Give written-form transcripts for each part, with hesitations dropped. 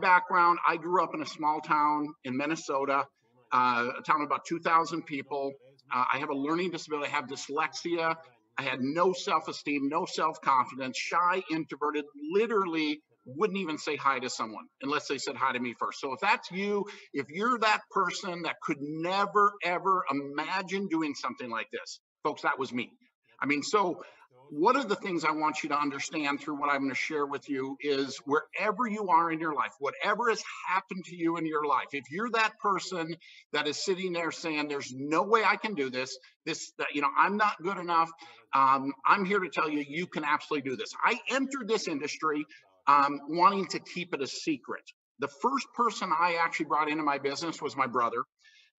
background, I grew up in a small town in Minnesota, a town of about 2,000 people. I have a learning disability. I have dyslexia. I had no self-esteem, no self-confidence, shy, introverted, literally wouldn't even say hi to someone unless they said hi to me first. So if that's you, if you're that person that could never, ever imagine doing something like this, folks, that was me. I mean, so one of the things I want you to understand through what I'm going to share with you is wherever you are in your life, whatever has happened to you in your life, if you're that person that is sitting there saying, there's no way I can do this, I'm not good enough, I'm here to tell you, you can absolutely do this. I entered this industry wanting to keep it a secret. The first person I actually brought into my business was my brother.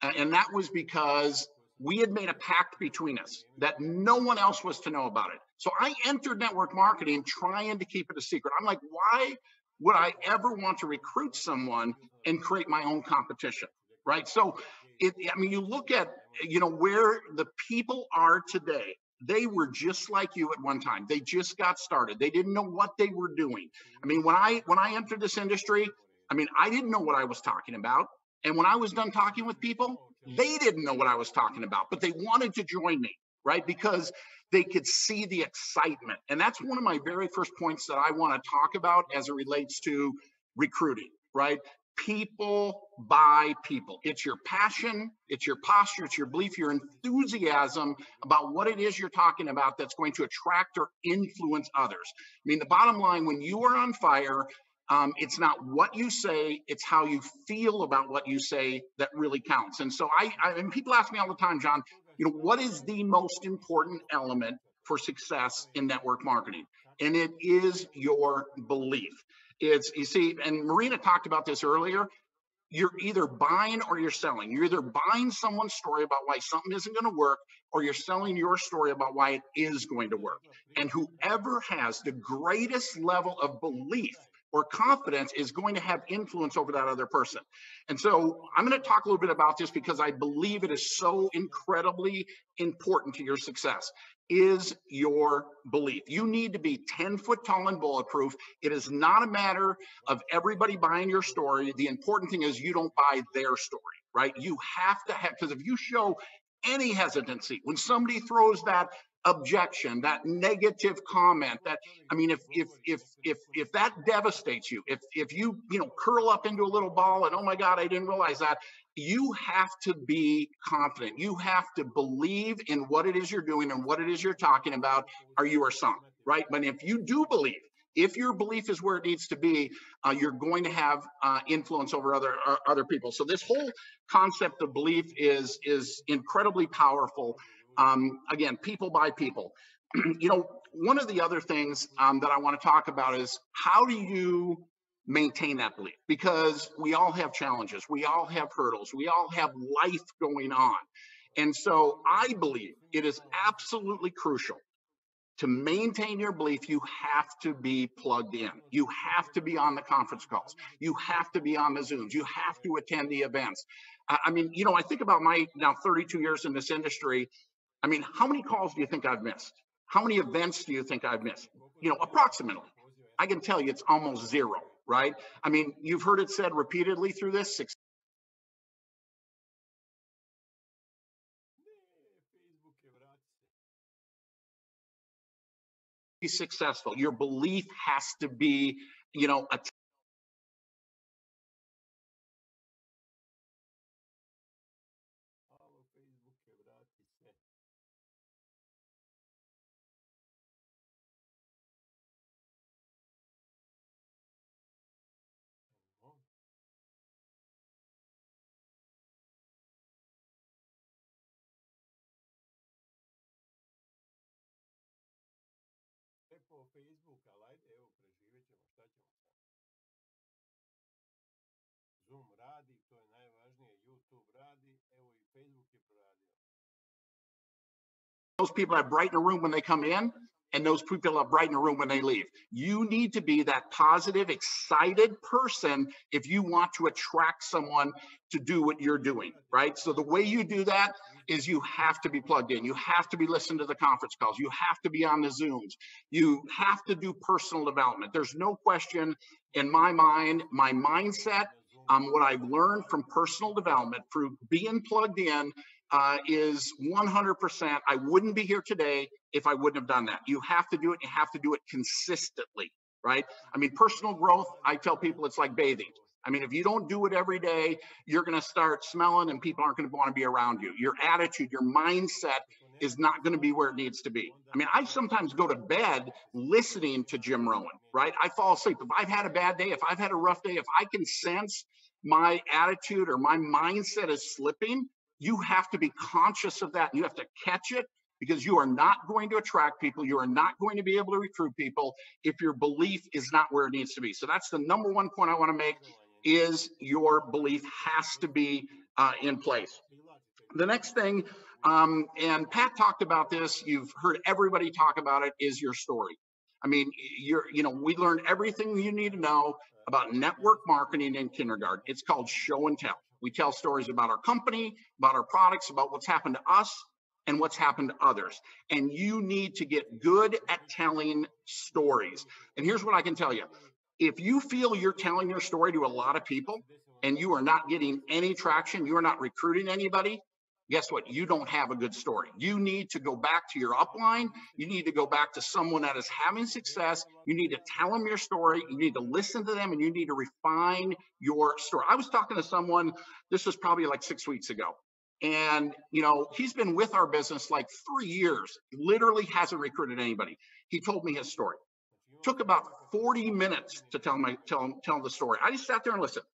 And that was because we had made a pact between us that no one else was to know about it. So I entered network marketing trying to keep it a secret. I'm like, why would I ever want to recruit someone and create my own competition, right? So, you look at, where the people are today. They were just like you at one time. They just got started. They didn't know what they were doing. I mean, when I entered this industry, I didn't know what I was talking about. And when I was done talking with people, they didn't know what I was talking about, but they wanted to join me, right? Because they could see the excitement. And that's one of my very first points that I want to talk about as it relates to recruiting, right? People buy people. It's your passion, it's your posture, it's your belief, your enthusiasm about what it is you're talking about that's going to attract or influence others. The bottom line, when you are on fire, it's not what you say, it's how you feel about what you say that really counts. And so and people ask me all the time, John, what is the most important element for success in network marketing? And it is your belief. You see, and Marina talked about this earlier, you're either buying or you're selling. You're either buying someone's story about why something isn't going to work, or you're selling your story about why it is going to work. And whoever has the greatest level of belief or confidence is going to have influence over that other person. And so I'm going to talk a little bit about this because I believe it is so incredibly important to your success, is your belief. You need to be 10 foot tall and bulletproof. It is not a matter of everybody buying your story. The important thing is you don't buy their story, right? You have to have, because if you show any hesitancy, when somebody throws that objection, that negative comment, that if that devastates you, if you curl up into a little ball and, oh my God, I didn't realize that, you have to be confident. You have to believe in what it is you're doing and what it is you're talking about, or you are sunk, right? But if you do believe, if your belief is where it needs to be, you're going to have influence over other people. So this whole concept of belief is incredibly powerful. Again, people buy people. One of the other things that I want to talk about is, how do you maintain that belief? Because we all have challenges, we all have hurdles, we all have life going on. And so I believe it is absolutely crucial to maintain your belief. You have to be plugged in. You have to be on the conference calls. You have to be on the Zooms. You have to attend the events. I think about my now 32 years in this industry. How many calls do you think I've missed? How many events do you think I've missed? Approximately. I can tell you it's almost zero, right? You've heard it said repeatedly through this, be successful. Your belief has to be, those people that brighten the room when they come in, and those people are bright in a room when they leave. You need to be that positive, excited person if you want to attract someone to do what you're doing, right? So the way you do that is you have to be plugged in. You have to be listening to the conference calls. You have to be on the Zooms. You have to do personal development. There's no question in my mind, my mindset, what I've learned from personal development through being plugged in is 100%. I wouldn't be here today if I wouldn't have done that. You have to do it. You have to do it consistently, right? I mean, personal growth, I tell people it's like bathing. I mean, if you don't do it every day, you're going to start smelling and people aren't going to want to be around you. Your attitude, your mindset is not going to be where it needs to be. I mean, I sometimes go to bed listening to Jim Rohn, right? I fall asleep. If I've had a bad day, if I've had a rough day, if I can sense my attitude or my mindset is slipping, you have to be conscious of that. You have to catch it, because you are not going to attract people. You are not going to be able to recruit people if your belief is not where it needs to be. So that's the number one point I want to make, is your belief has to be in place. The next thing, and Pat talked about this, you've heard everybody talk about it, is your story. I mean, we learned everything you need to know about network marketing in kindergarten. It's called show and tell. We tell stories about our company, about our products, about what's happened to us and what's happened to others. And you need to get good at telling stories. And here's what I can tell you. If you feel you're telling your story to a lot of people and you are not getting any traction, you are not recruiting anybody, guess what? You don't have a good story. You need to go back to your upline. You need to go back to someone that is having success. You need to tell them your story. You need to listen to them, and you need to refine your story. I was talking to someone, this was probably like 6 weeks ago. And, he's been with our business like 3 years, literally hasn't recruited anybody. He told me his story. Took about 40 minutes to tell the story. I just sat there and listened.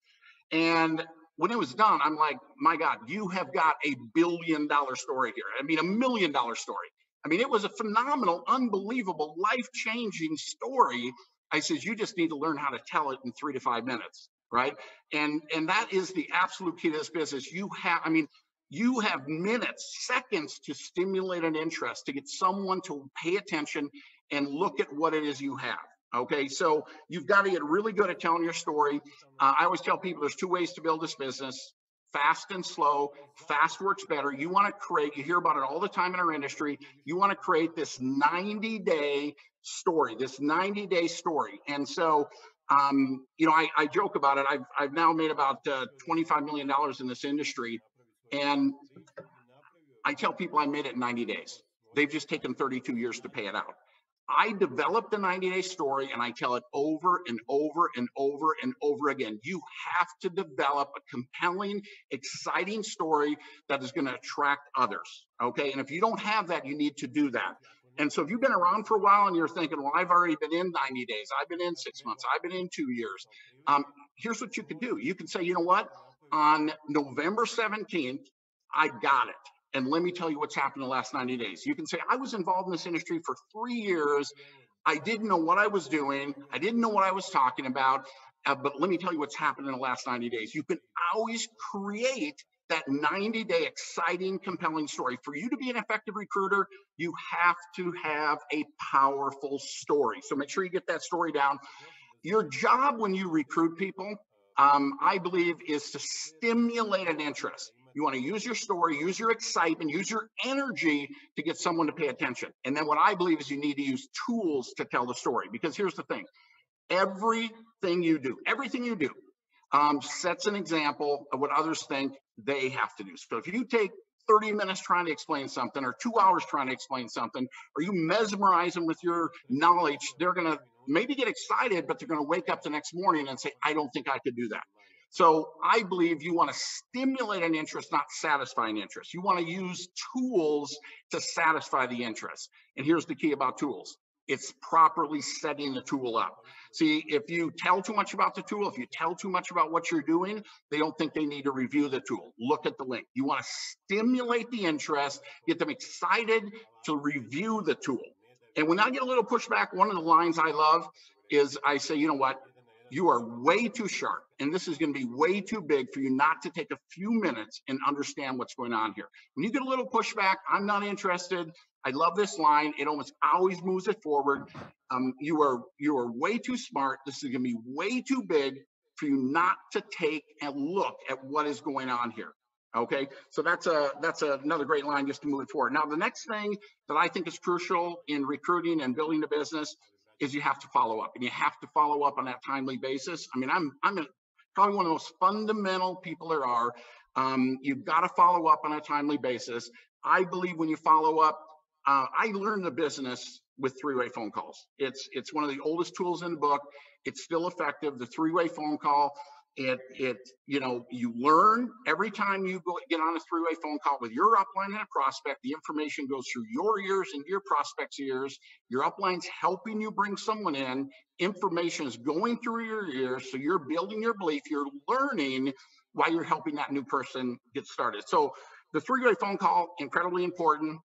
And when it was done, I'm like, my God, you have got $1 billion story here. I mean, $1 million story. I mean, it was a phenomenal, unbelievable, life-changing story. I said, you just need to learn how to tell it in 3 to 5 minutes, right? And that is the absolute key to this business. You have minutes, seconds to stimulate an interest, to get someone to pay attention and look at what it is you have. Okay, so you've got to get really good at telling your story. I always tell people there's 2 ways to build this business: fast and slow. Fast works better. You want to create, you hear about it all the time in our industry, you want to create this 90-day story, And so, I joke about it. I've now made about $25 million in this industry. And I tell people I made it in 90 days. They've just taken 32 years to pay it out. I developed the 90-day story, and I tell it over and over and over and over again. You have to develop a compelling, exciting story that is going to attract others, okay? And if you don't have that, you need to do that. And so if you've been around for a while and you're thinking, well, I've already been in 90 days, I've been in 6 months, I've been in 2 years, here's what you can do. You can say, you know what? On November 17th, I got it. And let me tell you what's happened in the last 90 days. You can say, I was involved in this industry for 3 years. I didn't know what I was doing. I didn't know what I was talking about. But let me tell you what's happened in the last 90 days. You can always create that 90-day exciting, compelling story. For you to be an effective recruiter, you have to have a powerful story. So make sure you get that story down. Your job when you recruit people, I believe, is to stimulate an interest. You want to use your story, use your excitement, use your energy to get someone to pay attention. And then what I believe is you need to use tools to tell the story. Because here's the thing. Everything you do sets an example of what others think they have to do. So if you take 30 minutes trying to explain something, or 2 hours trying to explain something, or you mesmerize them with your knowledge, they're going to maybe get excited, but they're going to wake up the next morning and say, I don't think I could do that. So I believe you want to stimulate an interest, not satisfy an interest. You want to use tools to satisfy the interest. And here's the key about tools. It's properly setting the tool up. See, if you tell too much about the tool, if you tell too much about what you're doing, they don't think they need to review the tool. Look at the link. You want to stimulate the interest, get them excited to review the tool. And when I get a little pushback, one of the lines I love is I say, you know what? You are way too sharp, and this is going to be way too big for you not to take a few minutes and understand what's going on here. When you get a little pushback, I'm not interested. I love this line. It almost always moves it forward. You are way too smart. This is going to be way too big for you not to take a look at what is going on here. Okay, so that's another great line just to move it forward. Now, the next thing that I think is crucial in recruiting and building a business is you have to follow up, and you have to follow up on that timely basis. I mean, I'm probably one of the most fundamental people there are. You've got to follow up on a timely basis. I believe when you follow up, I learned the business with three-way phone calls. It's one of the oldest tools in the book. It's still effective. The three-way phone call. You learn every time you get on a three-way phone call with your upline and a prospect. The information goes through your ears and your prospect's ears. Your upline's helping you bring someone in. Information is going through your ears, so you're building your belief. You're learning while you're helping that new person get started. So the three-way phone call, incredibly important.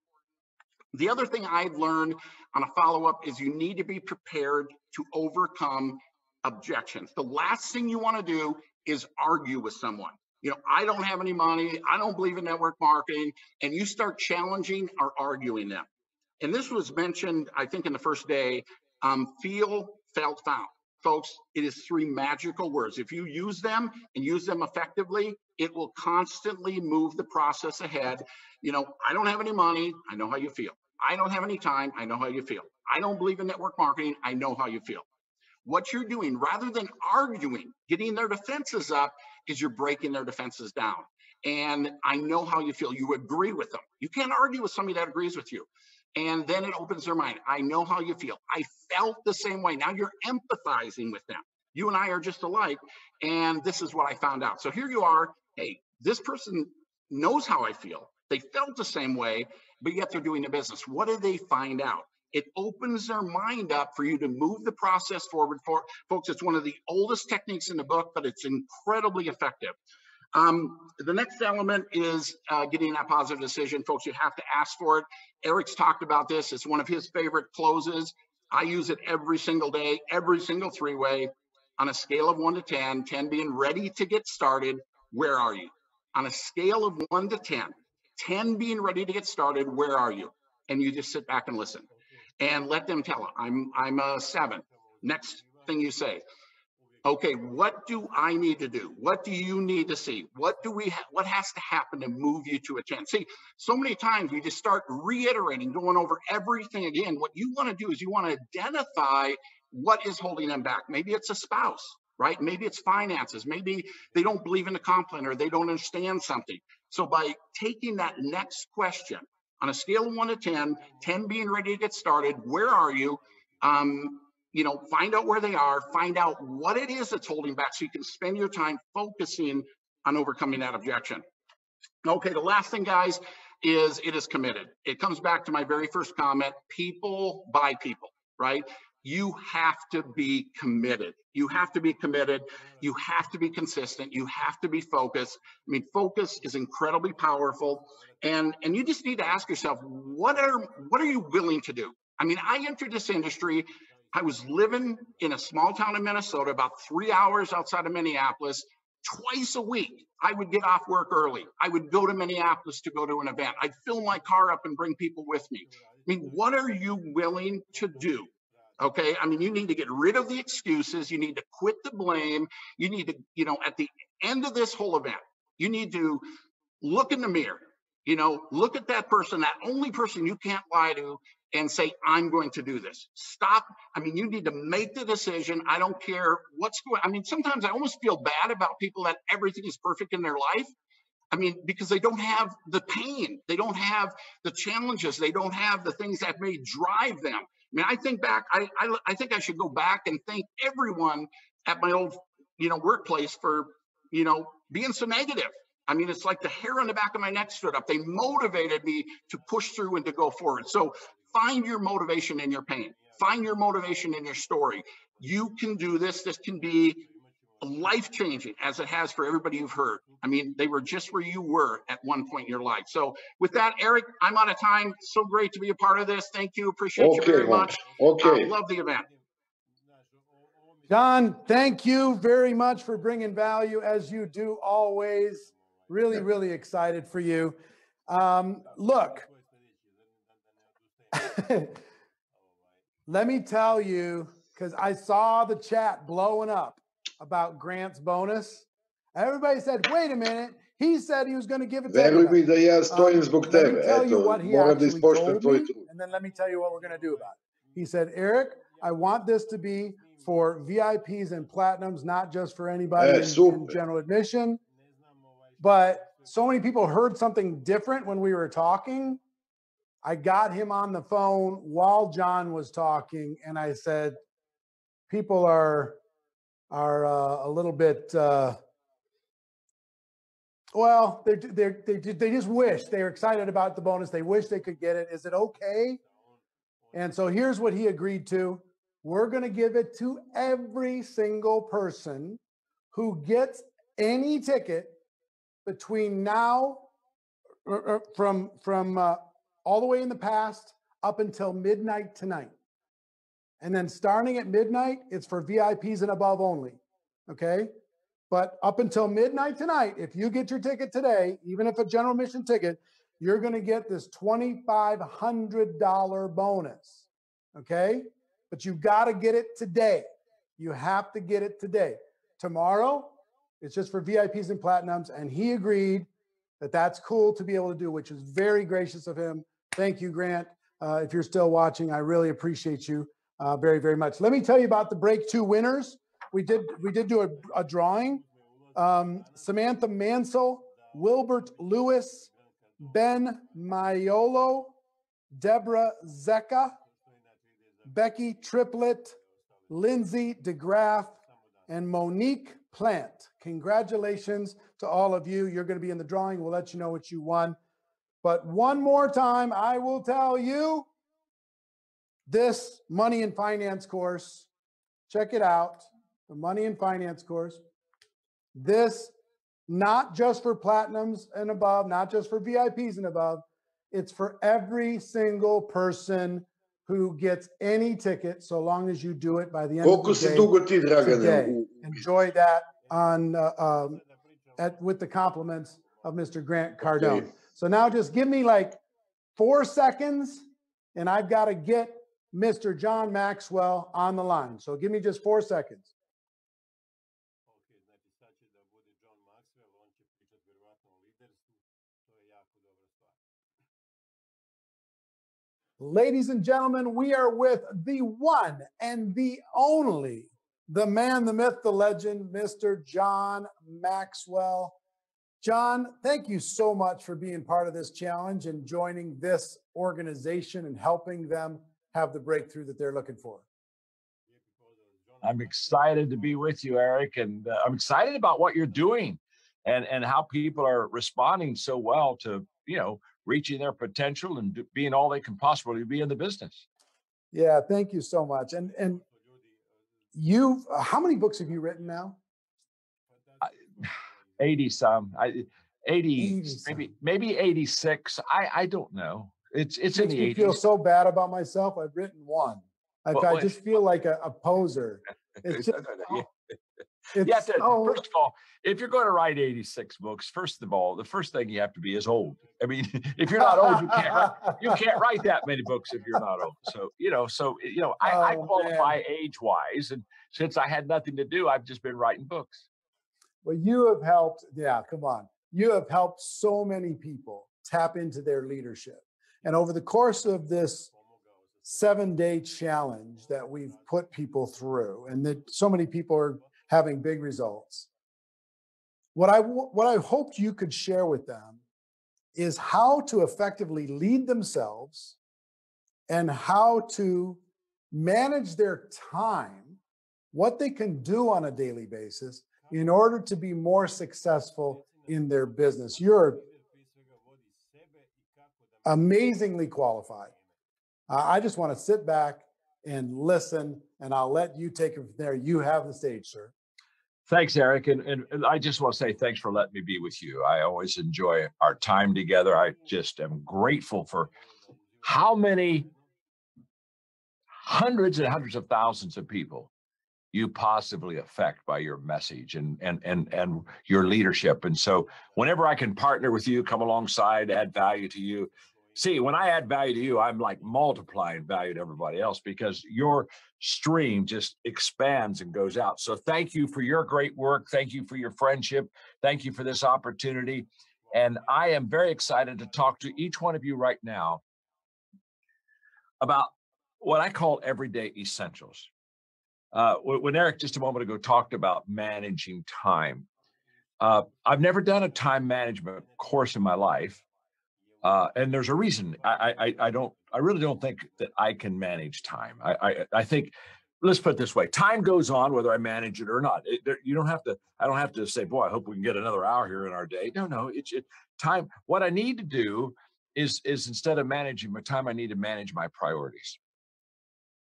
The other thing I've learned on a follow-up is you need to be prepared to overcome objections. The last thing you want to do is argue with someone. I don't have any money. I don't believe in network marketing. And you start challenging or arguing them. And this was mentioned, I think, in the first day, feel, felt, found. Folks, it is three magical words. If you use them and use them effectively, it will constantly move the process ahead. I don't have any money. I know how you feel. I don't have any time. I know how you feel. I don't believe in network marketing. I know how you feel. What you're doing, rather than arguing, getting their defenses up, is you're breaking their defenses down. And I know how you feel. You agree with them. You can't argue with somebody that agrees with you. And then it opens their mind. I know how you feel. I felt the same way. Now you're empathizing with them. You and I are just alike. And this is what I found out. So here you are. Hey, this person knows how I feel. They felt the same way, but yet they're doing the business. What did they find out? It opens their mind up for you to move the process forward. Folks, it's one of the oldest techniques in the book, but it's incredibly effective. The next element is getting that positive decision. Folks, you have to ask for it. Eric's talked about this. It's one of his favorite closes. I use it every single day, every single three-way. On a scale of 1 to 10, 10 being ready to get started, where are you? On a scale of 1 to 10, 10 being ready to get started, where are you? And you just sit back and listen. And let them tell it. I'm a 7. Next thing you say, okay, what do I need to do? What do you need to see? What has to happen to move you to a 10? See, so many times we just start reiterating, going over everything again. What you want to do is you want to identify what is holding them back. Maybe it's a spouse, right? Maybe it's finances. Maybe they don't believe in the comp plan or they don't understand something. So by taking that next question, on a scale of 1 to 10, 10 being ready to get started, where are you? Find out where they are, find out what it is that's holding back so you can spend your time focusing on overcoming that objection. Okay, the last thing, guys, is it is committed. It comes back to my very first comment, people buy people, right? You have to be committed. You have to be committed. You have to be consistent. You have to be focused. I mean, focus is incredibly powerful. And you just need to ask yourself, what are you willing to do? I mean, I entered this industry. I was living in a small town in Minnesota, about 3 hours outside of Minneapolis. Twice a week, I would get off work early. I would go to Minneapolis to go to an event. I'd fill my car up and bring people with me. I mean, what are you willing to do? Okay, I mean, you need to get rid of the excuses. You need to quit the blame. You need to, at the end of this whole event, you need to look in the mirror, look at that person, that only person you can't lie to, and say, I'm going to do this. Stop. I mean, you need to make the decision. I don't care what's going on. I mean, sometimes I almost feel bad about people that everything is perfect in their life. I mean, because they don't have the pain. They don't have the challenges. They don't have the things that may drive them. I mean, I think back, I think I should go back and thank everyone at my old, workplace for, being so negative. I mean, it's like the hair on the back of my neck stood up. They motivated me to push through and to go forward. So find your motivation in your pain. Find your motivation in your story. You can do this. This can be life-changing, as it has for everybody you've heard. I mean, they were just where you were at one point in your life. So with that, Eric, I'm out of time. So great to be a part of this. Thank you. Appreciate you very much. Okay. Love the event. John, thank you very much for bringing value, as you do always. Really, really excited for you. Look, Let me tell you, because I saw the chat blowing up about Grant's bonus. Everybody said, wait a minute. He said he was going to give it to Veruj mi everybody. da ja stojim zbog Let tebe. me tell you Eto, what he moram da actually ispoštujem told tvoj me, trud. and then let me tell you what we're going to do about it. He said, Eric, I want this to be for VIPs and platinums, not just for anybody in general admission. But so many people heard something different when we were talking. I got him on the phone while John was talking, and I said, people are a little bit, well, they just wish they're excited about the bonus. They wish they could get it. Is it okay? And so here's what he agreed to. We're going to give it to every single person who gets any ticket between now, from all the way in the past up until midnight tonight. And then starting at midnight, it's for VIPs and above only. Okay. But up until midnight tonight, if you get your ticket today, even if a general admission ticket, you're going to get this $2,500 bonus. Okay. But you got to get it today. You have to get it today. Tomorrow, it's just for VIPs and platinums. And he agreed that that's cool to be able to do, which is very gracious of him. Thank you, Grant. If you're still watching, I really appreciate you very, very much. Let me tell you about the Break 2 winners. We did do a drawing. Samantha Mansell, Wilbert Lewis, Ben Maiolo, Deborah Zecca, Becky Triplett, Lindsay DeGraff, and Monique Plant. Congratulations to all of you. You're going to be in the drawing. We'll let you know what you won. But one more time, I will tell you, this money and finance course, check it out, the money and finance course. This, not just for platinums and above, not just for VIPs and above, it's for every single person who gets any ticket, so long as you do it by the end of the day. Koliko si dugo ti, Dragane? Today. Enjoy that on with the compliments of Mr. Grant Cardone. Okay. So now just give me like 4 seconds, and I've got to get Mr. John Maxwell on the line. So give me just 4 seconds. Ladies and gentlemen, we are with the one and the only, the man, the myth, the legend, Mr. John Maxwell. John, thank you so much for being part of this challenge and joining this organization and helping them have the breakthrough that they're looking for. I'm excited to be with you, Eric, and I'm excited about what you're doing and how people are responding so well to, reaching their potential and being all they can possibly be in the business. Yeah, thank you so much. And you've, how many books have you written now? 80 some. 80 maybe 86. I don't know. It's in the 80s. Makes me feel so bad about myself. I've written one. I just feel like a poser. It's just, first of all, if you're going to write 86 books, first of all, the first thing you have to be is old. I mean, if you're not old, you can't write that many books if you're not old. So, I qualify age-wise, and since I had nothing to do, I've just been writing books. Well, you have helped. Yeah, come on. You have helped so many people tap into their leadership. And over the course of this 7-day challenge that we've put people through, and that so many people are having big results, what I hoped you could share with them is how to effectively lead themselves and how to manage their time, what they can do on a daily basis in order to be more successful in their business. You're amazingly qualified. I just want to sit back and listen, and I'll let you take it from there. You have the stage, sir. Thanks, Eric. And I just want to say thanks for letting me be with you. I always enjoy our time together. I just am grateful for how many hundreds and hundreds of thousands of people you possibly affect by your message and your leadership. And so whenever I can partner with you, come alongside, add value to you, See, when I add value to you, I'm like multiplying value to everybody else because your stream just expands and goes out. So thank you for your great work. Thank you for your friendship. Thank you for this opportunity. And I am very excited to talk to each one of you right now about what I call everyday essentials. When Eric just a moment ago talked about managing time, I've never done a time management course in my life. And there's a reason. I really don't think that I can manage time. I think, let's put it this way: time goes on whether I manage it or not. I don't have to say, boy, I hope we can get another hour here in our day. No, it's time. What I need to do is instead of managing my time, I need to manage my priorities.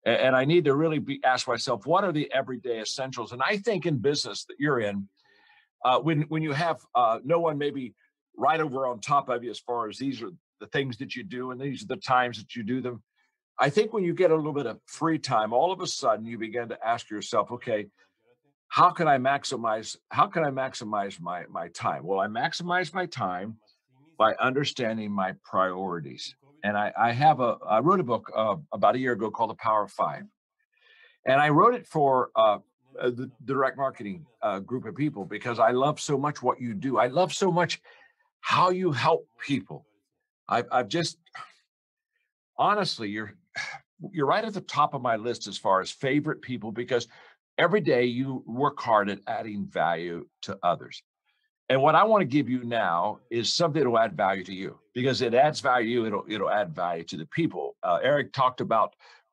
And I need to really ask myself, what are the everyday essentials? And I think in business that you're in, when you have no one maybe right over on top of you as far as these are the things that you do and these are the times that you do them, I think when you get a little bit of free time, all of a sudden you begin to ask yourself, okay, how can I maximize my time? Well, I maximize my time by understanding my priorities. And I wrote a book about a year ago called The Power of Five. And I wrote it for the direct marketing group of people because I love so much what you do. I love so much how you help people. I've just, honestly, you're right at the top of my list as far as favorite people, because every day you work hard at adding value to others. And what I want to give you now is something that will add value to you, because it adds value. It'll add value to the people. Eric talked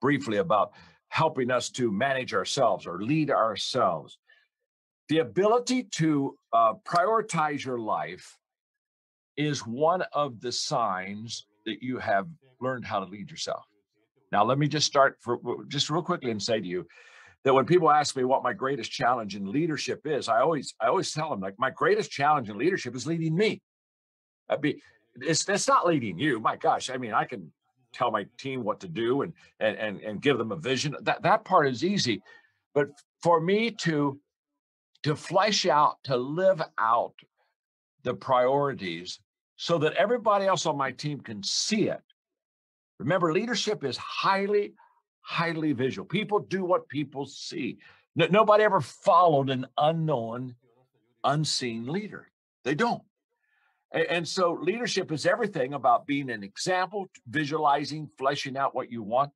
briefly about helping us to manage ourselves or lead ourselves. The ability to prioritize your life is one of the signs that you have learned how to lead yourself. Now, let me just just real quickly and say to you that when people ask me what my greatest challenge in leadership is, I always tell them, like, my greatest challenge in leadership is leading me. It's not leading you. My gosh, I mean, I can tell my team what to do and give them a vision. That part is easy, but for me to flesh out, to live out the priorities so that everybody else on my team can see it. Remember, leadership is highly visual. People do what people see. Nobody ever followed an unknown, unseen leader. They don't. And so leadership is everything about being an example, visualizing, fleshing out what you want.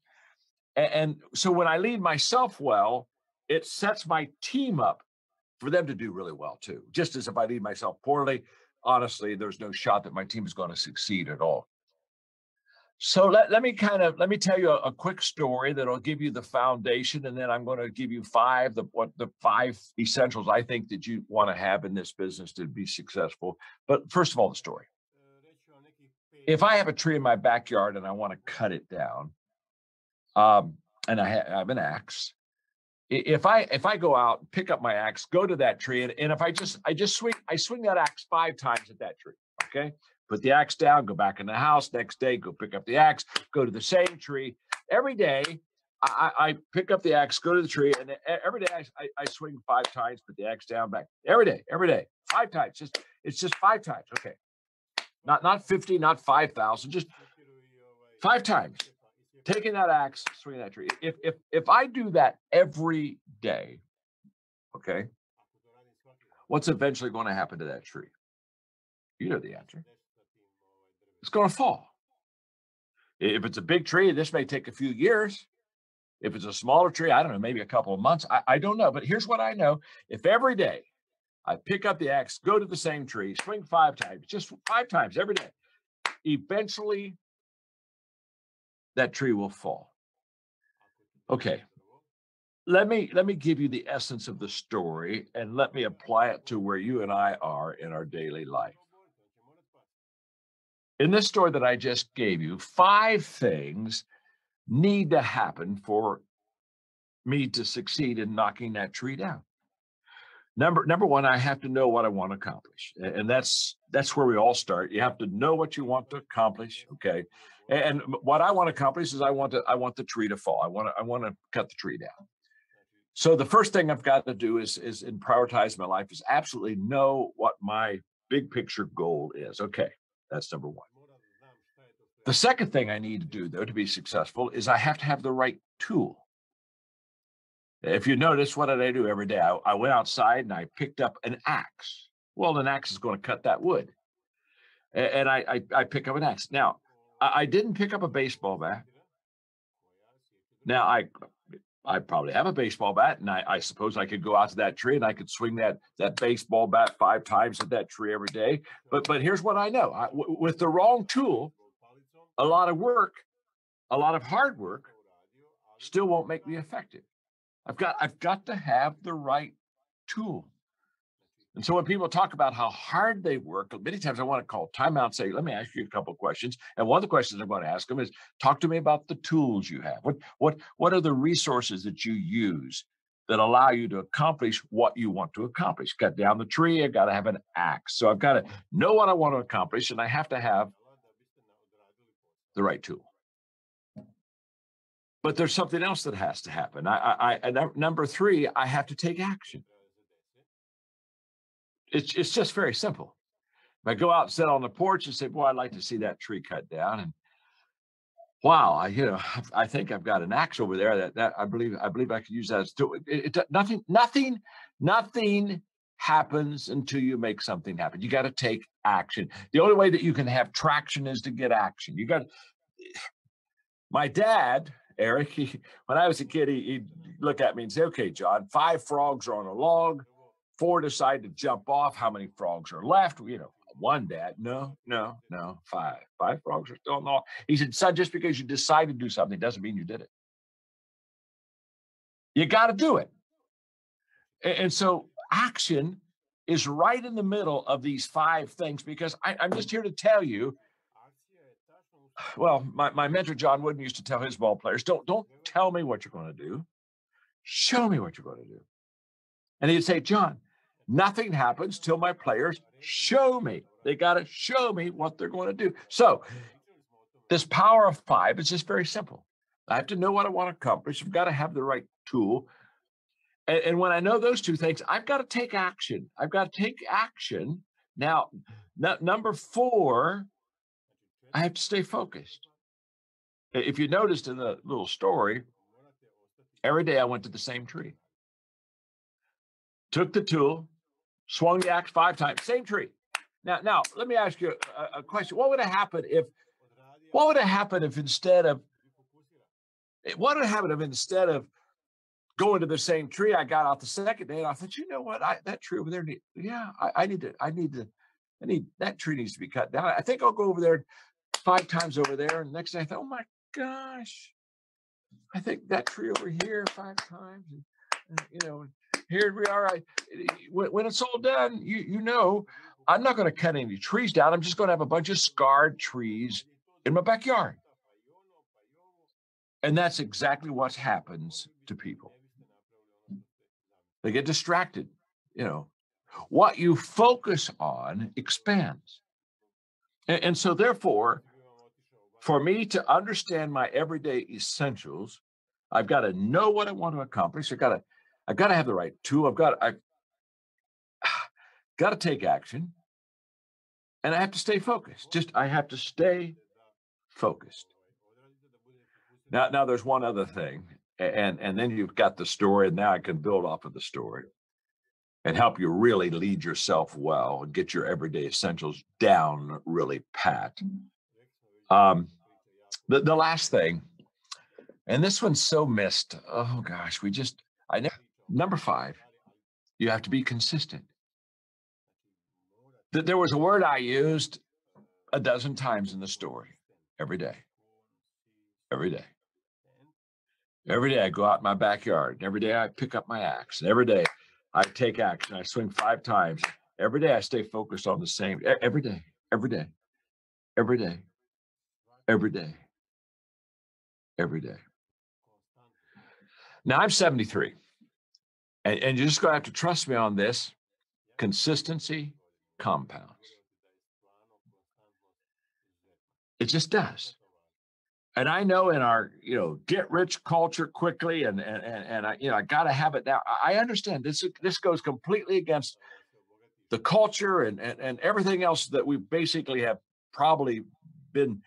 And so when I lead myself well, it sets my team up for them to do really well too. Just as if I lead myself poorly, honestly, there's no shot that my team is going to succeed at all. So let me tell you a quick story that'll give you the foundation, and then I'm going to give you the five essentials I think that you want to have in this business to be successful. But first of all, the story. If I have a tree in my backyard and I want to cut it down, and I have an axe, if I go out and pick up my axe, go to that tree, and if I swing that axe 5 times at that tree, okay? Put the axe down, go back in the house. Next day, go pick up the axe, go to the same tree. Every day, I pick up the axe, go to the tree, and every day I swing 5 times, put the axe down, back. Every day, 5 times. It's just 5 times. Okay, not 50, not 5,000, just 5 times. Taking that axe, swinging that tree. If I do that every day, okay, what's eventually going to happen to that tree? You know the answer. It's going to fall. If it's a big tree, this may take a few years. If it's a smaller tree, I don't know, maybe a couple of months. I don't know. But here's what I know. If every day I pick up the axe, go to the same tree, swing 5 times, just 5 times every day, eventually that tree will fall. Okay. Let me give you the essence of the story, and let me apply it to where you and I are in our daily life. In this story that I just gave you, 5 things need to happen for me to succeed in knocking that tree down. Number one, I have to know what I want to accomplish. And that's where we all start. You have to know what you want to accomplish. Okay. And what I want to accomplish is I want the tree to fall. I want to cut the tree down. So the first thing I've got to do is in prioritize my life is absolutely know what my big picture goal is. Okay. That's number one. The second thing I need to do, though, to be successful is I have to have the right tool. If you notice, what did I do every day? I went outside and I picked up an axe. Well, an axe is going to cut that wood. And I pick up an axe. Now, I didn't pick up a baseball bat. Now, I probably have a baseball bat, and I suppose I could go out to that tree and I could swing that baseball bat 5 times at that tree every day. But here's what I know. With the wrong tool, a lot of work, a lot of hard work still won't make me effective. I've got to have the right tool. And so when people talk about how hard they work, many times I want to call timeout and say, let me ask you a couple of questions. And one of the questions I'm going to ask them is, talk to me about the tools you have. What are the resources that you use that allow you to accomplish what you want to accomplish? Cut down the tree, I've got to have an axe. So I've got to know what I want to accomplish, and I have to have the right tool. But there's something else that has to happen. Number 3, I have to take action. It's just very simple. If I go out and sit on the porch and say, boy, I'd like to see that tree cut down, and wow, I think I've got an axe over there that I believe I could use that as tool. Nothing happens until you make something happen. You got to take action. The only way that you can have traction is to get action. My dad, Eric, when I was a kid, he'd look at me and say, okay, John, 5 frogs are on a log. 4 decide to jump off. How many frogs are left? 1, Dad. No, 5. 5 frogs are still on the log. He said, son, just because you decide to do something doesn't mean you did it. You got to do it. And so action is right in the middle of these 5 things, because I'm just here to tell you, well, my mentor, John Wooden, used to tell his ball players, don't tell me what you're going to do. Show me what you're going to do. And he'd say, John, nothing happens till my players show me. They got to show me what they're going to do. So this power of 5 is just very simple. I have to know what I want to accomplish. I've got to have the right tool. And when I know those 2 things, I've got to take action. I've got to take action. Now, number 4, I have to stay focused. If you noticed in the little story, every day I went to the same tree. Took the tool, swung the axe 5 times, same tree. Now let me ask you a question. What would have happened if instead of going to the same tree, I got out the second day and I thought, you know what, that tree over there, that tree needs to be cut down. I think I'll go over there 5 times over there. And the next day I thought, oh my gosh, I think that tree over here 5 times. And, here we are. When it's all done, I'm not going to cut any trees down. I'm just going to have a bunch of scarred trees in my backyard. And that's exactly what happens to people. They get distracted. What you focus on expands. And so therefore, for me to understand my everyday essentials, I've got to know what I want to accomplish. I've got to have the right tool. I've got to take action, and I have to stay focused. I have to stay focused. Now there's one other thing, and then you've got the story, and now I can build off of the story and help you really lead yourself well and get your everyday essentials down really pat. The last thing, and this one's so missed. Oh gosh, number 5, you have to be consistent. There was a word I used a dozen times in the story. Every day. Every day. Every day I go out in my backyard. And every day I pick up my axe. And every day I take action. I swing 5 times. Every day I stay focused on the same. Every day. Every day. Every day. Every day. Every day. Now I'm 73. And you're just going to have to trust me on this. Consistency compounds. It just does. And I know in our, get rich culture quickly, and I got to have it now. I understand this goes completely against the culture and everything else that we basically have probably been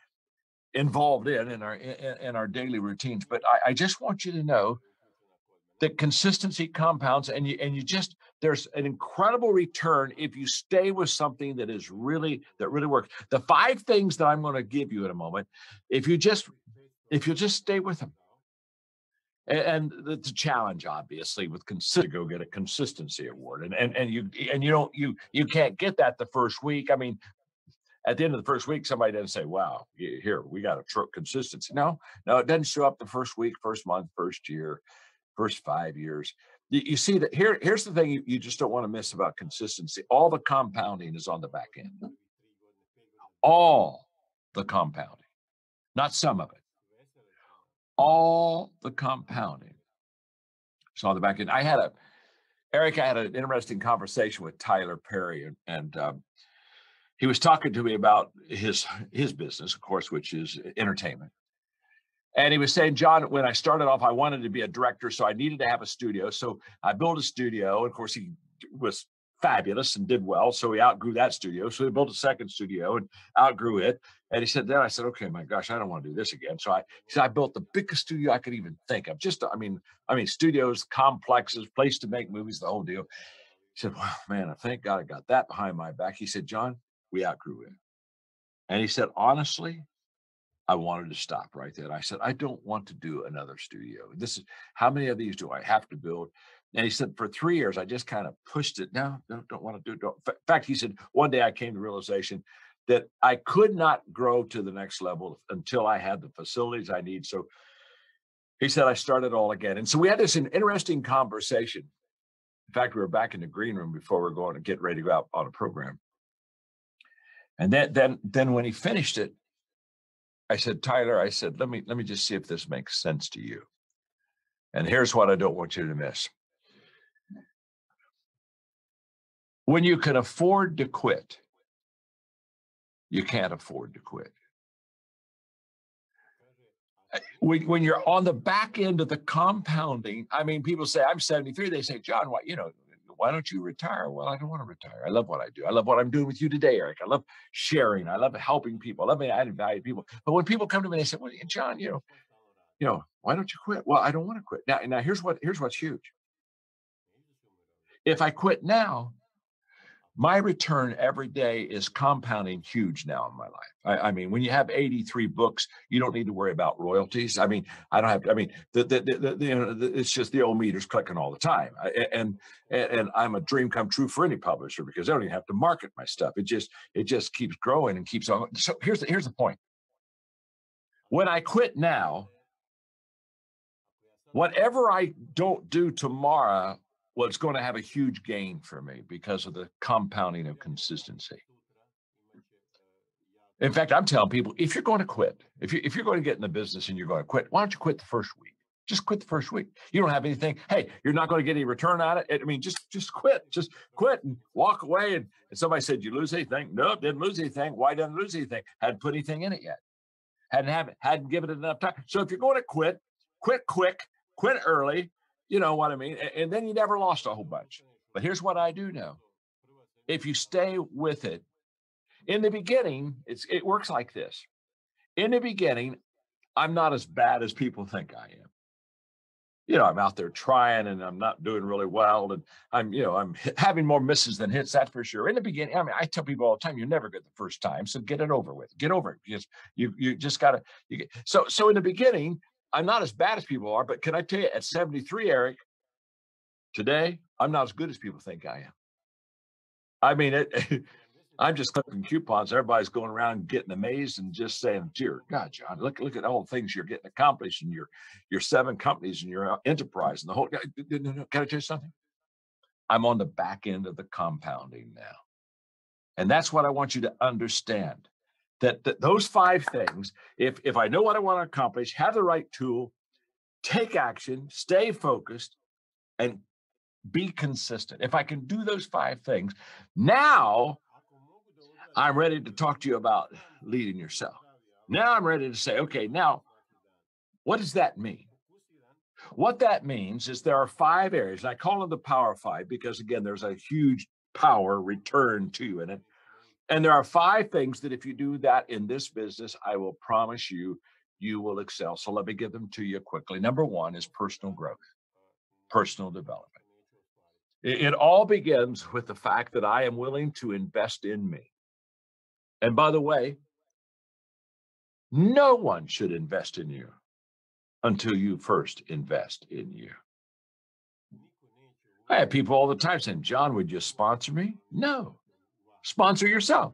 involved in our daily routines. But I just want you to know that consistency compounds, and you just, there's an incredible return if you stay with something that really works. The 5 things that I'm going to give you in a moment, if you just stay with them. And the challenge, obviously, with to go get a consistency award, and you can't get that the first week. I mean, at the end of the first week, somebody doesn't say, "Wow, here we got a consistency." No, it doesn't show up the first week, first month, first year, first 5 years. You see that here's the thing you just don't want to miss about consistency. All the compounding is on the back end. All the compounding, not some of it. All the compounding. So on the back end, Eric, I had an interesting conversation with Tyler Perry, and he was talking to me about his business, of course, which is entertainment. And he was saying, John, when I started off, I wanted to be a director, so I needed to have a studio. So I built a studio. Of course, he was fabulous and did well, so he outgrew that studio. So he built a second studio and outgrew it. And he said, then I said, okay, my gosh, I don't want to do this again. So he said, I built the biggest studio I could even think of. I mean, studios, complexes, place to make movies, the whole deal. He said, well, man, thank God I got that behind my back. He said, John, we outgrew it. And he said, honestly, I wanted to stop right there. I said, I don't want to do another studio. This is, how many of these do I have to build? And he said, for 3 years, I just kind of pushed it. No, don't want to do it. In fact, he said, one day I came to the realization that I could not grow to the next level until I had the facilities I need. So he said, I started all again. And so we had this interesting conversation. In fact, we were back in the green room before we were going to get ready to go out on a program. And then when he finished it, I said, Tyler, I said, let me just see if this makes sense to you. And here's what I don't want you to miss. When you can afford to quit, you can't afford to quit. When you're on the back end of the compounding, I mean, people say, I'm 73. They say, John, why don't you retire? Well, I don't want to retire. I love what I do. I love what I'm doing with you today, Eric. I love sharing. I love helping people. I love adding value to people. But when people come to me, they say, well, John, why don't you quit? Well, I don't want to quit. Now here's what's huge. If I quit now, my return every day is compounding huge now in my life. I mean, when you have 83 books, you don't need to worry about royalties. I mean, I don't have to, I mean, it's just the old meters clicking all the time. And I'm a dream come true for any publisher because I don't even have to market my stuff. It just keeps growing and keeps on. So here's the point. When I quit now, whatever I don't do tomorrow, well, it's going to have a huge gain for me because of the compounding of consistency. In fact, I'm telling people, if you're going to quit, if you're going to get in the business and you're going to quit, why don't you quit the first week? Just quit the first week. You don't have anything. Hey, you're not going to get any return on it. I mean, just quit. Just quit and walk away. And somebody said, you lose anything? No, didn't lose anything. Why didn't lose anything? Hadn't put anything in it yet. Hadn't given it enough time. So if you're going to quit quick, quit early. You know what I mean? And then you never lost a whole bunch. But here's what I do know. If you stay with it, in the beginning, it works like this. In the beginning, I'm not as bad as people think I am. I'm out there trying and I'm not doing really well. And I'm having more misses than hits, that's for sure. In the beginning, I mean, I tell people all the time, you're never good the first time. So get it over with. Get over it. Because you just got to. So in the beginning, I'm not as bad as people are, but can I tell you, at 73, Eric, today, I'm not as good as people think I am. I mean, I'm just clipping coupons. Everybody's going around getting amazed and just saying, dear God, John, look at all the things you're getting accomplished in your 7 companies and your enterprise and the whole. Can I tell you something? I'm on the back end of the compounding now. And that's what I want you to understand. That those 5 things, if I know what I want to accomplish, have the right tool, take action, stay focused, and be consistent. If I can do those 5 things, now I'm ready to talk to you about leading yourself. Now I'm ready to say, okay, now what does that mean? What that means is there are 5 areas. And I call them the Power 5 because, again, there's a huge power return to in it. And there are 5 things that if you do that in this business, I will promise you, you will excel. So let me give them to you quickly. Number 1 is personal growth, personal development. It all begins with the fact that I am willing to invest in me. And by the way, no one should invest in you until you first invest in you. I have people all the time saying, John, would you sponsor me? No. Sponsor yourself.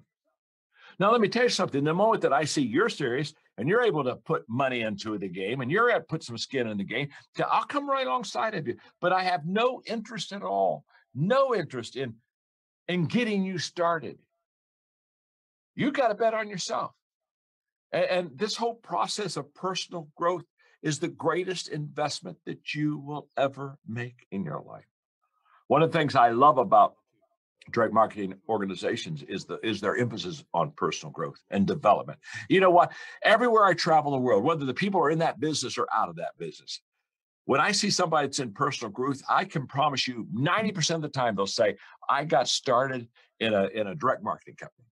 Now, let me tell you something. The moment that I see you're serious and you're able to put money into the game and you're able to put some skin in the game, I'll come right alongside of you. But I have no interest at all, no interest in getting you started. You got to bet on yourself. And this whole process of personal growth is the greatest investment that you will ever make in your life. One of the things I love about direct marketing organizations is their emphasis on personal growth and development. You know what? Everywhere I travel the world, whether the people are in that business or out of that business, when I see somebody that's in personal growth, I can promise you 90% of the time they'll say, I got started in a direct marketing company.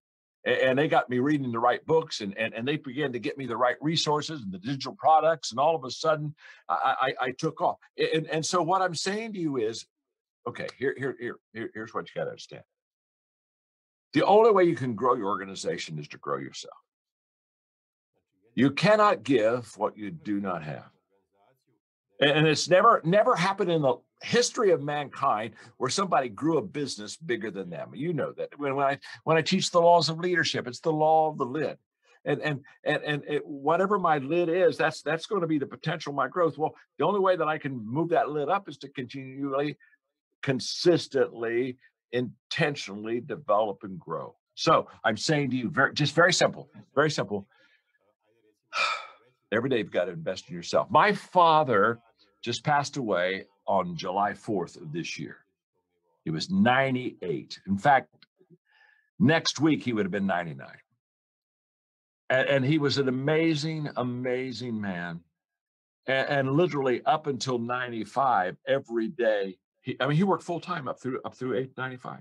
And they got me reading the right books and they began to get me the right resources and the digital products. And all of a sudden I took off. And so what I'm saying to you is, okay, here's what you got to understand. The only way you can grow your organization is to grow yourself. You cannot give what you do not have. And it's never happened in the history of mankind where somebody grew a business bigger than them. You know that. When I teach the laws of leadership, it's the law of the lid. And whatever my lid is, that's going to be the potential of my growth. Well, the only way that I can move that lid up is to continually, consistently, intentionally develop and grow. So I'm saying to you, very simple. Every day you've got to invest in yourself. My father just passed away on July 4th of this year. He was 98. In fact, next week he would have been 99. And he was an amazing, amazing man. And literally up until 95, every day, he worked full time up through 95.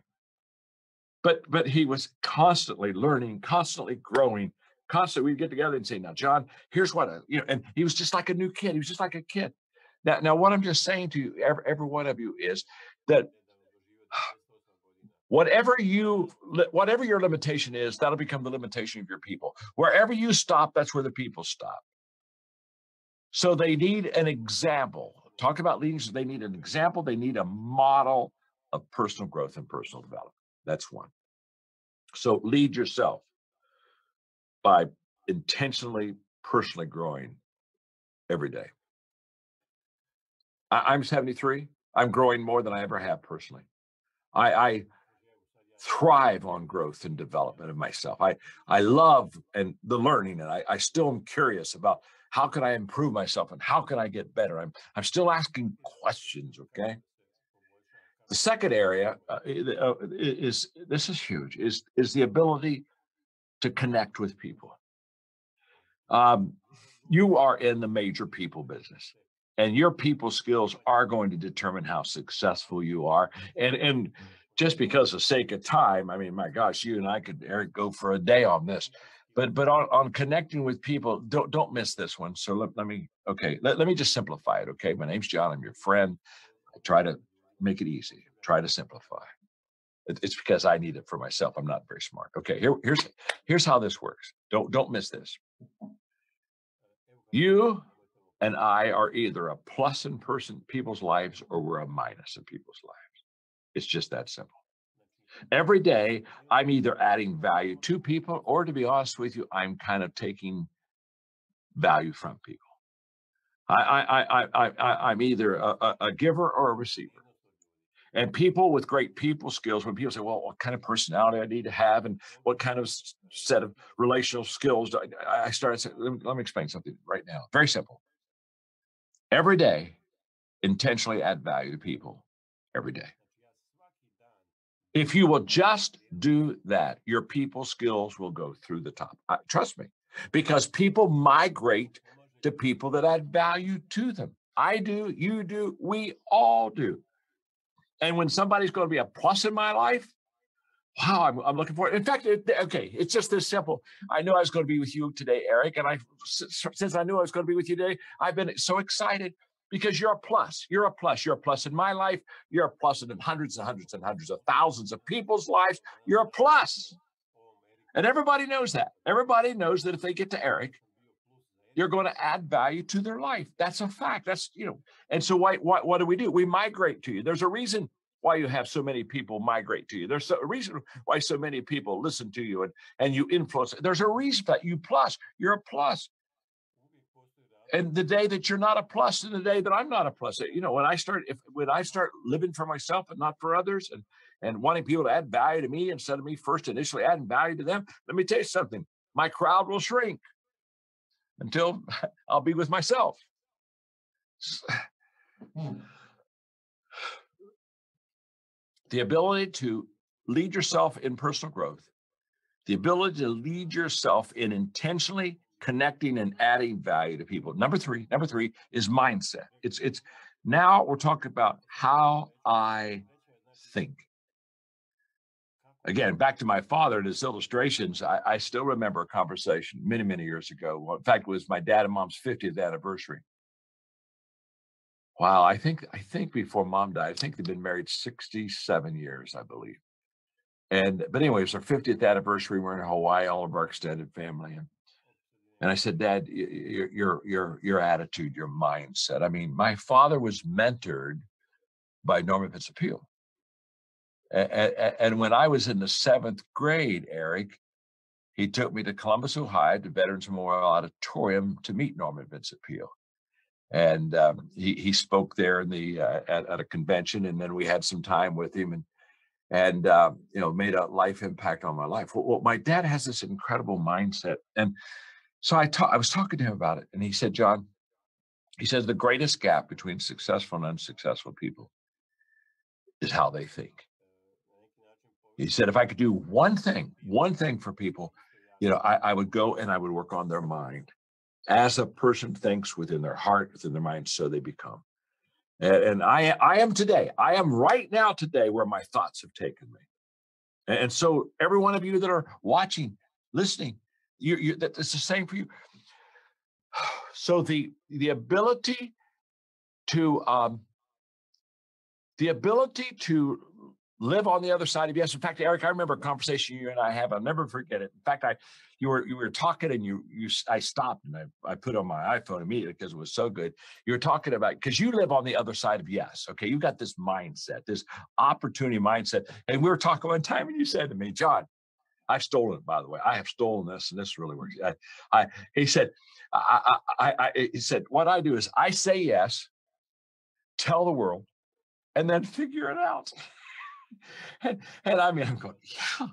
But he was constantly learning, constantly growing, constantly. We'd get together and say, now, John, here's what, and he was just like a new kid. He was just like a kid. Now what I'm just saying to you, every one of you, is that whatever your limitation is, that'll become the limitation of your people. Wherever you stop, that's where the people stop. So they need an example. Talk about leaders. They need an example. They need a model of personal growth and personal development. That's one. So lead yourself by intentionally, personally growing every day. I'm 73. I'm growing more than I ever have personally. I thrive on growth and development of myself. I love the learning, and I still am curious about how can I improve myself and how can I get better. I'm still asking questions. Okay. The second area is huge, is the ability to connect with people. You are in the major people business, and your people skills are going to determine how successful you are. And just because of sake of time, I mean, my gosh, you and I could, Eric, go for a day on this. But on connecting with people, don't miss this one. So let me just simplify it. Okay, my name's John. I'm your friend. I try to make it easy. Try to simplify. It's because I need it for myself. I'm not very smart. Okay, here's how this works. Don't miss this. You and I are either a plus in people's lives, or we're a minus in people's lives. It's just that simple. Every day, I'm either adding value to people, or, to be honest with you, I'm kind of taking value from people. I'm either a giver or a receiver. And people with great people skills, when people say, well, what kind of personality I need to have and what kind of set of relational skills, I started saying, let me explain something right now. Very simple. Every day, intentionally add value to people every day. If you will just do that, your people skills will go through the top. Trust me, because people migrate to people that add value to them. I do, you do, we all do. And when somebody's going to be a plus in my life, Wow, I'm looking forward. In fact, okay, it's just this simple. I knew I was going to be with you today, Eric, and since I knew I was going to be with you today, I've been so excited because you're a plus. You're a plus. You're a plus in my life. You're a plus in hundreds and hundreds and hundreds of thousands of people's lives. You're a plus, and everybody knows that. Everybody knows that if they get to Eric, you're going to add value to their life. That's a fact. That's, you know, and so what do? We migrate to you. There's a reason why you have so many people migrate to you. There's a reason why so many people listen to you and you influence. There's a reason that you're a plus. And the day that you're not a plus and the day that I'm not a plus, you know, when I start living for myself and not for others and wanting people to add value to me instead of me first initially adding value to them, let me tell you something, my crowd will shrink until I'll be with myself. The ability to lead yourself in personal growth, the ability to lead yourself in intentionally connecting and adding value to people. Number three is mindset. It's now we're talking about how I think. Again, back to my father and his illustrations, I still remember a conversation many, many years ago. Well, in fact, it was my dad and mom's 50th anniversary. Wow, I think before mom died, I think they've been married 67 years, I believe. But anyway, it's our 50th anniversary. We're in Hawaii, all of our extended family. And I said, Dad, your attitude, your mindset. I mean, my father was mentored by Norman Vincent Peale. And when I was in the 7th grade, Eric, he took me to Columbus, Ohio, to Veterans Memorial Auditorium to meet Norman Vincent Peale. And he spoke there in at a convention, and then we had some time with him, and you know, made a life impact on my life. Well, my dad has this incredible mindset, and so I was talking to him about it, and he said, John, he says the greatest gap between successful and unsuccessful people is how they think. He said, if I could do one thing for people, you know, I would go and I would work on their mind. As a person thinks within their heart, within their mind, so they become. And I am right now today where my thoughts have taken me. And so every one of you that are watching, listening, it's the same for you. So the ability to live on the other side of yes. In fact, Eric, I remember a conversation you and I have. I'll never forget it. In fact, you were talking and I stopped and I put on my iPhone immediately because it was so good. You were talking about, because you live on the other side of yes. Okay. You got this mindset, this opportunity mindset. And we were talking one time and you said to me, John, I've stolen it, by the way. I have stolen this and this really works. He said, he said, what I do is I say yes, tell the world, and then figure it out. And I mean, I'm going, yeah,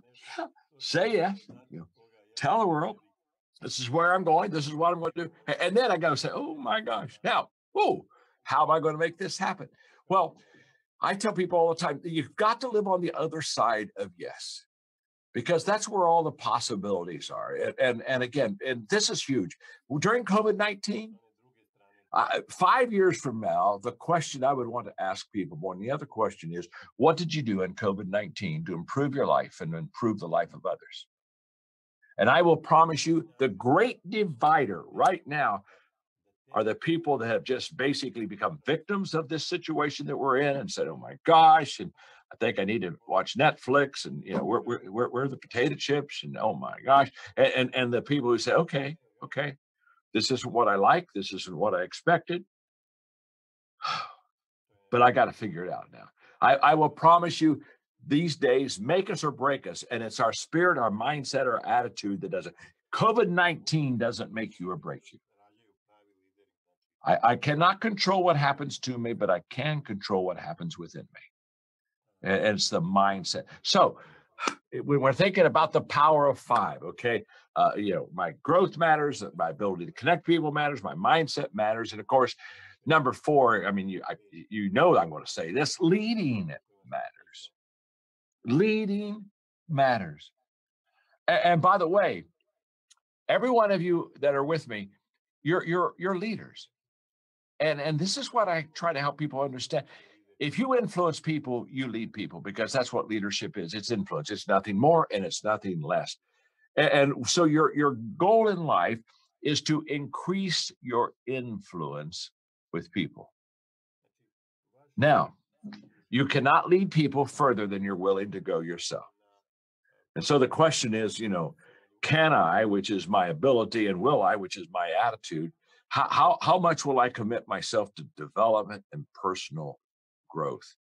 say yes, you know, tell the world, this is where I'm going, this is what I'm going to do. And then I got to say, oh my gosh, now, how am I going to make this happen? Well, I tell people all the time, you've got to live on the other side of yes, because that's where all the possibilities are. And again, and this is huge. During COVID-19, 5 years from now, the question I would want to ask people more than the other question is, what did you do in COVID-19 to improve your life and improve the life of others? And I will promise you, the great divider right now are the people that have just basically become victims of this situation that we're in and said, oh my gosh, and I think I need to watch Netflix, and you know, where are the potato chips, and oh my gosh, and the people who say, okay, this isn't what I like, this isn't what I expected, but I got to figure it out now. I will promise you, these days make us or break us, and it's our spirit, our mindset, our attitude that does it. COVID-19 doesn't make you or break you. I cannot control what happens to me, but I can control what happens within me. And it's the mindset. So when we're thinking about the power of 5, okay, you know, my growth matters, my ability to connect people matters, my mindset matters, and of course, number 4, I mean, you know I'm going to say this, leading matters. Leading matters. And by the way, every one of you that are with me, you're leaders. And this is what I try to help people understand. If you influence people, you lead people, because that's what leadership is. It's influence. It's nothing more and it's nothing less. And so your goal in life is to increase your influence with people. Now, you cannot lead people further than you're willing to go yourself. And so the question is, can I, which is my ability, and will I, which is my attitude, how much will I commit myself to development and personal growth?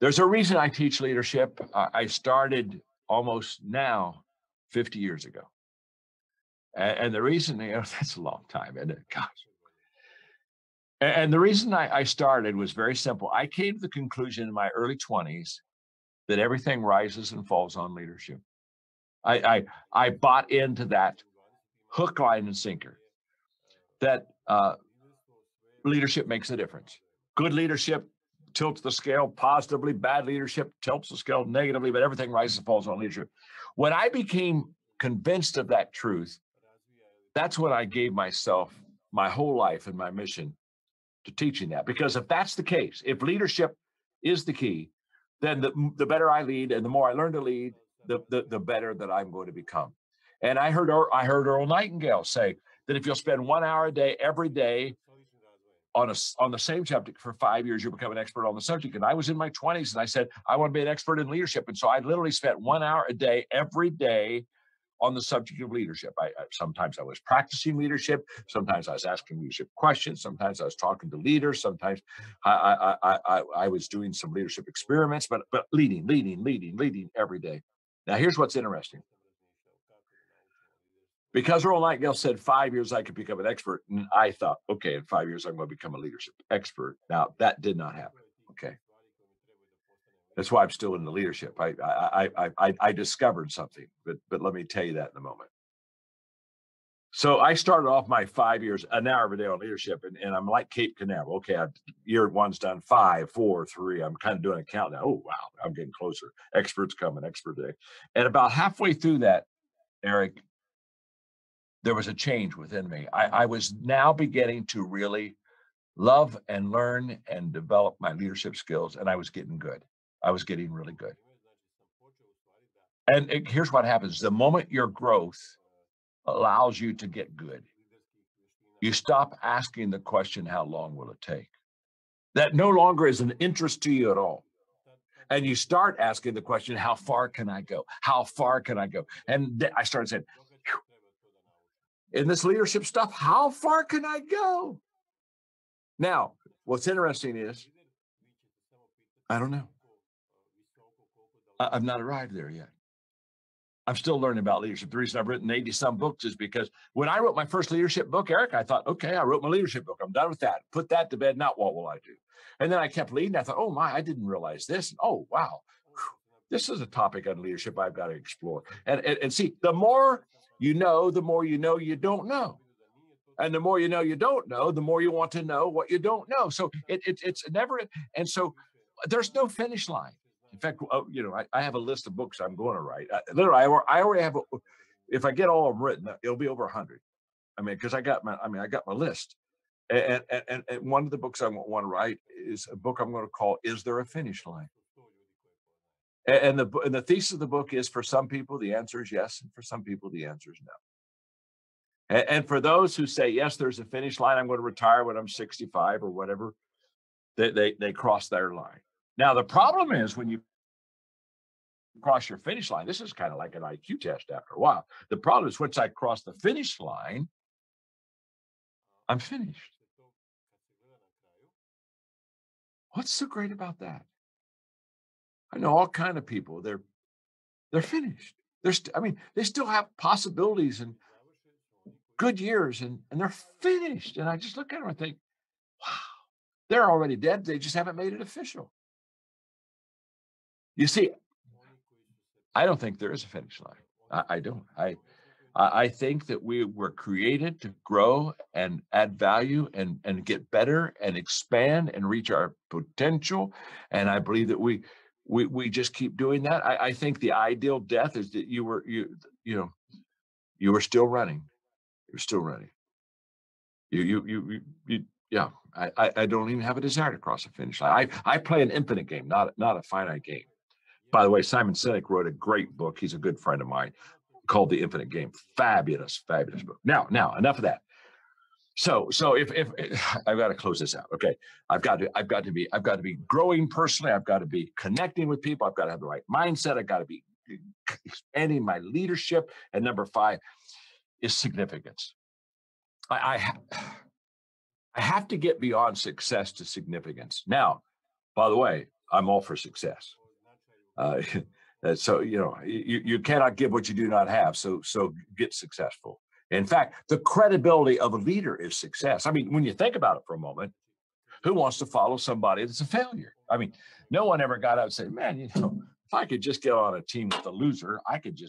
There's a reason I teach leadership. I started almost now 50 years ago. And the reason, that's a long time, isn't it? Gosh. And the reason I started was very simple. I came to the conclusion in my early 20s that everything rises and falls on leadership. I bought into that hook, line, and sinker, that leadership makes a difference. Good leadership tilts the scale positively, bad leadership tilts the scale negatively, but everything rises and falls on leadership. When I became convinced of that truth, that's when I gave myself my whole life and my mission to teaching that. Because if that's the case, if leadership is the key, then the better I lead and the more I learn to lead, the better that I'm going to become. And I heard Earl Nightingale say that if you'll spend 1 hour a day, every day, on the same subject for 5 years, you'll become an expert on the subject. And I was in my 20s and I said, I want to be an expert in leadership. And so I literally spent 1 hour a day, every day, on the subject of leadership. Sometimes I was practicing leadership. Sometimes I was asking leadership questions. Sometimes I was talking to leaders. Sometimes I was doing some leadership experiments, but leading every day. Now, here's what's interesting. Because Earl Nightingale said 5 years I could become an expert, and I thought, okay, in 5 years I'm going to become a leadership expert. Now, that did not happen. Okay. That's why I'm still in the leadership. I discovered something, but let me tell you that in a moment. So I started off my 5 years, an hour every day on leadership, and I'm like Cape Canaveral. Okay, year one's done 5, 4, 3. I'm kind of doing a countdown. Oh, wow, I'm getting closer. Experts coming, expert day. And about halfway through that, Eric, there was a change within me. I was now beginning to really love and learn and develop my leadership skills, and I was getting good. I was getting really good. And here's what happens. The moment your growth allows you to get good, you stop asking the question, how long will it take? That no longer is an interest to you at all. And you start asking the question, how far can I go? How far can I go? And I started saying, in this leadership stuff, how far can I go? Now, what's interesting is, I don't know. I've not arrived there yet. I'm still learning about leadership. The reason I've written 80-some books is because when I wrote my first leadership book, Eric, I thought, okay, I wrote my leadership book. I'm done with that. Put that to bed. Now what will I do? And then I kept leading. I thought, oh my, I didn't realize this. Oh, wow. This is a topic on leadership I've got to explore. And see, the more you know you don't know. And the more you know you don't know, the more you want to know what you don't know. So it's never, and so there's no finish line. In fact, I have a list of books I'm going to write. Literally, I already have, if I get all of them written, it'll be over 100. I mean, because I got my list. And one of the books I want to write is a book I'm going to call, Is There a Finish Line? And the thesis of the book is, for some people, the answer is yes. And for some people, the answer is no. And for those who say, yes, there's a finish line, I'm going to retire when I'm 65 or whatever, they cross their line. Now, the problem is when you cross your finish line, this is kind of like an IQ test after a while. The problem is once I cross the finish line, I'm finished. What's so great about that? I know all kinds of people, they're finished. They still have possibilities and good years and they're finished. And I just look at them and think, wow, they're already dead. They just haven't made it official. You see, I don't think there is a finish line. I don't. I think that we were created to grow and add value and get better and expand and reach our potential. And I believe that we just keep doing that. I think the ideal death is that you were still running. You're still running. You Yeah, I don't even have a desire to cross the finish line. I play an infinite game, not a finite game. By the way, Simon Sinek wrote a great book. He's a good friend of mine, called The Infinite Game. Fabulous, fabulous book. Now, enough of that. So if I've got to close this out. Okay. I've got to be growing personally. I've got to be connecting with people. I've got to have the right mindset. I've got to be expanding my leadership. And number 5 is significance. I have to get beyond success to significance. Now, by the way, I'm all for success. So, you cannot give what you do not have. So get successful. In fact, the credibility of a leader is success. I mean, when you think about it for a moment, who wants to follow somebody that's a failure? I mean, no one ever got out and said, man, if I could just get on a team with a loser, I could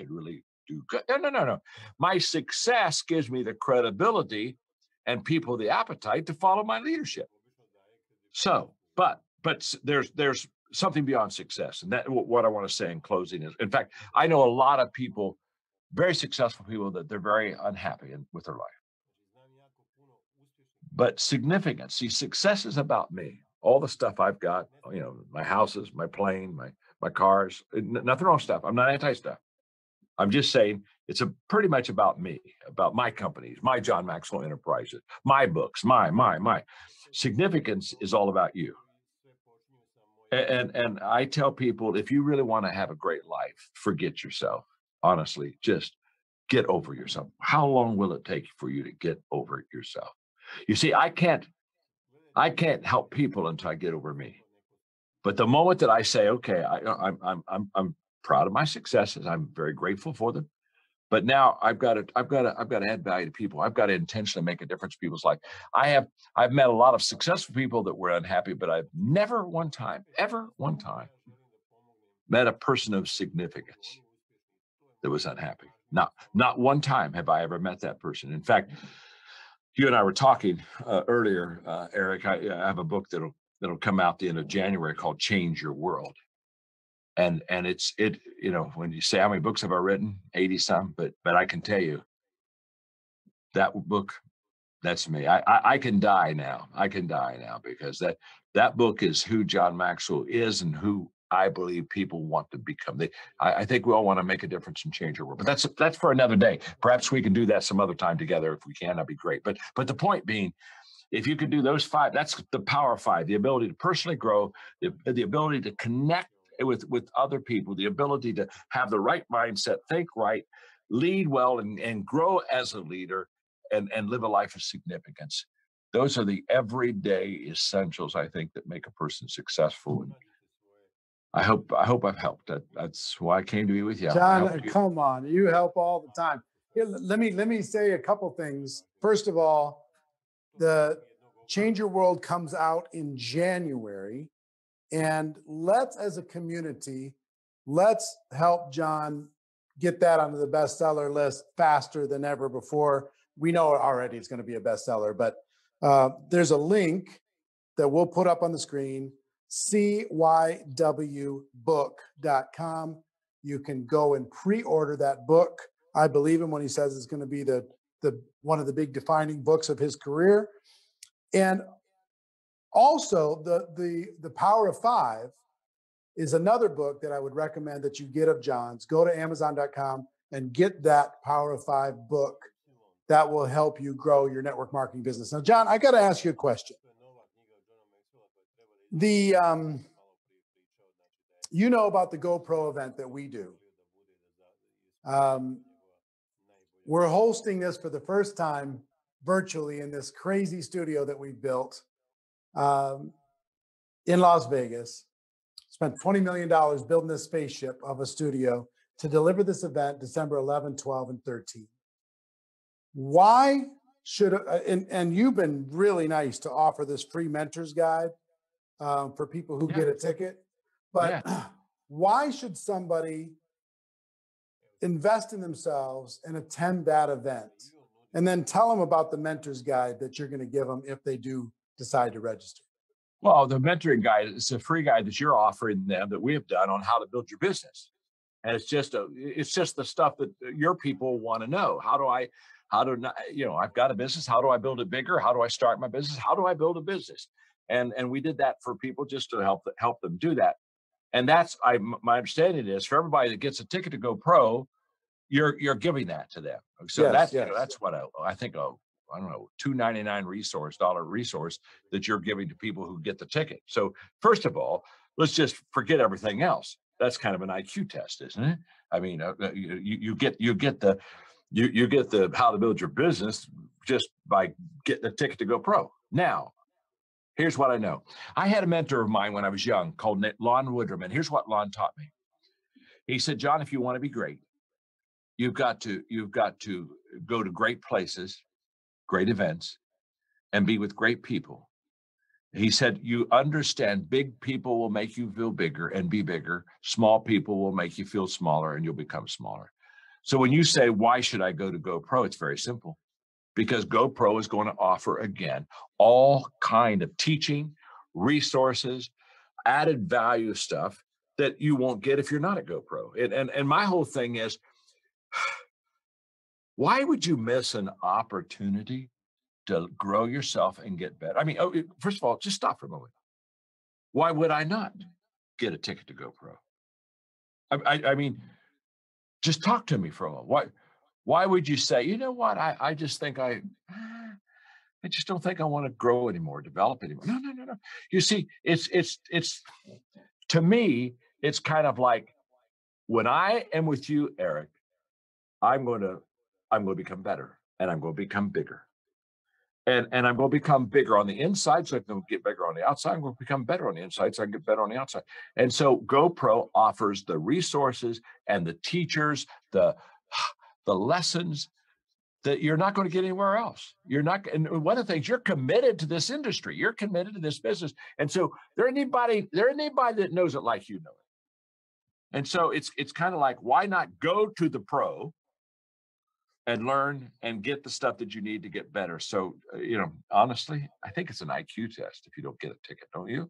really do good. No. My success gives me the credibility and people the appetite to follow my leadership. So, but there's something beyond success. And that what I want to say in closing is, in fact, I know a lot of people, very successful people, that they're very unhappy with their life. But significance, see, success is about me. All the stuff I've got, my houses, my plane, my cars, nothing wrong with stuff. I'm not anti-stuff. I'm just saying it's pretty much about me, about my companies, my John Maxwell Enterprises, my books, my. Significance is all about you. And I tell people, if you really want to have a great life, forget yourself. Honestly, just get over yourself. How long will it take for you to get over yourself? You see, I can't help people until I get over me. But the moment that I say, okay, I'm proud of my successes, I'm very grateful for them. But now I've got to add value to people. I've got to intentionally make a difference in people's life. I've met a lot of successful people that were unhappy, but I've never one time met a person of significance that was unhappy. Not one time have I ever met that person. In fact, you and I were talking earlier, Eric. I have a book that'll come out the end of January called Change Your World. And it's when you say how many books have I written, 80 some, but I can tell you that book, that's me. I can die now. I can die now because that book is who John Maxwell is and who I believe people want to become. I think we all want to make a difference and change our world, but that's for another day. Perhaps we can do that some other time together. If we can, that'd be great. But the point being, if you could do those 5, that's the power of 5: the ability to personally grow, the ability to connect with other people, the ability to have the right mindset, think right, lead well, and grow as a leader, and live a life of significance. Those are the everyday essentials, I think, that make a person successful. And I hope I've helped. That's why I came to be with you. John, come on, you help all the time. Here, let me say a couple things. First of all, the Change Your World comes out in January. And let's, as a community, let's help John get that onto the bestseller list faster than ever before. We know already it's going to be a bestseller, but there's a link that we'll put up on the screen, cywbook.com. You can go and pre-order that book. I believe him when he says it's going to be the one of the big defining books of his career. And also, the Power of 5 is another book that I would recommend that you get of John's. Go to Amazon.com and get that Power of 5 book. That will help you grow your network marketing business. Now, John, I got to ask you a question. You know about the GoPro event that we do. We're hosting this for the first time virtually in this crazy studio that we built in Las Vegas. Spent $20 million building this spaceship of a studio to deliver this event December 11, 12, and 13. Why should, and you've been really nice to offer this free mentors guide for people who get a ticket, but why should somebody invest in themselves and attend that event? And then tell them about the mentors guide that you're going to give them if they do decide to register. Well, the mentoring guide is a free guide that you're offering them that we have done on how to build your business. And it's just the stuff that your people want to know. How do I How to, I've got a business. How do I build it bigger? How do I start my business? How do I build a business? And we did that for people just to help them do that. And that's my understanding is for everybody that gets a ticket to go pro, you're giving that to them. So Yes, that's what I think I don't know, $2.99 resource that you're giving to people who get the ticket. So first of all, let's just forget everything else. That's kind of an IQ test, isn't it? I mean, you get the how to build your business just by getting the ticket to go pro. Now, here's what I know. I had a mentor of mine when I was young called Lon Woodrum. Here's what Lon taught me. He said, John, if you want to be great, you've got to go to great places, great events, and be with great people. He said, you understand big people will make you feel bigger and be bigger. Small people will make you feel smaller and you'll become smaller. So when you say, why should I go to GoPro? It's very simple. Because GoPro is going to offer, again, all kind of teaching, resources, added value stuff that you won't get if you're not at GoPro. And my whole thing is, why would you miss an opportunity to grow yourself and get better? I mean, first of all, just stop for a moment. Why would I not get a ticket to GoPro? I mean, just talk to me for a moment. Why would you say, you know what? I just think I just don't think I want to grow anymore, develop anymore. No. You see, it's to me, it's kind of like when I am with you, Eric, I'm going to become better and I'm going to become bigger. And I'm going to become bigger on the inside, so I can get bigger on the outside. I'm going to become better on the inside, so I can get better on the outside. And so GoPro offers the resources and the teachers, the lessons that you're not going to get anywhere else. You're not, and one of the things, you're committed to this industry. You're committed to this business. And so there ain't anybody that knows it like you know it. And so it's kind of like, why not go to the pro and learn and get the stuff that you need to get better? So, honestly, I think it's an IQ test if you don't get a ticket, don't you?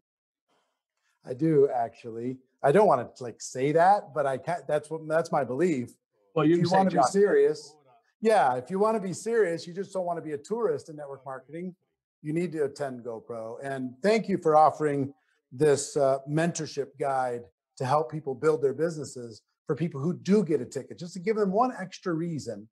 I do, actually. I don't want to say that, but I can't. That's my belief. Well, if you want to be serious, if you want to be serious, you just don't want to be a tourist in network marketing. You need to attend GoPro. And thank you for offering this mentorship guide to help people build their businesses for people who do get a ticket, just to give them one extra reason.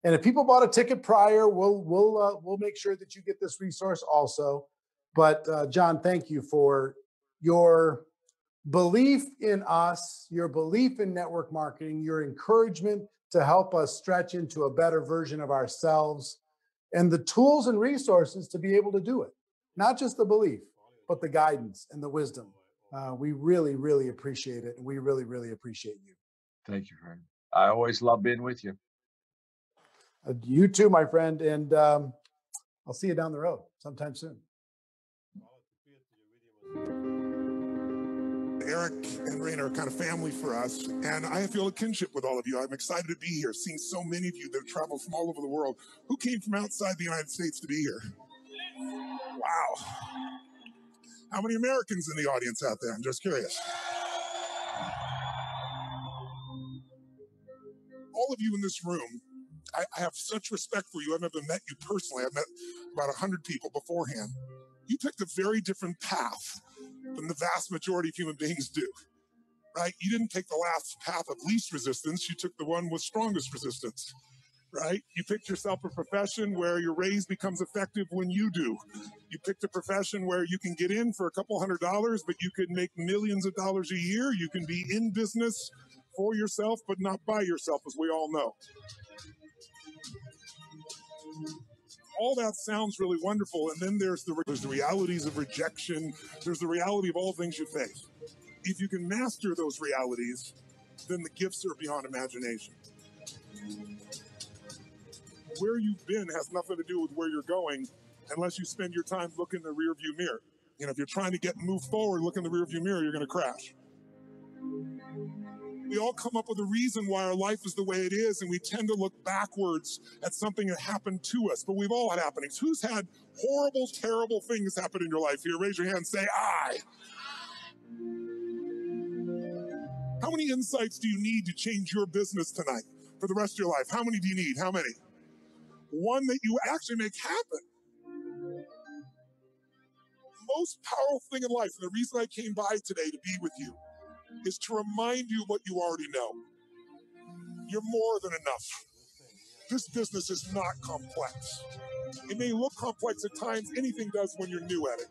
And if people bought a ticket prior, we'll make sure that you get this resource also. But John, thank you for your belief in us, your belief in network marketing, your encouragement to help us stretch into a better version of ourselves, and the tools and resources to be able to do it. Not just the belief, but the guidance and the wisdom. We really, really appreciate it. And we really, really appreciate you. Thank you, Frank. I always love being with you. You too, my friend. And I'll see you down the road sometime soon. Eric and Raina are kind of family for us, and I feel a kinship with all of you. I'm excited to be here, seeing so many of you that have traveled from all over the world. Who came from outside the United States to be here? Wow. How many Americans in the audience out there? I'm just curious. All of you in this room, I have such respect for you. I've never met you personally. I've met about 100 people beforehand. You picked a very different path than the vast majority of human beings do, right? You didn't take the last path of least resistance. You took the one with strongest resistance, right? You picked yourself a profession where your raise becomes effective when you do. You picked a profession where you can get in for a couple $100, but you could make millions of dollars a year. You can be in business for yourself, but not by yourself, as we all know. All that sounds really wonderful, and then there's the realities of rejection. There's the reality of all things you face. If you can master those realities, then the gifts are beyond imagination. Where you've been has nothing to do with where you're going unless you spend your time looking in the rearview mirror. If you're trying to move forward, look in the rearview mirror, you're going to crash. We all come up with a reason why our life is the way it is, and we tend to look backwards at something that happened to us, but we've all had happenings. Who's had horrible, terrible things happen in your life here? Raise your hand and say, I. How many insights do you need to change your business tonight for the rest of your life? How many do you need? How many? one that you actually make happen. Most powerful thing in life, and the reason I came by today to be with you, is to remind you what you already know. You're more than enough. This business is not complex. It may look complex at times, anything does when you're new at it.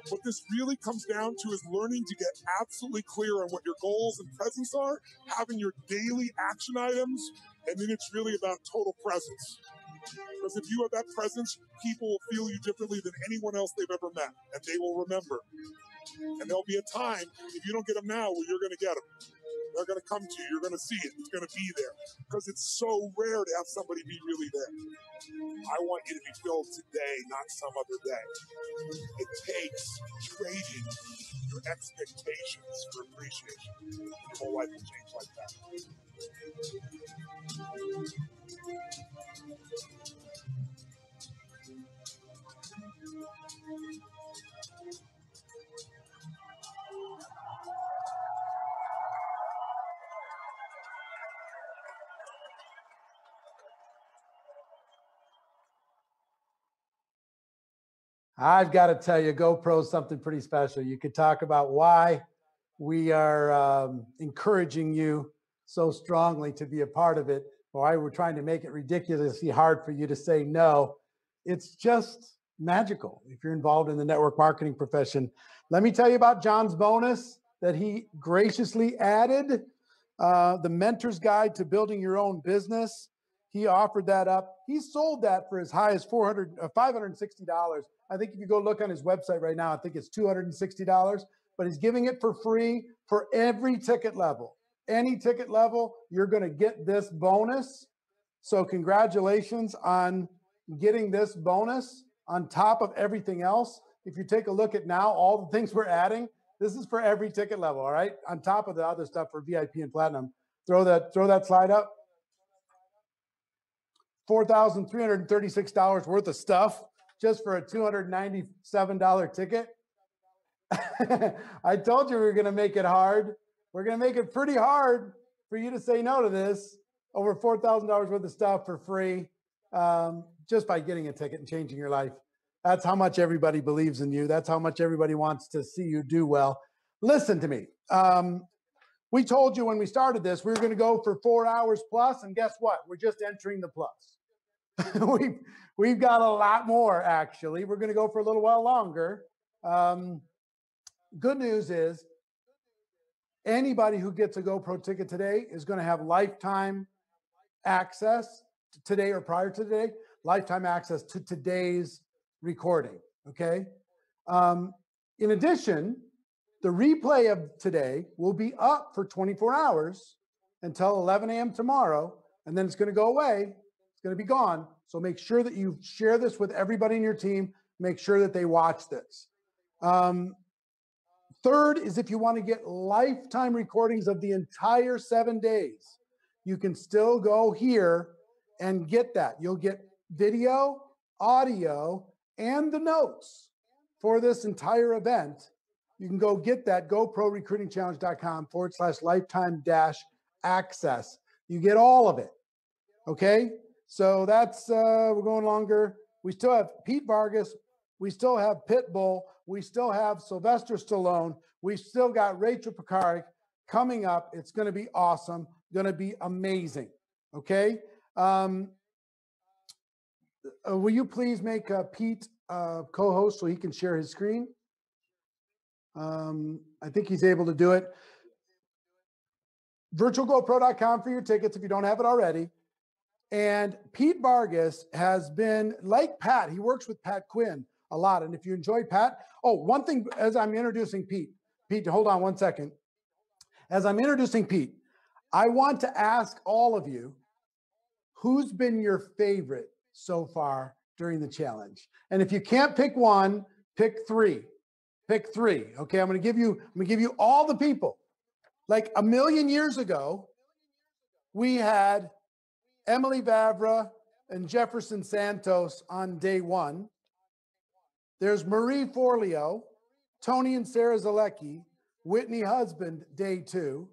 What this really comes down to is learning to get absolutely clear on what your goals and presence are, having your daily action items, and then it's really about total presence. Because if you have that presence, people will feel you differently than anyone else they've ever met, and they will remember. And there'll be a time, if you don't get them now, where you're going to get them. They're going to come to you. You're going to see it. It's going to be there. Because it's so rare to have somebody be really there. I want you to be filled today, not some other day. It takes trading your expectations for appreciation. Your whole life will change like that. I've got to tell you, GoPro is something pretty special. You could talk about why we are encouraging you so strongly to be a part of it, why we're trying to make it ridiculously hard for you to say no. It's just magical if you're involved in the network marketing profession. Let me tell you about John's bonus that he graciously added, the Mentor's Guide to Building Your Own Business. He offered that up. He sold that for as high as $560. I think if you go look on his website right now, I think it's $260, but he's giving it for free for every ticket level. Any ticket level, you're going to get this bonus. So congratulations on getting this bonus on top of everything else. If you take a look at now, all the things we're adding, this is for every ticket level, all right? On top of the other stuff for VIP and Platinum. Throw that slide up. $4,336 worth of stuff just for a $297 ticket. I told you we were going to make it hard. We're going to make it pretty hard for you to say no to this. Over $4,000 worth of stuff for free, just by getting a ticket and changing your life. That's how much everybody believes in you. That's how much everybody wants to see you do well. Listen to me. We told you when we started this, we were going to go for 4 hours plus, and guess what? We're just entering the plus. We've got a lot more, actually. We're going to go for a little while longer. Good news is anybody who gets a GoPro ticket today is going to have lifetime access today or prior to today, lifetime access to today's recording, okay? In addition, the replay of today will be up for 24 hours until 11 a.m. tomorrow, and then it's going to go away. It's going to be gone. So make sure that you share this with everybody in your team. Make sure that they watch this. Third is if you want to get lifetime recordings of the entire 7 days, you can still go here and get that. You'll get video, audio, and the notes for this entire event. You can go get that, GoProRecruitingChallenge.com/lifetime-access. You get all of it, okay? So that's, we're going longer. We still have Pete Vargas. We still have Pitbull. We still have Sylvester Stallone. We still got Rachel Picard coming up. It's going to be awesome. Going to be amazing, okay? Will you please make Pete co-host so he can share his screen? I think he's able to do it. virtualgopro.com for your tickets if you don't have it already. And Pete Vargas has been, like Pat, he works with Pat Quinn a lot. And if you enjoy Pat, one thing as I'm introducing Pete, hold on one second. As I'm introducing Pete, I want to ask all of you, who's been your favorite so far during the challenge? And if you can't pick one, pick three. Pick three. Okay, I'm gonna give you all the people. Like a million years ago, we had Emily Vavra and Jefferson Santos on day one. There's Marie Forleo, Tony and Sarah Zalecki, Whitney Husband, day two.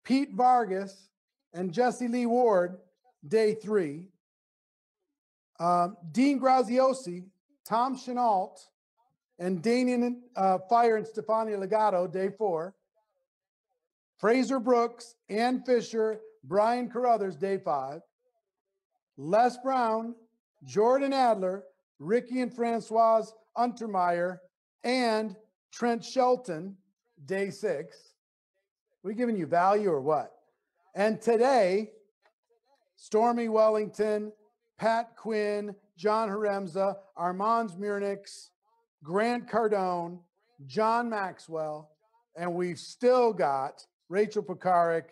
Pete Vargas and Jesse Lee Ward, day three. Dean Graziosi, Tom Chenault, and Danian Fire and Stefania Legato, day 4. Fraser Brooks, Ann Fisher, Brian Carruthers, day 5. Les Brown, Jordan Adler, Ricky and Francoise Untermeyer, and Trent Shelton, day 6. We giving you value or what? And today, Stormy Wellington, Pat Quinn, John Haremza, Armand Smirnix, Grant Cardone, John Maxwell, and we've still got Rachel Pekarik,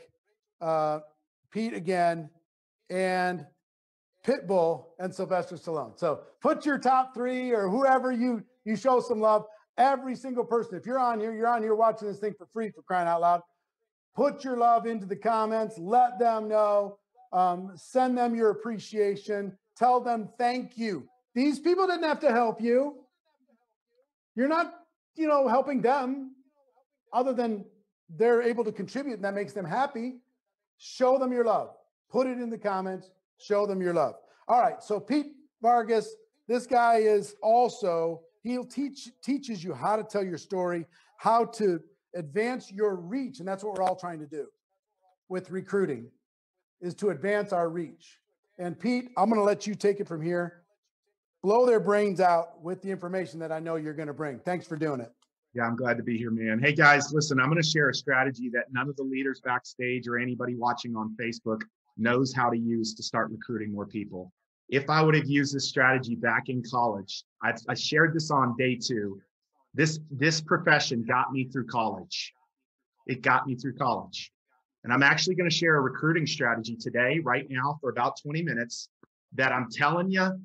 Pete again, and Pitbull and Sylvester Stallone. So put your top 3 or whoever you show some love. Every single person, if you're on here watching this thing for free, for crying out loud, put your love into the comments. Let them know. Send them your appreciation. Tell them thank you. These people didn't have to help you. You're not, helping them other than they're able to contribute and that makes them happy. Show them your love. Put it in the comments. Show them your love. All right. So Pete Vargas, this guy is also, teaches you how to tell your story, how to advance your reach. And that's what we're all trying to do with recruiting, is to advance our reach. And Pete, I'm going to let you take it from here. Blow their brains out with the information that I know you're going to bring. Thanks for doing it. Yeah, I'm glad to be here, man. Hey guys, listen, I'm going to share a strategy that none of the leaders backstage or anybody watching on Facebook knows how to use to start recruiting more people. If I would have used this strategy back in college, I shared this on day 2. This profession got me through college. It got me through college. And I'm actually going to share a recruiting strategy today, right now, for about 20 minutes that I'm telling you,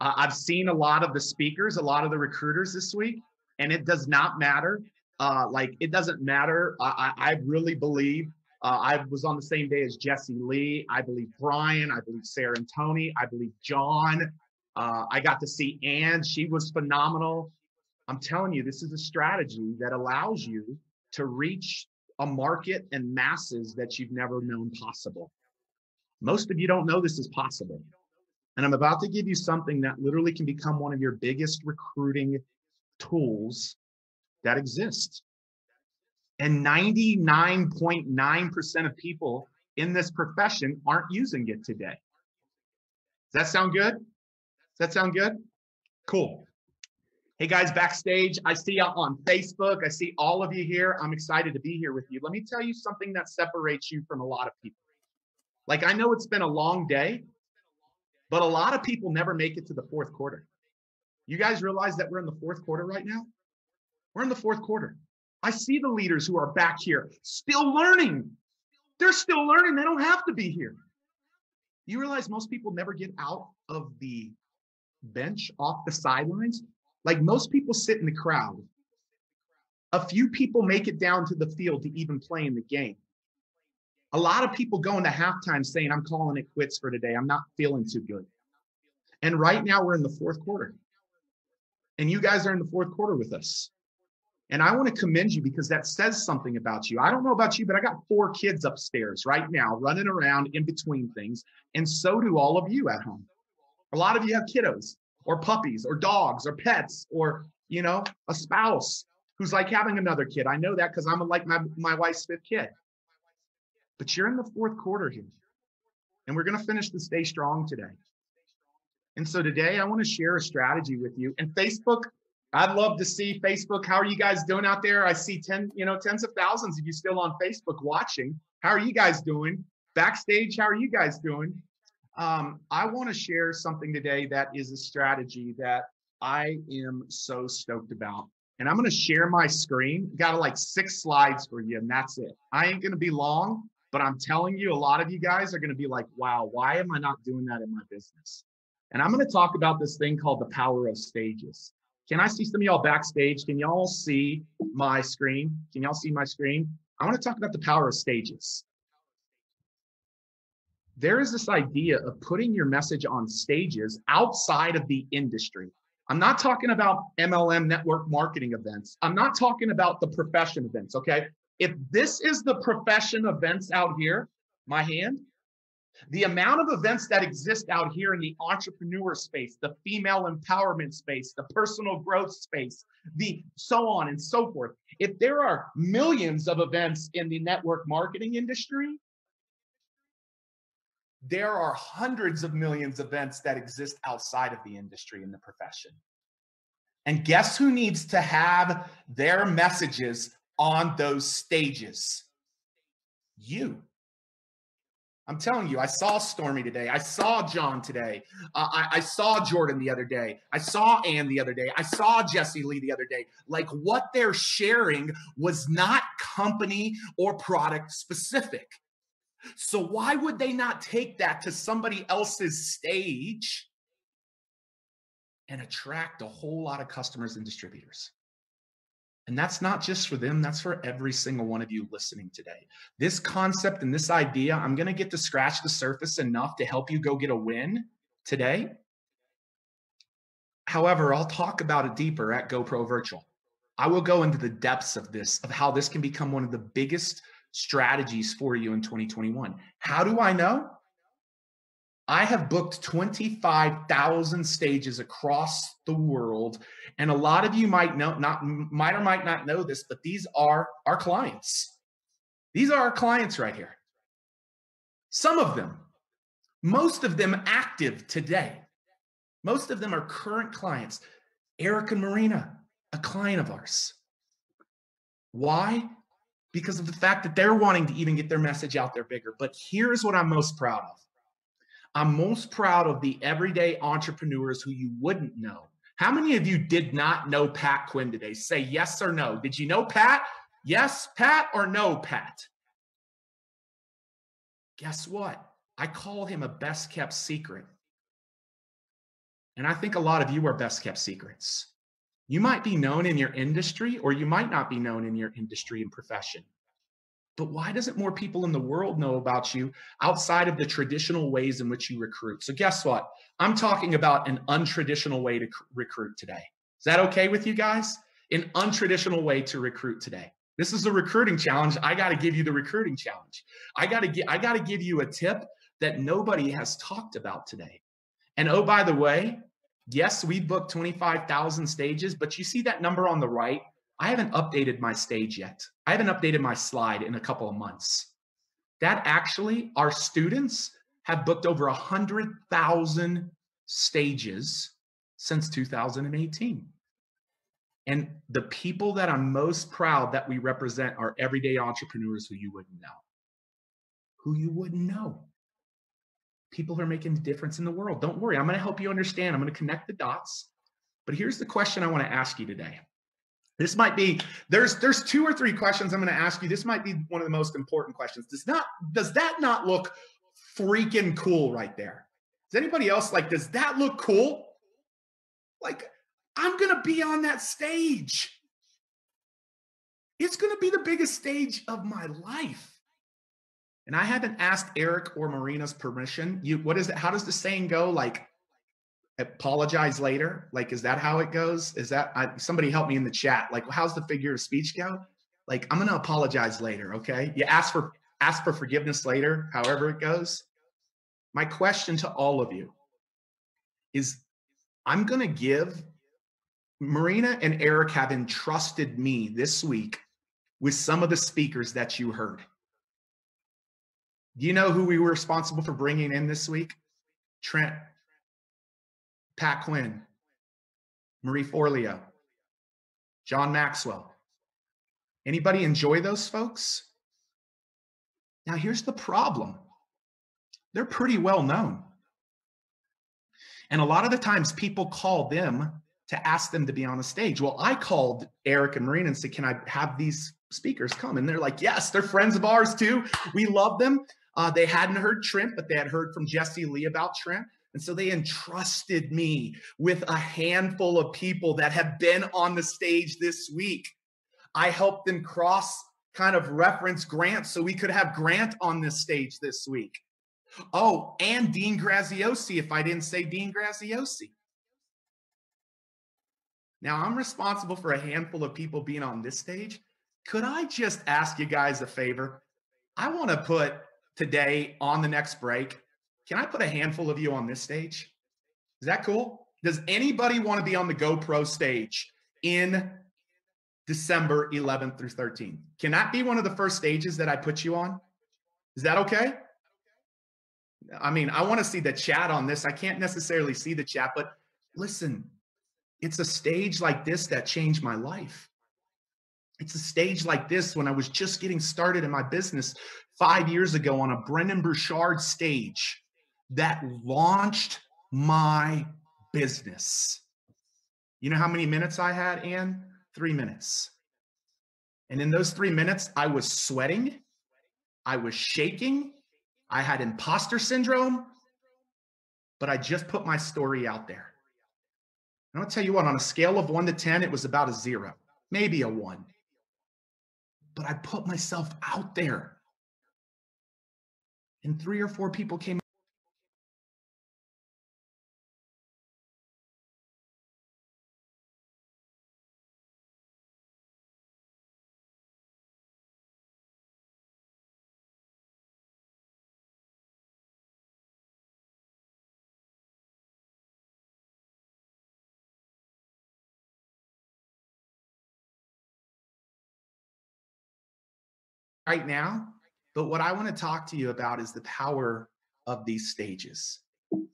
I've seen a lot of the speakers, a lot of the recruiters this week, and it does not matter. It doesn't matter. I really believe I was on the same day as Jesse Lee. I believe Brian. I believe Sarah and Tony. I believe John. I got to see Ann. She was phenomenal. I'm telling you, this is a strategy that allows you to reach a market and masses that you've never known possible. Most of you don't know this is possible. And I'm about to give you something that literally can become one of your biggest recruiting tools that exist. And 99.9% of people in this profession aren't using it today. Does that sound good? Does that sound good? Cool. Hey guys, backstage, I see you on Facebook. I see all of you here. I'm excited to be here with you. Let me tell you something that separates you from a lot of people. Like, I know it's been a long day, but a lot of people never make it to the 4th quarter. You guys realize that we're in the 4th quarter right now? We're in the 4th quarter. I see the leaders who are back here still learning. They're still learning. They don't have to be here. You realize most people never get out of the bench, off the sidelines? Like, most people sit in the crowd. A few people make it down to the field to even play in the game. A lot of people go into halftime saying, I'm calling it quits for today. I'm not feeling too good. And right now we're in the 4th quarter. And you guys are in the 4th quarter with us. And I want to commend you because that says something about you. I don't know about you, but I got 4 kids upstairs right now running around in between things. And so do all of you at home. A lot of you have kiddos or puppies or dogs or pets or, a spouse who's like having another kid. I know that because I'm like my wife's 5th kid. But you're in the 4th quarter here. And we're going to finish this day strong today. And so today I want to share a strategy with you. And Facebook, I'd love to see Facebook. How are you guys doing out there? I see tens of thousands of you still on Facebook watching. How are you guys doing? Backstage, how are you guys doing? I want to share something today that is a strategy that I am so stoked about. And I'm going to share my screen. Got like 6 slides for you, and that's it. I ain't going to be long, but I'm telling you, a lot of you guys are going to be like, wow, why am I not doing that in my business? And I'm going to talk about this thing called the power of stages. Can I see some of y'all backstage? Can y'all see my screen? Can y'all see my screen? I want to talk about the power of stages. There is this idea of putting your message on stages outside of the industry. I'm not talking about MLM network marketing events. I'm not talking about the profession events, okay? If this is the profession events out here, my hand, The amount of events that exist out here in the entrepreneur space, the female empowerment space, the personal growth space, the so on and so forth. If there are millions of events in the network marketing industry, there are hundreds of millions of events that exist outside of the industry and the profession. And guess who needs to have their messages on those stages? You. I'm telling you, I saw Stormy today. I saw John today. I saw Jordan the other day. I saw Ann the other day. I saw Jesse Lee the other day. Like, what they're sharing was not company or product specific. So why would they not take that to somebody else's stage and attract a whole lot of customers and distributors? And that's not just for them, that's for every single one of you listening today. This concept and this idea, I'm going to get to scratch the surface enough to help you go get a win today. However, I'll talk about it deeper at GoPro Virtual. I will go into the depths of this, of how this can become one of the biggest strategies for you in 2021. How do I know? I have booked 25,000 stages across the world. And a lot of you might might not know this, but these are our clients. These are our clients right here. Some of them, most of them active today. Most of them are current clients. Eric and Marina, a client of ours. Why? Because of the fact that they're wanting to even get their message out there bigger. But here's what I'm most proud of. I'm most proud of the everyday entrepreneurs who you wouldn't know. How many of you did not know Pat Quinn today? Say yes or no. Did you know Pat? Yes, Pat, or no, Pat? Guess what? I call him a best kept secret. And I think a lot of you are best kept secrets. You might be known in your industry, or you might not be known in your industry and profession. But why doesn't more people in the world know about you outside of the traditional ways in which you recruit? So guess what? I'm talking about an untraditional way to recruit today. Is that okay with you guys? An untraditional way to recruit today. This is a recruiting challenge. I got to give you the recruiting challenge. I got to give you a tip that nobody has talked about today. And oh, by the way, yes, we booked 25,000 stages, but you see that number on the right? I haven't updated my stage yet. I haven't updated my slide in a couple of months. That actually, our students have booked over 100,000 stages since 2018. And the people that I'm most proud that we represent are everyday entrepreneurs who you wouldn't know. Who you wouldn't know. People who are making a difference in the world. Don't worry, I'm going to help you understand. I'm going to connect the dots. But here's the question I want to ask you today. This might be, there's 2 or 3 questions I'm going to ask you. This might be one of the most important questions. Does that not look freaking cool right there? Does anybody else does that look cool? Like, I'm going to be on that stage. It's going to be the biggest stage of my life. And I haven't asked Eric or Marina's permission. What is it? How does the saying go? Like, apologize later? Like, is that how it goes? Is that, somebody help me in the chat. Like, how's the figure of speech go? Like, I'm going to apologize later. Okay. You ask for forgiveness later, however it goes. My question to all of you is, I'm going to give Marina and Eric have entrusted me this week with some of the speakers that you heard. Do you know who we were responsible for bringing in this week? Trent, Pat Quinn, Marie Forleo, John Maxwell. Anybody enjoy those folks? Now, here's the problem. They're pretty well known. And a lot of the times people call them to ask them to be on the stage. Well, I called Eric and Marina and said, can I have these speakers come? And they're like, yes, they're friends of ours too. We love them. They hadn't heard Trent, but they had heard from Jesse Lee about Trent. And so they entrusted me with a handful of people that have been on the stage this week. I helped them kind of reference Grant so we could have Grant on this stage this week. Oh, and Dean Graziosi, if I didn't say Dean Graziosi. Now, I'm responsible for a handful of people being on this stage. Could I just ask you guys a favor? I want to put today on the next break, Can I put a handful of you on this stage? Is that cool? Does anybody want to be on the GoPro stage in December 11th through 13th? Can that be one of the first stages that I put you on? Is that okay? I mean, I want to see the chat on this. I can't necessarily see the chat, but listen, it's a stage like this that changed my life. It's a stage like this when I was just getting started in my business 5 years ago on a Brennan Burchard stage that launched my business. You know how many minutes I had, Ann? 3 minutes. And in those 3 minutes, I was sweating. I was shaking. I had imposter syndrome, but I just put my story out there. And I'll tell you what, on a scale of 1 to 10, it was about a 0, maybe a 1. But I put myself out there. And 3 or 4 people came. Right now, but what I want to talk to you about is the power of these stages.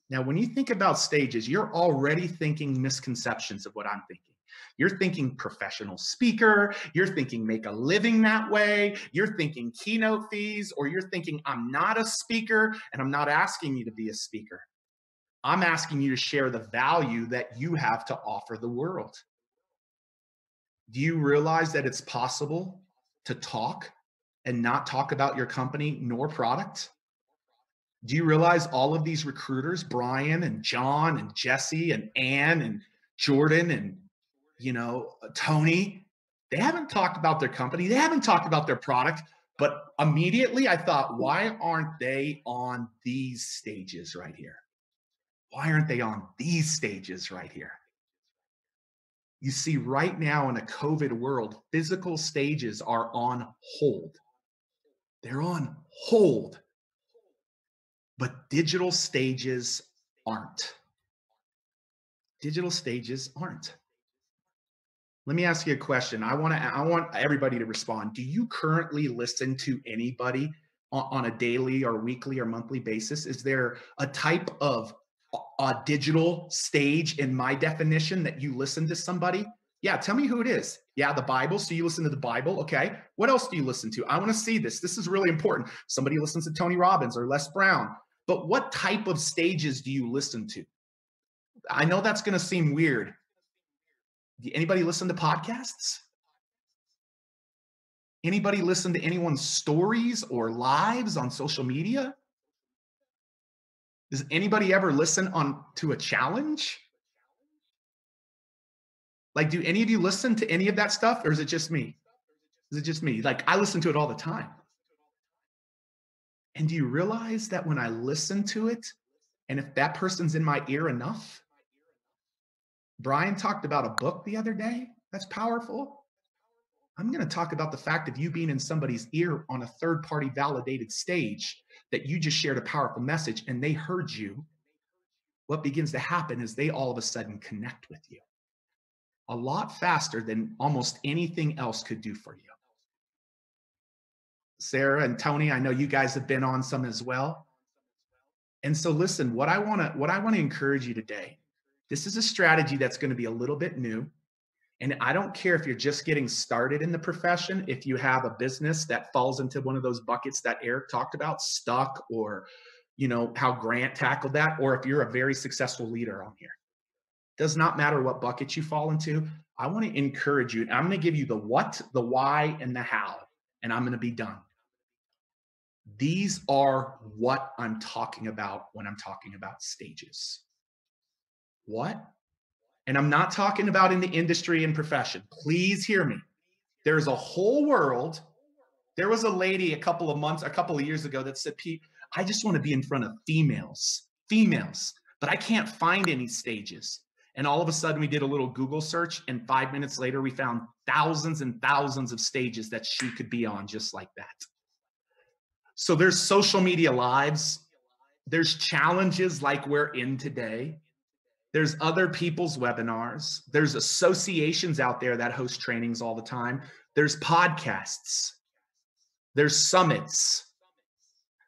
Now, when you think about stages, you're already thinking misconceptions of what I'm thinking. You're thinking professional speaker, you're thinking make a living that way, you're thinking keynote fees, or you're thinking I'm not a speaker and I'm not asking you to be a speaker. I'm asking you to share the value that you have to offer the world. Do you realize that it's possible to talk and not talk about your company nor product? Do you realize all of these recruiters, Brian and John and Jesse and Ann and Jordan and, you know, Tony, they haven't talked about their company. They haven't talked about their product. But immediately I thought, why aren't they on these stages right here? Why aren't they on these stages right here? You see, right now in a COVID world, physical stages are on hold. They're on hold. But digital stages aren't. Digital stages aren't. Let me ask you a question. I want everybody to respond. Do you currently listen to anybody on a daily or weekly or monthly basis? Is there a type of a digital stage in my definition that you listen to somebody? Yeah, tell me who it is. Yeah, the Bible. So you listen to the Bible. Okay. What else do you listen to? I want to see this. This is really important. Somebody listens to Tony Robbins or Les Brown. But what type of stages do you listen to? I know that's going to seem weird. Anybody listen to podcasts? Anybody listen to anyone's stories or lives on social media? Does anybody ever listen to a challenge? Like, do any of you listen to any of that stuff, or is it just me? Is it just me? Like, I listen to it all the time. And do you realize that when I listen to it, and if that person's in my ear enough, Brian talked about a book the other day that's powerful. I'm going to talk about the fact of you being in somebody's ear on a third-party validated stage, that you just shared a powerful message and they heard you. What begins to happen is they all of a sudden connect with you a lot faster than almost anything else could do for you. Sarah and Tony, I know you guys have been on some as well. And so listen, what I want to encourage you today, this is a strategy that's going to be a little bit new. And I don't care if you're just getting started in the profession, if you have a business that falls into one of those buckets that Eric talked about, stuck, or, you know, how Grant tackled that, or if you're a very successful leader on here. Does not matter what bucket you fall into. I want to encourage you. I'm going to give you the what, the why, and the how, and I'm going to be done. These are what I'm talking about when I'm talking about stages. What? And I'm not talking about in the industry and profession. Please hear me. There's a whole world. There was a lady a couple of years ago that said, Pete, I just want to be in front of females, but I can't find any stages. And all of a sudden we did a little Google search, and 5 minutes later we found thousands and thousands of stages that she could be on just like that. So there's social media lives. There's challenges like we're in today. There's other people's webinars. There's associations out there that host trainings all the time. There's podcasts. There's summits.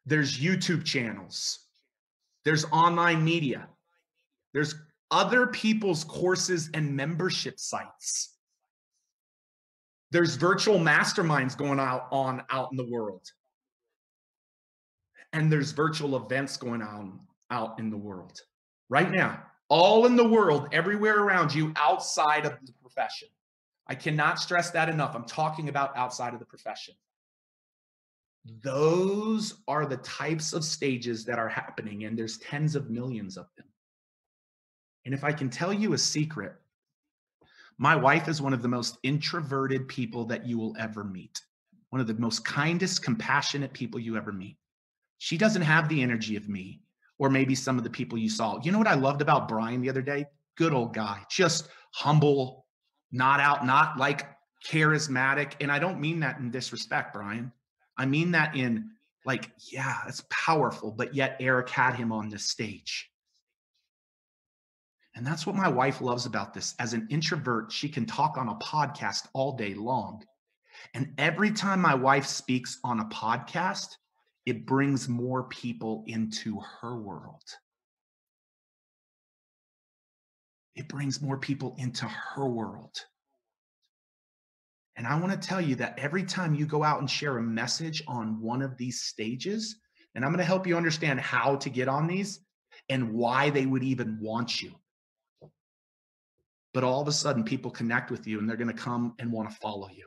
There's YouTube channels. There's online media. There's other people's courses and membership sites. There's virtual masterminds going on out in the world. And there's virtual events going on out in the world right now, all in the world, everywhere around you, outside of the profession. I cannot stress that enough. I'm talking about outside of the profession. Those are the types of stages that are happening, and there's tens of millions of them. And if I can tell you a secret, my wife is one of the most introverted people that you will ever meet. One of the most kindest, compassionate people you ever meet. She doesn't have the energy of me, or maybe some of the people you saw. You know what I loved about Brian the other day? Good old guy, just humble, not like charismatic. And I don't mean that in disrespect, Brian. I mean that in like, yeah, it's powerful, but yet Eric had him on this stage. And that's what my wife loves about this. As an introvert, she can talk on a podcast all day long. And every time my wife speaks on a podcast, it brings more people into her world. It brings more people into her world. And I want to tell you that every time you go out and share a message on one of these stages, and I'm going to help you understand how to get on these and why they would even want you. But all of a sudden, people connect with you and they're going to come and want to follow you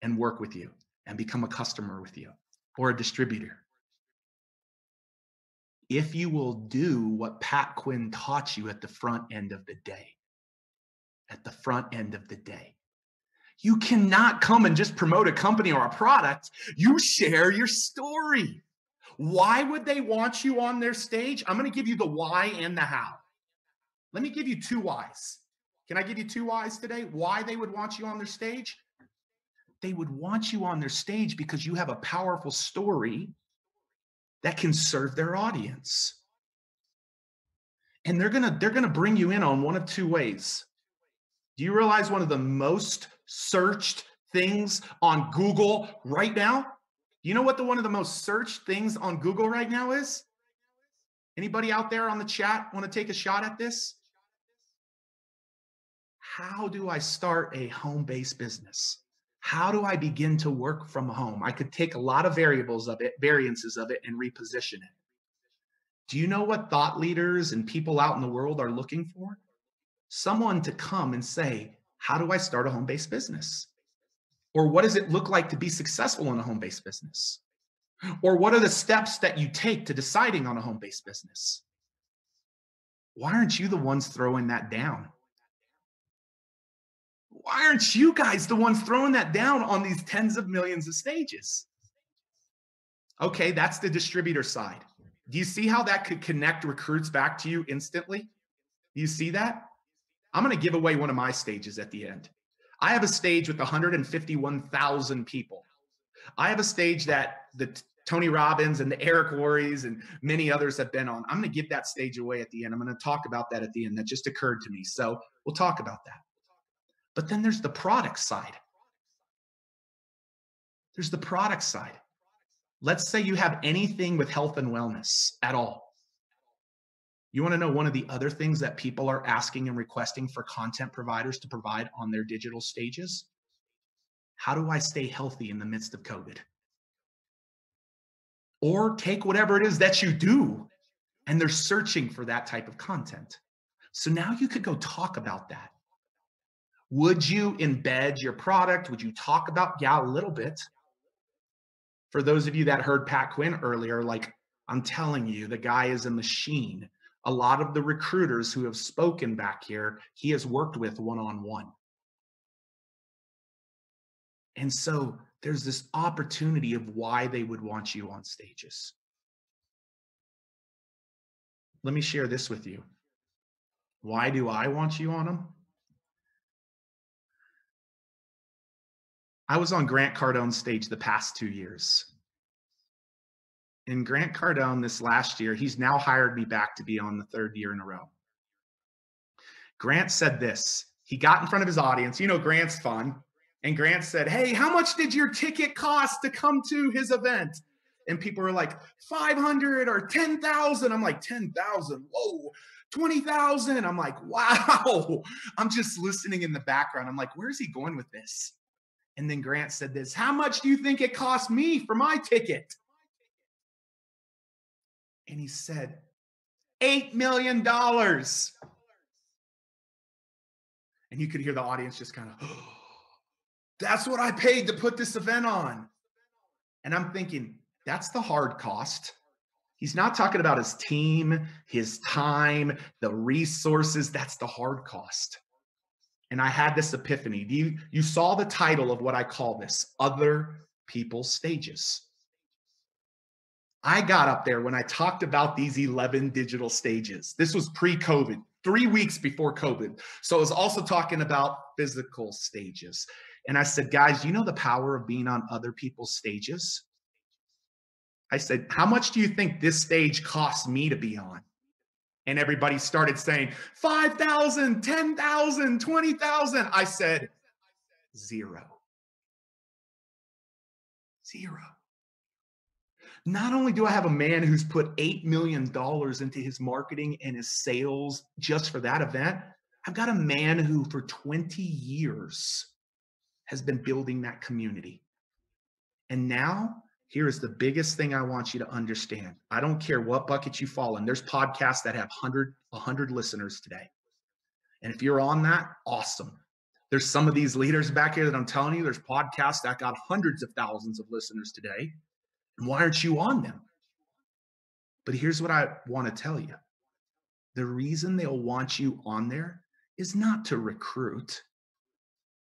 and work with you and become a customer with you or a distributor. If you will do what Pat Quinn taught you at the front end of the day, at the front end of the day, you cannot come and just promote a company or a product. You share your story. Why would they want you on their stage? I'm going to give you the why and the how. Let me give you two whys. Can I give you two whys today? Why they would want you on their stage? They would want you on their stage because you have a powerful story that can serve their audience. And they're gonna bring you in on one of two ways. Do you realize one of the most searched things on Google right now? Do you know what one of the most searched things on Google right now is? Anybody out there on the chat want to take a shot at this? How do I start a home-based business? How do I begin to work from home? I could take a lot of variances of it, and reposition it. Do you know what thought leaders and people out in the world are looking for? Someone to come and say, how do I start a home-based business? Or what does it look like to be successful in a home-based business? Or what are the steps that you take to deciding on a home-based business? Why aren't you the ones throwing that down? Why aren't you guys the ones throwing that down on these tens of millions of stages? Okay, that's the distributor side. Do you see how that could connect recruits back to you instantly? Do you see that? I'm going to give away one of my stages at the end. I have a stage with 151,000 people. I have a stage that the Tony Robbins and the Eric Worreys and many others have been on. I'm going to give that stage away at the end. I'm going to talk about that at the end. That just occurred to me. So we'll talk about that. But then there's the product side. There's the product side. Let's say you have anything with health and wellness at all. You want to know one of the other things that people are asking and requesting for content providers to provide on their digital stages? How do I stay healthy in the midst of COVID? Or take whatever it is that you do, and they're searching for that type of content. So now you could go talk about that. Would you embed your product? Would you talk about, yeah, a little bit. For those of you that heard Pat Quinn earlier, like I'm telling you, the guy is a machine. A lot of the recruiters who have spoken back here, he has worked with one-on-one. And so there's this opportunity of why they would want you on stages. Let me share this with you. Why do I want you on them? I was on Grant Cardone's stage the past 2 years. And Grant Cardone this last year, he's now hired me back to be on the 3rd year in a row. Grant said this. He got in front of his audience. You know, Grant's fun. And Grant said, hey, how much did your ticket cost to come to his event? And people were like, 500 or 10,000. I'm like, 10,000. Whoa, 20,000. I'm like, wow. I'm just listening in the background. I'm like, where's he going with this? And then Grant said this, how much do you think it cost me for my ticket? And he said, $8 million. And you could hear the audience just kind of, oh, that's what I paid to put this event on. And I'm thinking, that's the hard cost. He's not talking about his team, his time, the resources. That's the hard cost. And I had this epiphany. You saw the title of what I call this, Other People's Stages. I got up there when I talked about these 11 digital stages. This was pre-COVID, 3 weeks before COVID. So I was also talking about physical stages. And I said, guys, you know the power of being on other people's stages? I said, how much do you think this stage costs me to be on? And everybody started saying, 5,000, 10,000, 20,000. I said, zero. Zero. Not only do I have a man who's put $8 million into his marketing and his sales just for that event, I've got a man who for 20 years has been building that community. And now, here is the biggest thing I want you to understand. I don't care what bucket you fall in. There's podcasts that have 100 listeners today. And if you're on that, awesome. There's some of these leaders back here that I'm telling you, there's podcasts that got hundreds of thousands of listeners today. And why aren't you on them? But here's what I want to tell you. The reason they'll want you on there is not to recruit.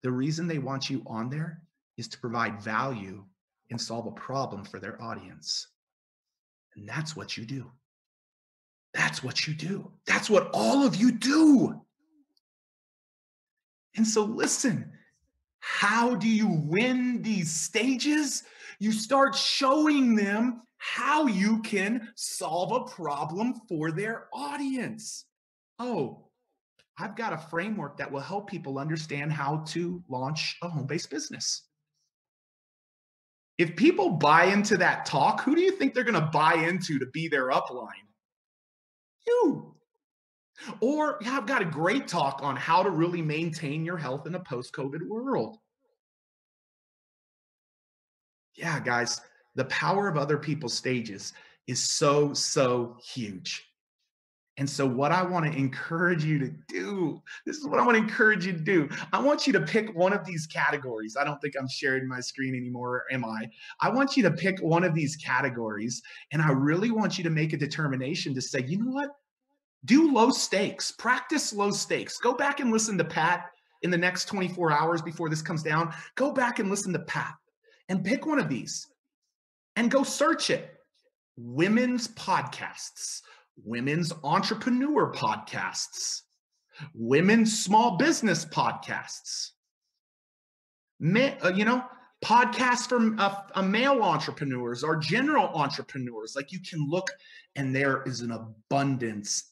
The reason they want you on there is to provide value and solve a problem for their audience. And that's what you do. That's what you do. That's what all of you do. And so listen, how do you win these stages? You start showing them how you can solve a problem for their audience. Oh, I've got a framework that will help people understand how to launch a home-based business. If people buy into that talk, who do you think they're going to buy into to be their upline? You. Or yeah, I've got a great talk on how to really maintain your health in a post-COVID world. Yeah, guys, the power of other people's stages is so, so huge. And so what I want to encourage you to do, this is what I want to encourage you to do. I want you to pick one of these categories. I don't think I'm sharing my screen anymore, am I? I want you to pick one of these categories, and I really want you to make a determination to say, you know what? Do low stakes, practice low stakes. Go back and listen to Pat in the next 24 hours before this comes down. Go back and listen to Pat and pick one of these and go search it. Women's podcasts, women's entrepreneur podcasts, women's small business podcasts, podcasts from male entrepreneurs or general entrepreneurs. Like you can look and there is an abundance.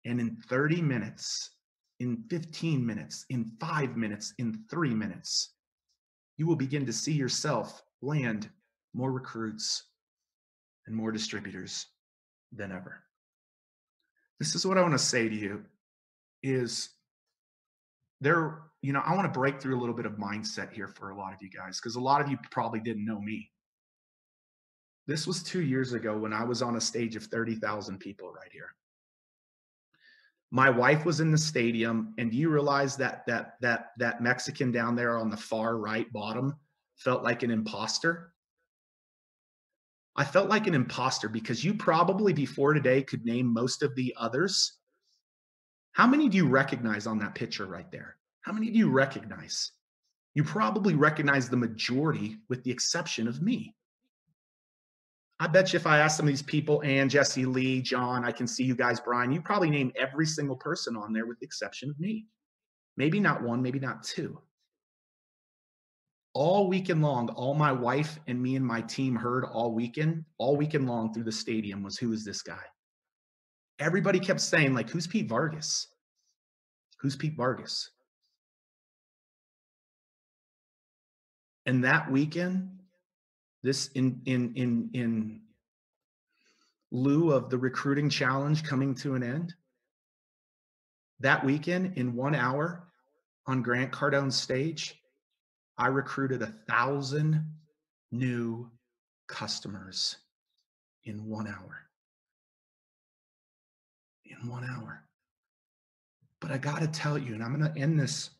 And in 30 minutes, in 15 minutes, in 5 minutes, in 3 minutes, you will begin to see yourself land more recruits and more distributors than ever. This is what I want to say to you is I want to break through a little bit of mindset here for a lot of you guys, because a lot of you probably didn't know me. This was 2 years ago when I was on a stage of 30,000 people right here. My wife was in the stadium, and do you realize that Mexican down there on the far right bottom felt like an imposter? I felt like an imposter because you probably before today could name most of the others. How many do you recognize on that picture right there? How many do you recognize? You probably recognize the majority with the exception of me. I bet you if I asked some of these people, Ann, Jesse, Lee, John, I can see you guys, Brian, you probably name every single person on there with the exception of me. Maybe not one, maybe not two. all weekend long, all my wife and me and my team heard all weekend long through the stadium was, who is this guy? Everybody kept saying, like, who's Pete Vargas? Who's Pete Vargas? And that weekend, this in lieu of the recruiting challenge coming to an end, that weekend, in 1 hour on Grant Cardone's stage, I recruited 1,000 new customers in 1 hour. In 1 hour. But I got to tell you, and I'm going to end this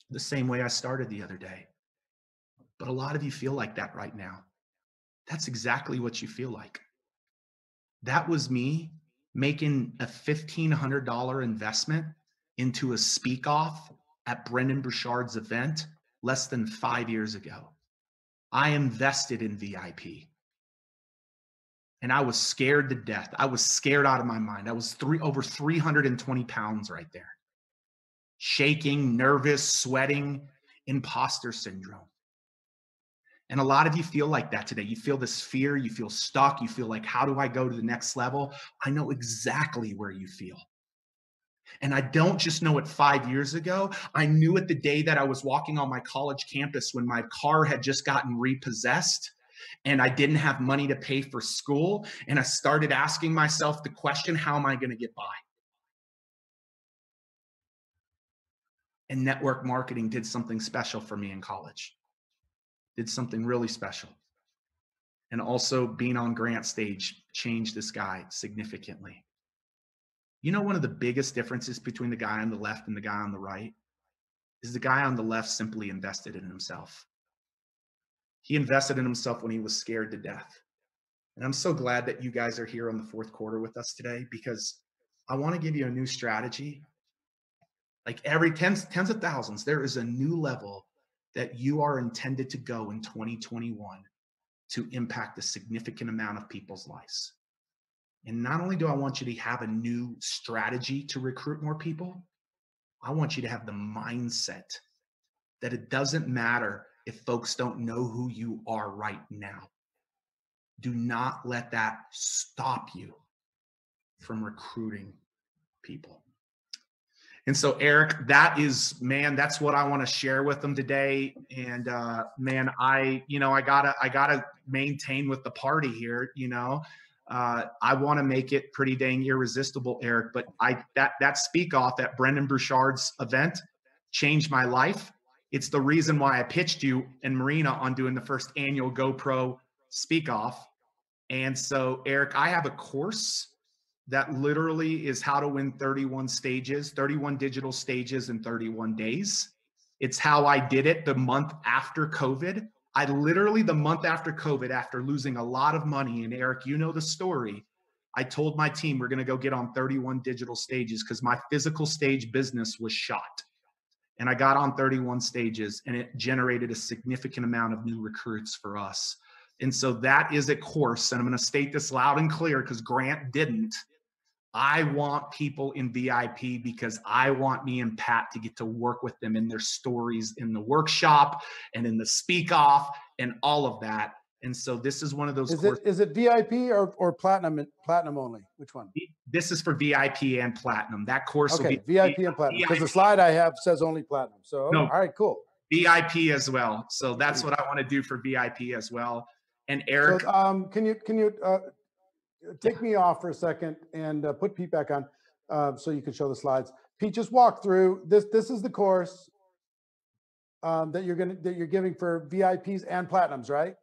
the same way I started the other day, but a lot of you feel like that right now. That's exactly what you feel like. That was me making a $1,500 investment into a speak off at Brendan Burchard's event less than 5 years ago. I invested in VIP. And I was scared to death. I was scared out of my mind. I was over 320 pounds right there. Shaking, nervous, sweating, imposter syndrome. And a lot of you feel like that today. You feel this fear, you feel stuck, you feel like, how do I go to the next level? I know exactly where you feel. And I don't just know it 5 years ago. I knew it the day that I was walking on my college campus when my car had just gotten repossessed and I didn't have money to pay for school. And I started asking myself the question, how am I going to get by? And network marketing did something special for me in college. Did something really special. And also being on Grant stage changed this guy significantly. You know, one of the biggest differences between the guy on the left and the guy on the right is the guy on the left simply invested in himself. He invested in himself when he was scared to death. And I'm so glad that you guys are here on the fourth quarter with us today, because I want to give you a new strategy. Like every tens of thousands, there is a new level that you are intended to go in 2021 to impact a significant amount of people's lives. And not only do I want you to have a new strategy to recruit more people, I want you to have the mindset that it doesn't matter if folks don't know who you are right now. Do not let that stop you from recruiting people. And so, Eric, that is, man, that's what I want to share with them today. And man, I gotta maintain with the party here. I want to make it pretty dang irresistible, Eric. But that speak off at Brendan Burchard's event changed my life. It's the reason why I pitched you and Marina on doing the first annual GoPro speak off. And so, Eric, I have a course that literally is how to win 31 digital stages in 31 days. It's how I did it the month after COVID. I literally, the month after COVID, after losing a lot of money, and Eric, you know the story, I told my team we're going to go get on 31 digital stages because my physical stage business was shot. And I got on 31 stages, and it generated a significant amount of new recruits for us. And so that is a course, and I'm going to state this loud and clear because Grant didn't. I want people in VIP because I want me and Pat to get to work with them in their stories in the workshop and in the speak off and all of that. And so this is one of those courses. Is it VIP or platinum only? Which one? This is for VIP and platinum. That course will be VIP and platinum, because the slide I have says only platinum. So no, all right, cool. VIP as well. So that's what I want to do for VIP as well. And Eric, so, can you take me off for a second and put Pete back on so you can show the slides. Pete, just walk through this. This is the course that you're giving for VIPs and platinums, right?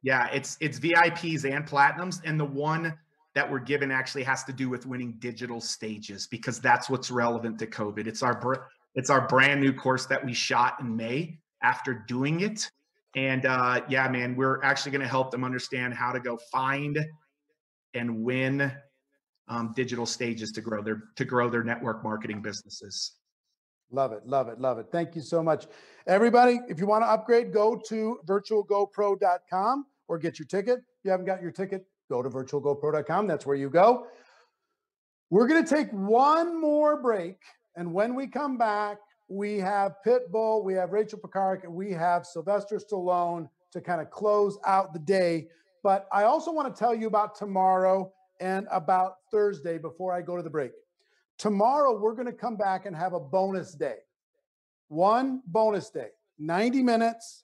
Yeah, it's VIPs and platinums, and the one that we're given actually has to do with winning digital stages because that's what's relevant to COVID. It's our brand new course that we shot in May after doing it, and yeah, man, we're actually going to help them understand how to go find and win digital stages to grow their network marketing businesses. Love it, love it, love it. Thank you so much. Everybody, if you want to upgrade, go to virtualgopro.com or get your ticket. If you haven't got your ticket, go to virtualgopro.com. That's where you go. We're going to take one more break. And when we come back, we have Pitbull, we have Rachel Pekarik, and we have Sylvester Stallone to kind of close out the day. But I also want to tell you about tomorrow and about Thursday before I go to the break. Tomorrow, we're going to come back and have a bonus day. One bonus day, 90 minutes.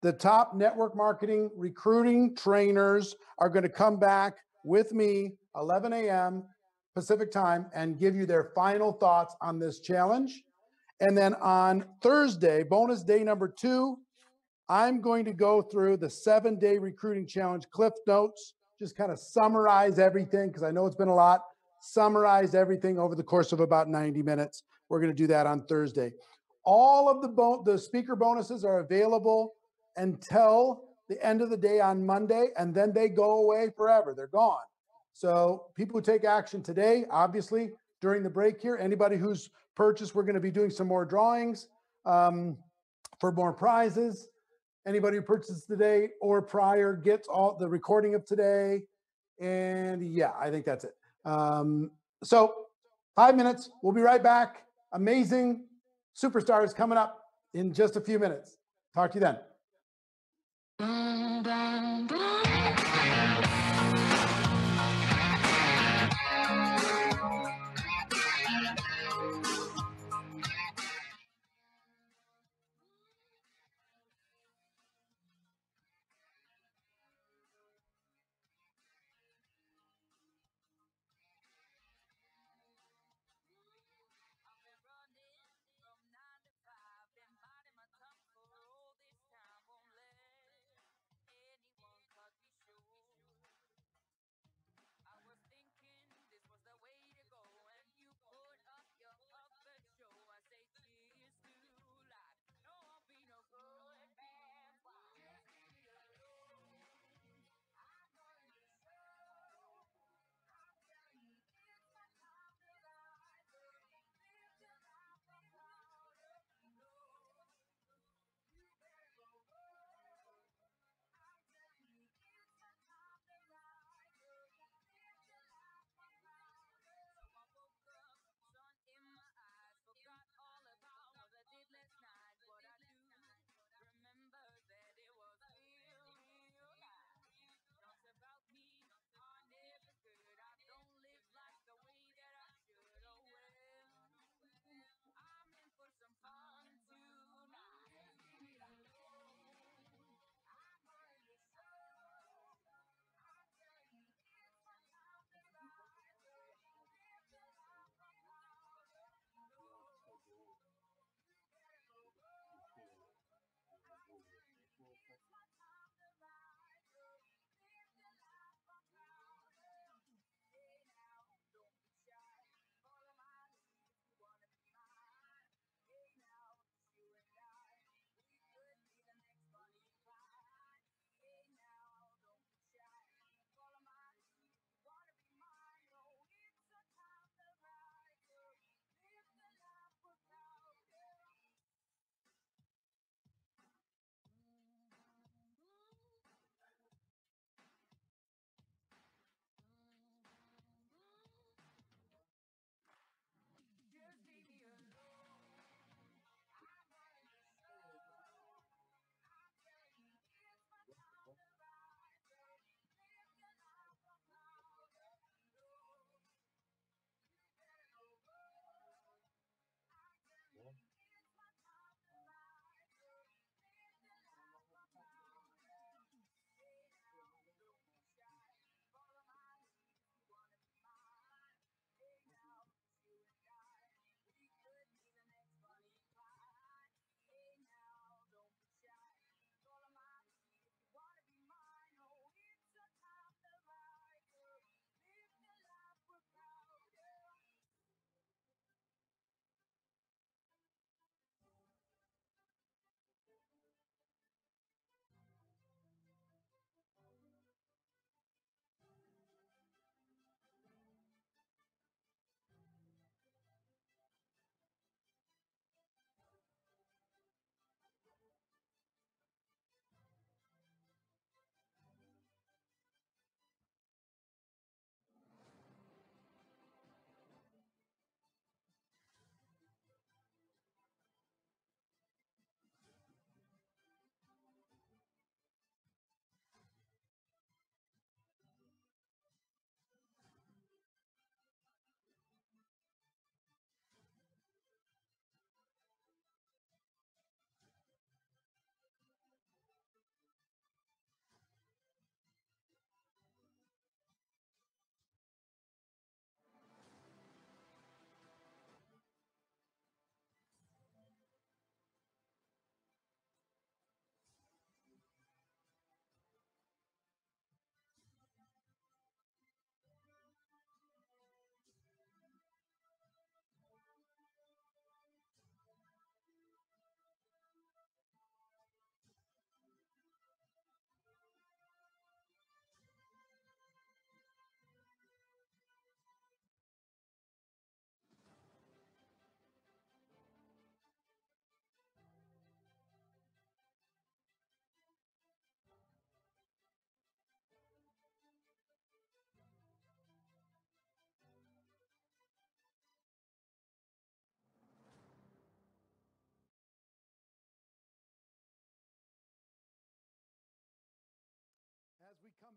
The top network marketing recruiting trainers are going to come back with me, 11 a.m. Pacific time, and give you their final thoughts on this challenge. And then on Thursday, bonus day number 2, I'm going to go through the 7-day recruiting challenge cliff notes, just kind of summarize everything because I know it's been a lot. Summarize everything over the course of about 90 minutes. We're going to do that on Thursday. All of the speaker bonuses are available until the end of the day on Monday, and then they go away forever. They're gone. So people who take action today, obviously, during the break here, anybody who's purchased, we're going to be doing some more drawings for more prizes. Anybody who purchases today or prior gets all the recording of today. And yeah, I think that's it. So 5 minutes. We'll be right back. Amazing superstars coming up in just a few minutes. Talk to you then.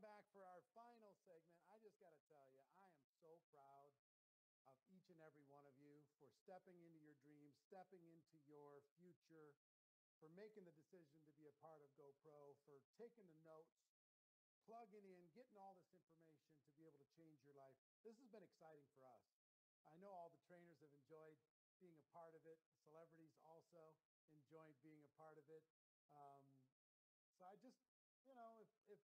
back for our final segment. I just got to tell you, I am so proud of each and every one of you for stepping into your dreams, stepping into your future, for making the decision to be a part of GoPro, for taking the notes, plugging in, getting all this information to be able to change your life. This has been exciting for us. I know all the trainers have enjoyed being a part of it. Celebrities also enjoyed being a part of it. So I just, you know, if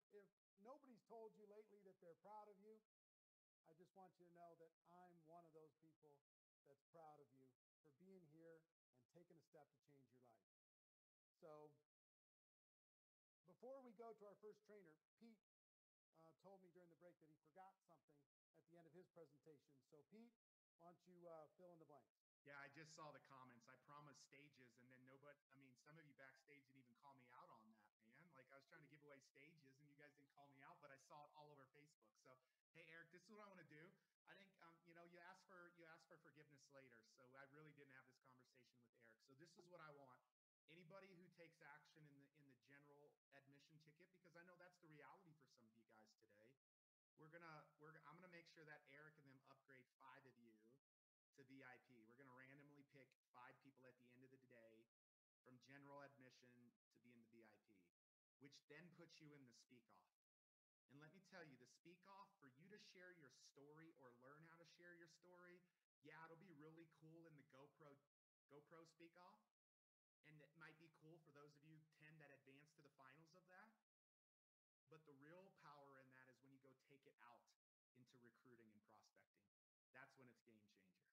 nobody's told you lately that they're proud of you, I just want you to know that I'm one of those people that's proud of you for being here and taking a step to change your life. So before we go to our first trainer, Pete told me during the break that he forgot something at the end of his presentation. So Pete, why don't you fill in the blanks? Yeah, I just saw the comments. I promised stages, and then nobody, I mean, some of you backstage didn't even call me out on that, man. Like, I was trying to give away stages, and you guys didn't call me out, but I saw it all over Facebook. So, hey, Eric, this is what I want to do. I think, you know, you asked for forgiveness later, so I really didn't have this conversation with Eric. So this is what I want. Anybody who takes action in the general admission ticket, because I know that's the reality for some of you guys today. I'm gonna make sure that Eric and them upgrade 5 of you to VIP. We're gonna randomly pick 5 people at the end of the day from general admission to be in the VIP, which then puts you in the speak off. And let me tell you, the speak off, for you to share your story or learn how to share your story, yeah, it'll be really cool in the GoPro speak off. And it might be cool for those of you 10 that advance to the finals of that. But the real power in that is when you go take it out into recruiting and prospecting. That's when it's game changer.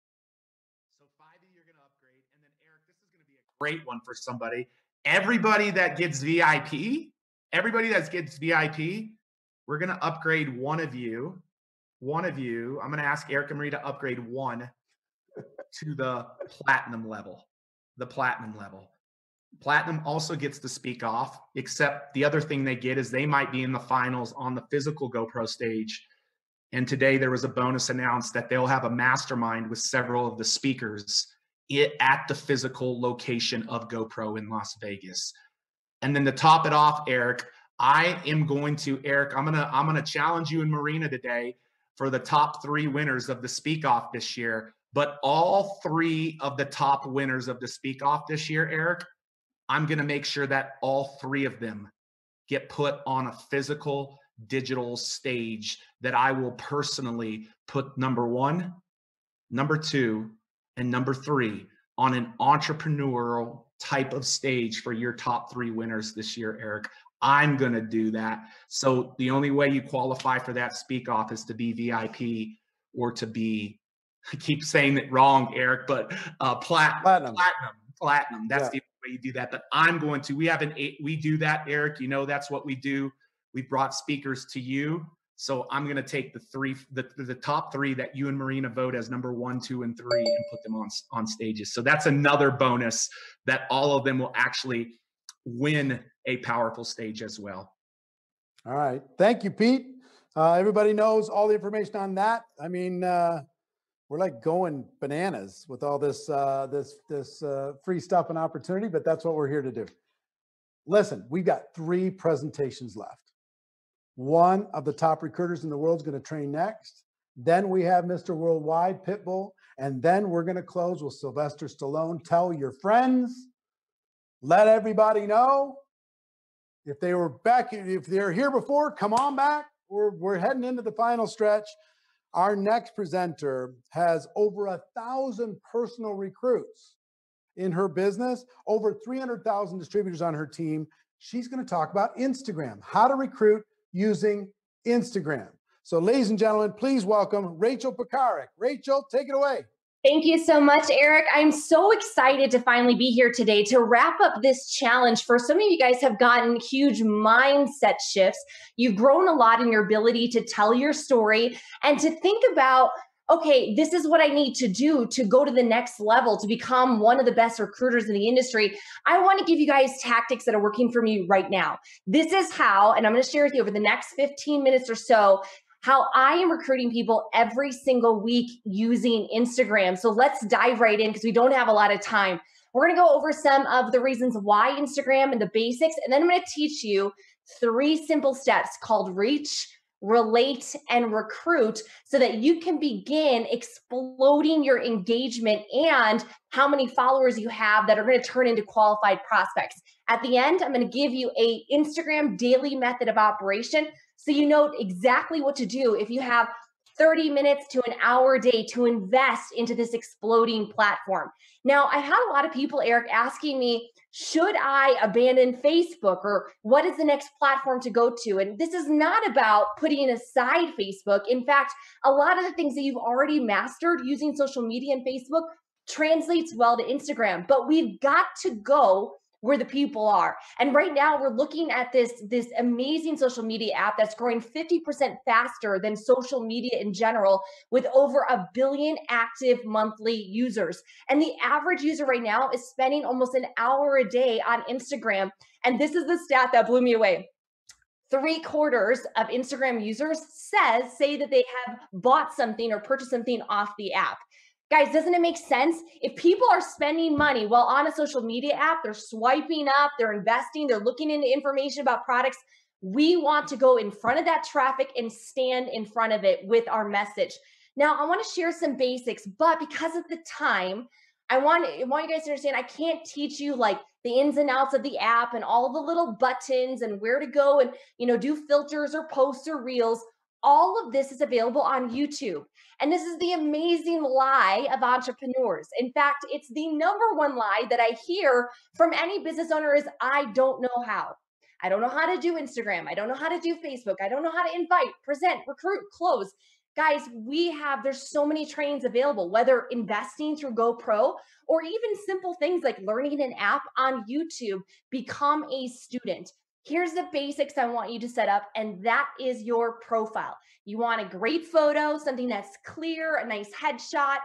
So 5 of you are going to upgrade. And then Eric, this is going to be a great one for somebody. Everybody that gets VIP, we're going to upgrade one of you. I'm going to ask Eric and Marie to upgrade 1 to the platinum level. Platinum also gets to speak off, except the other thing they get is they might be in the finals on the physical GoPro stage. And today there was a bonus announced that they'll have a mastermind with several of the speakers at the physical location of GoPro in Las Vegas. And then to top it off, Eric, I'm going to challenge you and Marina today for the top 3 winners of the speak off this year. But all 3 of the top winners of the speak off this year, Eric, I'm going to make sure that all 3 of them get put on a physical digital stage that I will personally put number 1, number 2, and number 3 on an entrepreneurial type of stage for your top 3 winners this year, Eric. I'm going to do that. So the only way you qualify for that speak off is to be VIP or to be, I keep saying it wrong, Eric, but platinum. That's the way you do that. But we do that, Eric. You know, that's what we do. We brought speakers to you. So I'm going to take the top 3 that you and Marina vote as number 1, 2, and 3 and put them on stages. So that's another bonus that all of them will actually win a powerful stage as well. All right. Thank you, Pete. Everybody knows all the information on that. I mean, we're like going bananas with all this free stuff and opportunity, but that's what we're here to do. Listen, we've got 3 presentations left. One of the top recruiters in the world is going to train next. Then we have Mr. Worldwide, Pitbull, and then we're going to close with Sylvester Stallone. Tell your friends, let everybody know. If they were back, if they're here before, come on back. We're heading into the final stretch. Our next presenter has over 1,000 personal recruits in her business, over 300,000 distributors on her team. She's going to talk about Instagram, how to recruit using Instagram. So ladies and gentlemen, please welcome Rachel Pekarik. Rachel, take it away. Thank you so much, Eric. I'm so excited to finally be here today to wrap up this challenge. For some of you guys have gotten huge mindset shifts. You've grown a lot in your ability to tell your story and to think about, okay, this is what I need to do to go to the next level, to become one of the best recruiters in the industry. I want to give you guys tactics that are working for me right now. This is how, and I'm going to share with you over the next 15 minutes or so, how I am recruiting people every single week using Instagram. So let's dive right in because we don't have a lot of time. We're going to go over some of the reasons why Instagram and the basics, and then I'm going to teach you 3 simple steps called reach, relate, and recruit so that you can begin exploding your engagement and how many followers you have that are going to turn into qualified prospects. At the end, I'm going to give you a Instagram daily method of operation so you know exactly what to do if you have 30 minutes to an hour a day to invest into this exploding platform. Now, I had a lot of people, Eric, asking me, should I abandon Facebook, or what is the next platform to go to? And this is not about putting aside Facebook. In fact, a lot of the things that you've already mastered using social media and Facebook translates well to Instagram, but we've got to go where the people are. And right now we're looking at this amazing social media app that's growing 50% faster than social media in general, with over 1 billion active monthly users. And the average user right now is spending almost an hour a day on Instagram. And this is the stat that blew me away. 3/4 of Instagram users say that they have bought something or purchased something off the app. Guys, doesn't it make sense? If people are spending money while on a social media app, they're swiping up, they're investing, they're looking into information about products, we want to go in front of that traffic and stand in front of it with our message. Now, I want to share some basics, but because of the time, I want you guys to understand I can't teach you like the ins and outs of the app and all the little buttons and where to go and, do filters or posts or reels. All of this is available on YouTube. And this is the amazing lie of entrepreneurs. In fact, it's the #1 lie that I hear from any business owner is, I don't know how. I don't know how to do Instagram. I don't know how to do Facebook. I don't know how to invite, present, recruit, close. Guys, there's so many trainings available, whether investing through GoPro or even simple things like learning an app on YouTube. Become a student. Here's the basics I want you to set up, and that is your profile. You want a great photo, something that's clear, a nice headshot,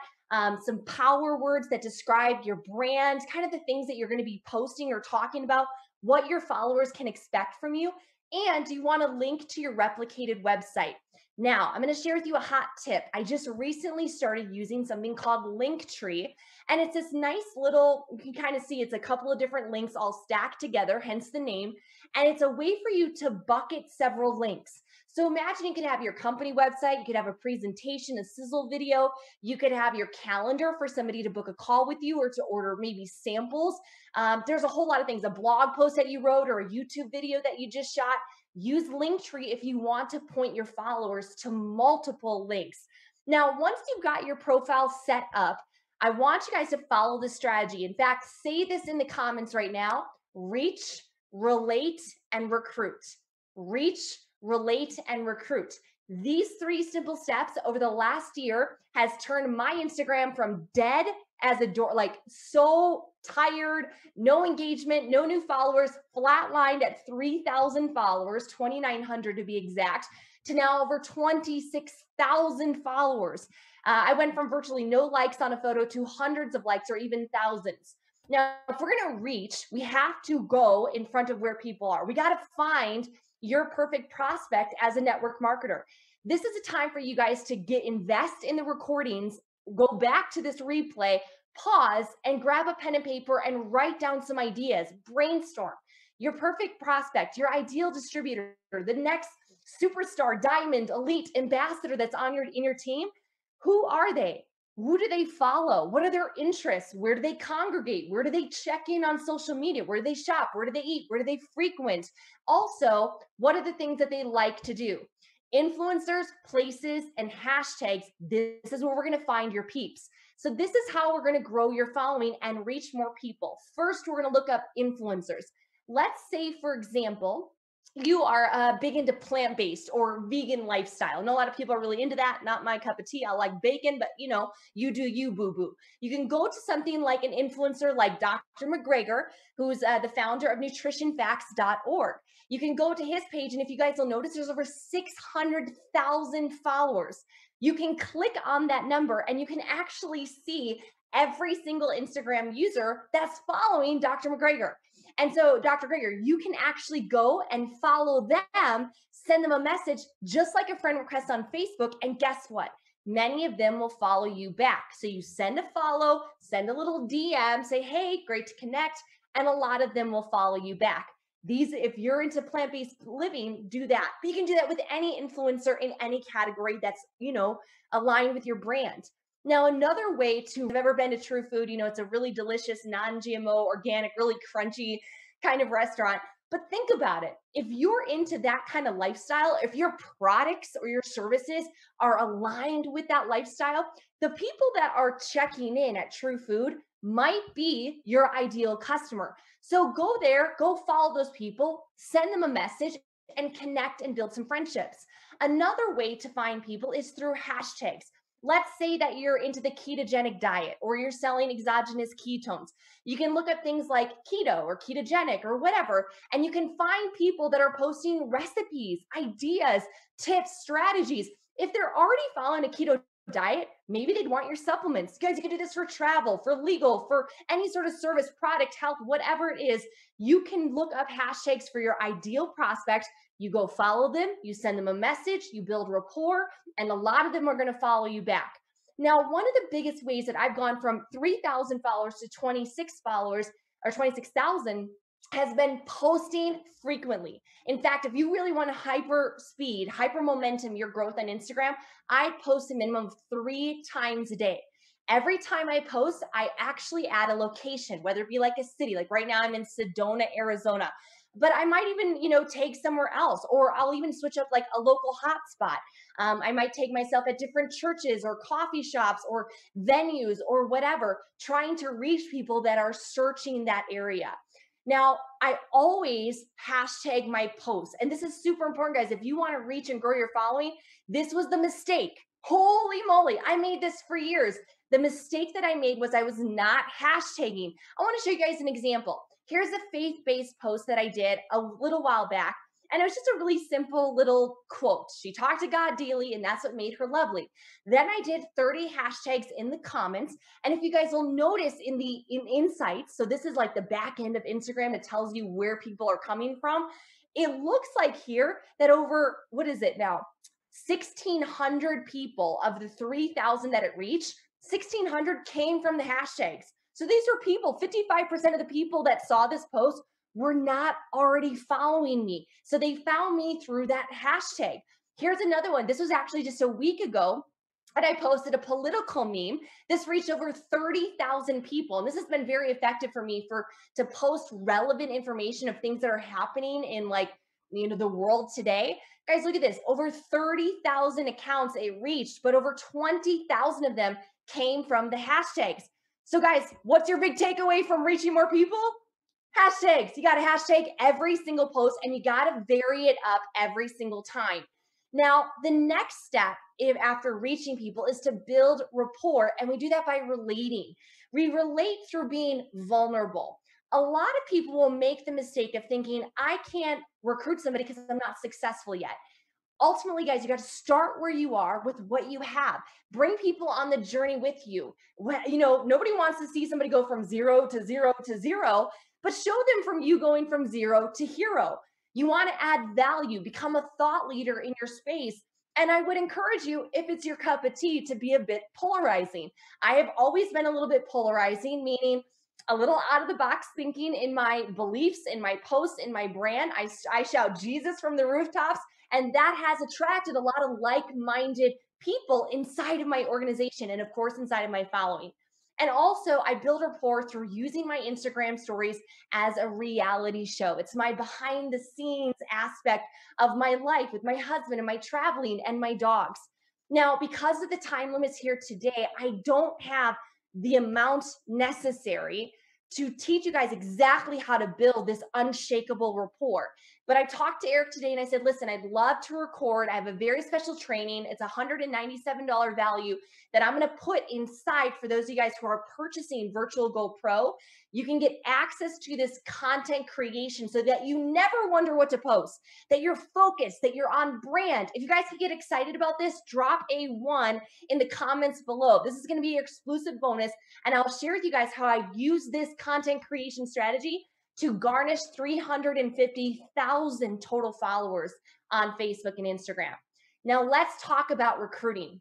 some power words that describe your brand, kind of the things that you're going to be posting or talking about, what your followers can expect from you, and you want to link to your replicated website. Now, I'm going to share with you a hot tip. I just recently started using something called Linktree, and it's this nice little, you can kind of see it's a couple of different links all stacked together, hence the name, and it's a way for you to bucket several links. So imagine you could have your company website, you could have a presentation, a sizzle video, you could have your calendar for somebody to book a call with you or to order maybe samples. There's a whole lot of things, a blog post that you wrote or a YouTube video that you just shot. Use Linktree if you want to point your followers to multiple links. Now, once you've got your profile set up, I want you guys to follow this strategy. In fact, say this in the comments right now: reach, relate, and recruit. Reach, relate, and recruit. These 3 simple steps over the last year has turned my Instagram from dead as a door, like so tired, no engagement, no new followers, flatlined at 3,000 followers, 2,900 to be exact, to now over 26,000 followers. I went from virtually no likes on a photo to hundreds of likes or even thousands. Now, if we're going to reach, we have to go in front of where people are. We got to find your perfect prospect as a network marketer. This is a time for you guys to invest in the recordings, go back to this replay, pause, and grab a pen and paper and write down some ideas, brainstorm your perfect prospect, your ideal distributor, the next superstar, diamond, elite, ambassador that's in your team. Who are they? Who do they follow? What are their interests? Where do they congregate? Where do they check in on social media? Where do they shop? Where do they eat? Where do they frequent? Also, what are the things that they like to do? Influencers, places, and hashtags. This is where we're going to find your peeps. So this is how we're going to grow your following and reach more people. First, we're going to look up influencers. Let's say, for example, you are big into plant-based or vegan lifestyle. I know a lot of people are really into that. Not my cup of tea. I like bacon, but you do you, boo-boo. You can go to something like an influencer like Dr. McGregor, who's the founder of nutritionfacts.org. You can go to his page, and if you guys will notice, there's over 600,000 followers. You can click on that number, and you can actually see every single Instagram user that's following Dr. McGregor. And so, Dr. Greger, you can actually go and follow them, send them a message, just like a friend request on Facebook. And guess what? Many of them will follow you back. So you send a follow, send a little DM, say, hey, great to connect. And a lot of them will follow you back. if you're into plant-based living, do that. But you can do that with any influencer in any category that's, aligned with your brand. Now, another way to, have ever been to True Food, it's a really delicious, non-GMO, organic, really crunchy kind of restaurant. But think about it. If you're into that kind of lifestyle, if your products or your services are aligned with that lifestyle, the people that are checking in at True Food might be your ideal customer. So go there, go follow those people, send them a message, and connect and build some friendships. Another way to find people is through hashtags. Let's say that you're into the ketogenic diet or you're selling exogenous ketones. You can look up things like keto or ketogenic or whatever, and you can find people that are posting recipes, ideas, tips, strategies. If they're already following a keto diet, maybe they'd want your supplements. You guys, you can do this for travel, for legal, for any sort of service, product, health, whatever it is. You can look up hashtags for your ideal prospect. You go follow them, you send them a message, you build rapport, and a lot of them are going to follow you back. Now, one of the biggest ways that I've gone from 3,000 followers to 26,000 has been posting frequently. In fact, if you really want to hyper momentum your growth on Instagram, I post a minimum of 3 times a day. Every time I post, I actually add a location, whether it be like a city. Like right now I'm in Sedona, Arizona. But I might even, take somewhere else, or I'll even switch up like a local hotspot. I might take myself at different churches or coffee shops or venues or whatever, trying to reach people that are searching that area. Now, I always hashtag my posts. And this is super important, guys. If you want to reach and grow your following, this was the mistake. Holy moly, I made this for years. The mistake that I made was I was not hashtagging. I want to show you guys an example. Here's a faith-based post that I did a little while back. And it was just a really simple little quote. She talked to God daily, and that's what made her lovely. Then I did 30 hashtags in the comments. And if you guys will notice in insights, so this is like the back end of Instagram that tells you where people are coming from. It looks like here that over, 1,600 people of the 3,000 that it reached, 1,600 came from the hashtags. So these are people, 55% of the people that saw this post were not already following me. So they found me through that hashtag. Here's another one. This was actually just a week ago, and I posted a political meme. This reached over 30,000 people. And this has been very effective for me to post relevant information of things that are happening in the world today. Guys, look at this. Over 30,000 accounts it reached, but over 20,000 of them came from the hashtags. So guys, what's your big takeaway from reaching more people? Hashtags. You got to hashtag every single post, and you got to vary it up every single time. Now, the next step after reaching people is to build rapport, and we do that by relating. We relate through being vulnerable. A lot of people will make the mistake of thinking, I can't recruit somebody because I'm not successful yet. Ultimately, guys, you got to start where you are with what you have. Bring people on the journey with you. Nobody wants to see somebody go from 0 to 0 to 0, but show them from you going from 0 to hero. You want to add value, become a thought leader in your space. And I would encourage you, if it's your cup of tea, to be a bit polarizing. I have always been a little bit polarizing, meaning a little out of the box thinking in my beliefs, in my posts, in my brand. I shout Jesus from the rooftops. And that has attracted a lot of like-minded people inside of my organization and, of course, inside of my following. And also, I build rapport through using my Instagram stories as a reality show. It's my behind-the-scenes aspect of my life with my husband and my traveling and my dogs. Now, because of the time limits here today, I don't have the amount necessary to teach you guys exactly how to build this unshakable rapport. But I talked to Eric today and I said, listen, I'd love to record. I have a very special training. It's $197 value that I'm going to put inside for those of you guys who are purchasing Virtual Go Pro. You can get access to this content creation so that you never wonder what to post, that you're focused, that you're on brand. If you guys can get excited about this, drop a 1 in the comments below. This is going to be your exclusive bonus. And I'll share with you guys how I use this content creation strategy to garnish 350,000 total followers on Facebook and Instagram. Now let's talk about recruiting.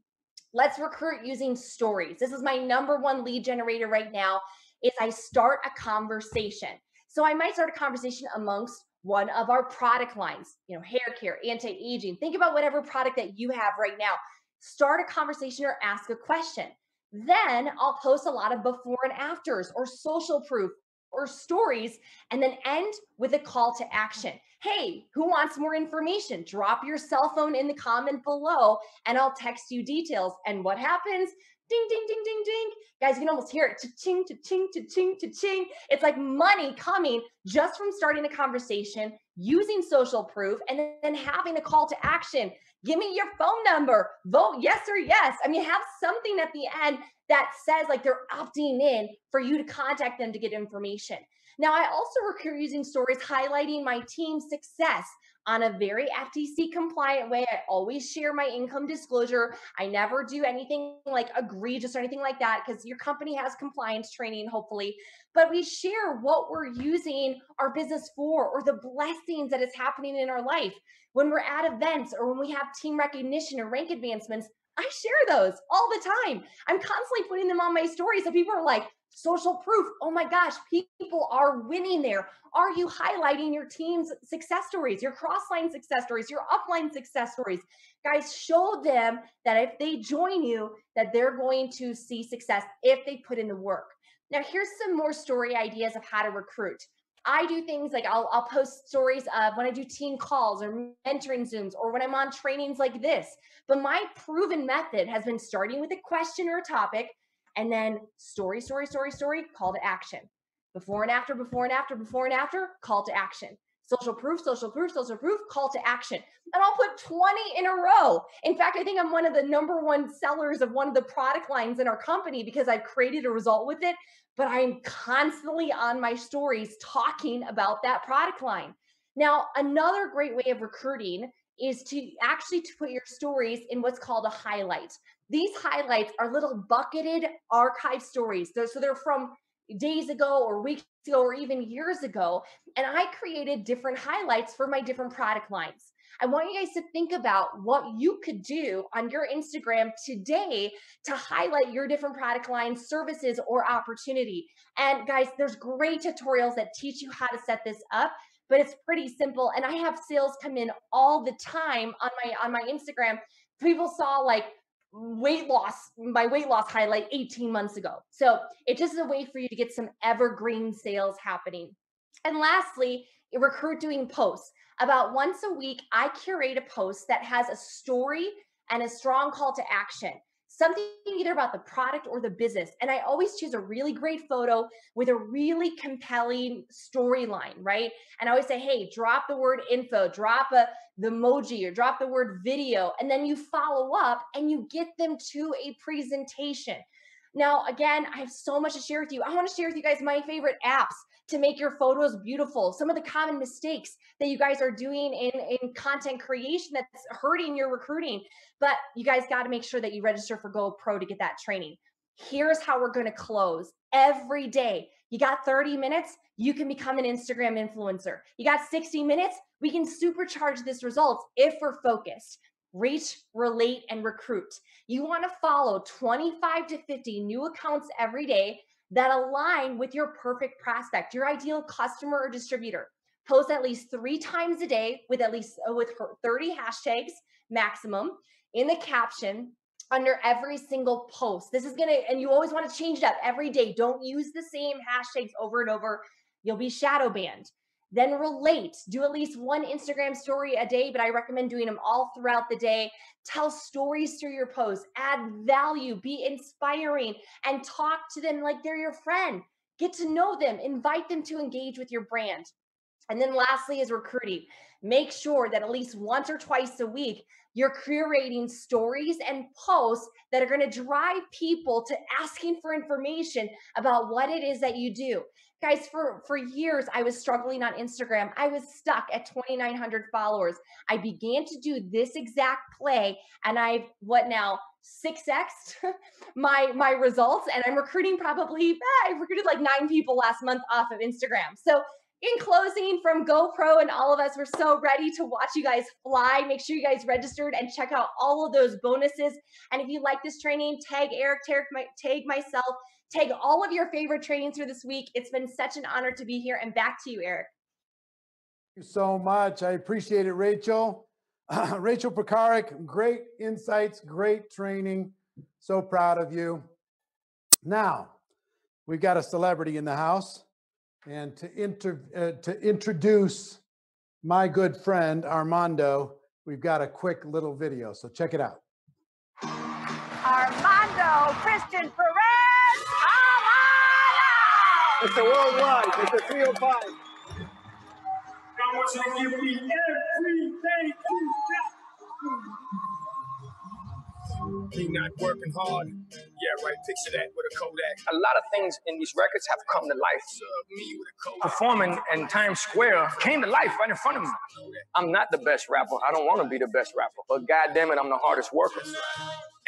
Let's recruit using stories. This is my #1 lead generator right now, is I start a conversation. So I might start a conversation amongst one of our product lines, hair care, anti-aging. Think about whatever product that you have right now. Start a conversation or ask a question. Then I'll post a lot of before and afters or social proof or stories, and then end with a call to action. Hey, who wants more information? Drop your cell phone in the comment below and I'll text you details. And what happens? Ding, ding, ding, ding, ding. Guys, you can almost hear it. Cha-ching, cha-ching, cha-ching, cha-ching. It's like money coming just from starting a conversation, using social proof, and then having a call to action. Give me your phone number. Vote yes or yes. I mean, have something at the end that says like they're opting in for you to contact them to get information. Now, I also recruit using stories highlighting my team's success on a very FTC compliant way. I always share my income disclosure. I never do anything like egregious or anything like that because your company has compliance training, hopefully. But we share what we're using our business for or the blessings that is happening in our life. When we're at events or when we have team recognition or rank advancements, I share those all the time. I'm constantly putting them on my stories. So people are like, social proof. Oh my gosh, people are winning there. Are you highlighting your team's success stories, your cross-line success stories, your upline success stories? Guys, show them that if they join you, that they're going to see success if they put in the work. Now, here's some more story ideas of how to recruit. I do things like I'll post stories of when I do team calls or mentoring Zooms or when I'm on trainings like this. But my proven method has been starting with a question or a topic and then story, call to action. Before and after, before and after, before and after, call to action. Social proof, call to action. And I'll put 20 in a row. In fact, I think I'm one of the #1 sellers of one of the product lines in our company because I've created a result with it, but I'm constantly on my stories talking about that product line. Now, another great way of recruiting is to actually put your stories in what's called a highlight. These highlights are little bucketed archive stories. So they're from days ago or weeks ago or even years ago. And I created different highlights for my different product lines. I want you guys to think about what you could do on your Instagram today to highlight your different product lines, services, or opportunity. And guys, there's great tutorials that teach you how to set this up, but it's pretty simple. And I have sales come in all the time on my Instagram. People saw like my weight loss highlight 18 months ago. So it just is a way for you to get some evergreen sales happening. And lastly, recruit doing posts. About once a week, I curate a post that has a story and a strong call to action. Something either about the product or the business. And I always choose a really great photo with a really compelling storyline, right? And I always say, hey, drop the word info, drop the emoji or drop the word video, and then you follow up and you get them to a presentation. Now, again, I have so much to share with you. I want to share with you guys my favorite apps to make your photos beautiful. Some of the common mistakes that you guys are doing in content creation that's hurting your recruiting. But you guys got to make sure that you register for Go Pro to get that training. Here's how we're going to close every day. You got 30 minutes, you can become an Instagram influencer. You got 60 minutes, we can supercharge this results if we're focused. Reach, relate, and recruit. You want to follow 25 to 50 new accounts every day that align with your perfect prospect, your ideal customer or distributor. Post at least 3 times a day with 30 hashtags maximum in the caption under every single post. This is and you always want to change it up every day. Don't use the same hashtags over and over. You'll be shadow banned. Then relate. Do at least 1 Instagram story a day, but I recommend doing them all throughout the day. Tell stories through your posts. Add value. Be inspiring. And talk to them like they're your friend. Get to know them. Invite them to engage with your brand. And then lastly is recruiting. Make sure that at least once or twice a week, you're curating stories and posts that are going to drive people to asking for information about what it is that you do. Guys, for years, I was struggling on Instagram. I was stuck at 2,900 followers. I began to do this exact play, and I've, 6x'd my results, and I'm recruiting I recruited like 9 people last month off of Instagram. So in closing, from GoPro and all of us, we're so ready to watch you guys fly. Make sure you guys registered and check out all of those bonuses. And if you like this training, tag Eric, tag myself, tag all of your favorite trainings through this week. It's been such an honor to be here. And back to you, Eric. you so much. I appreciate it, Rachel. Rachel Pekarik, great insights, great training. So proud of you. Now, we've got a celebrity in the house. And to introduce my good friend, Armando, we've got a quick little video. So check it out. Armando Christian Perez. It's a worldwide. It's a 305. I want you to give me everything you got. He not working hard. Yeah, right. Picture that with a Kodak. A lot of things in these records have come to life. Me with a Kodak. Performing in Times Square came to life right in front of me. I'm not the best rapper. I don't want to be the best rapper. But goddamn it, I'm the hardest worker.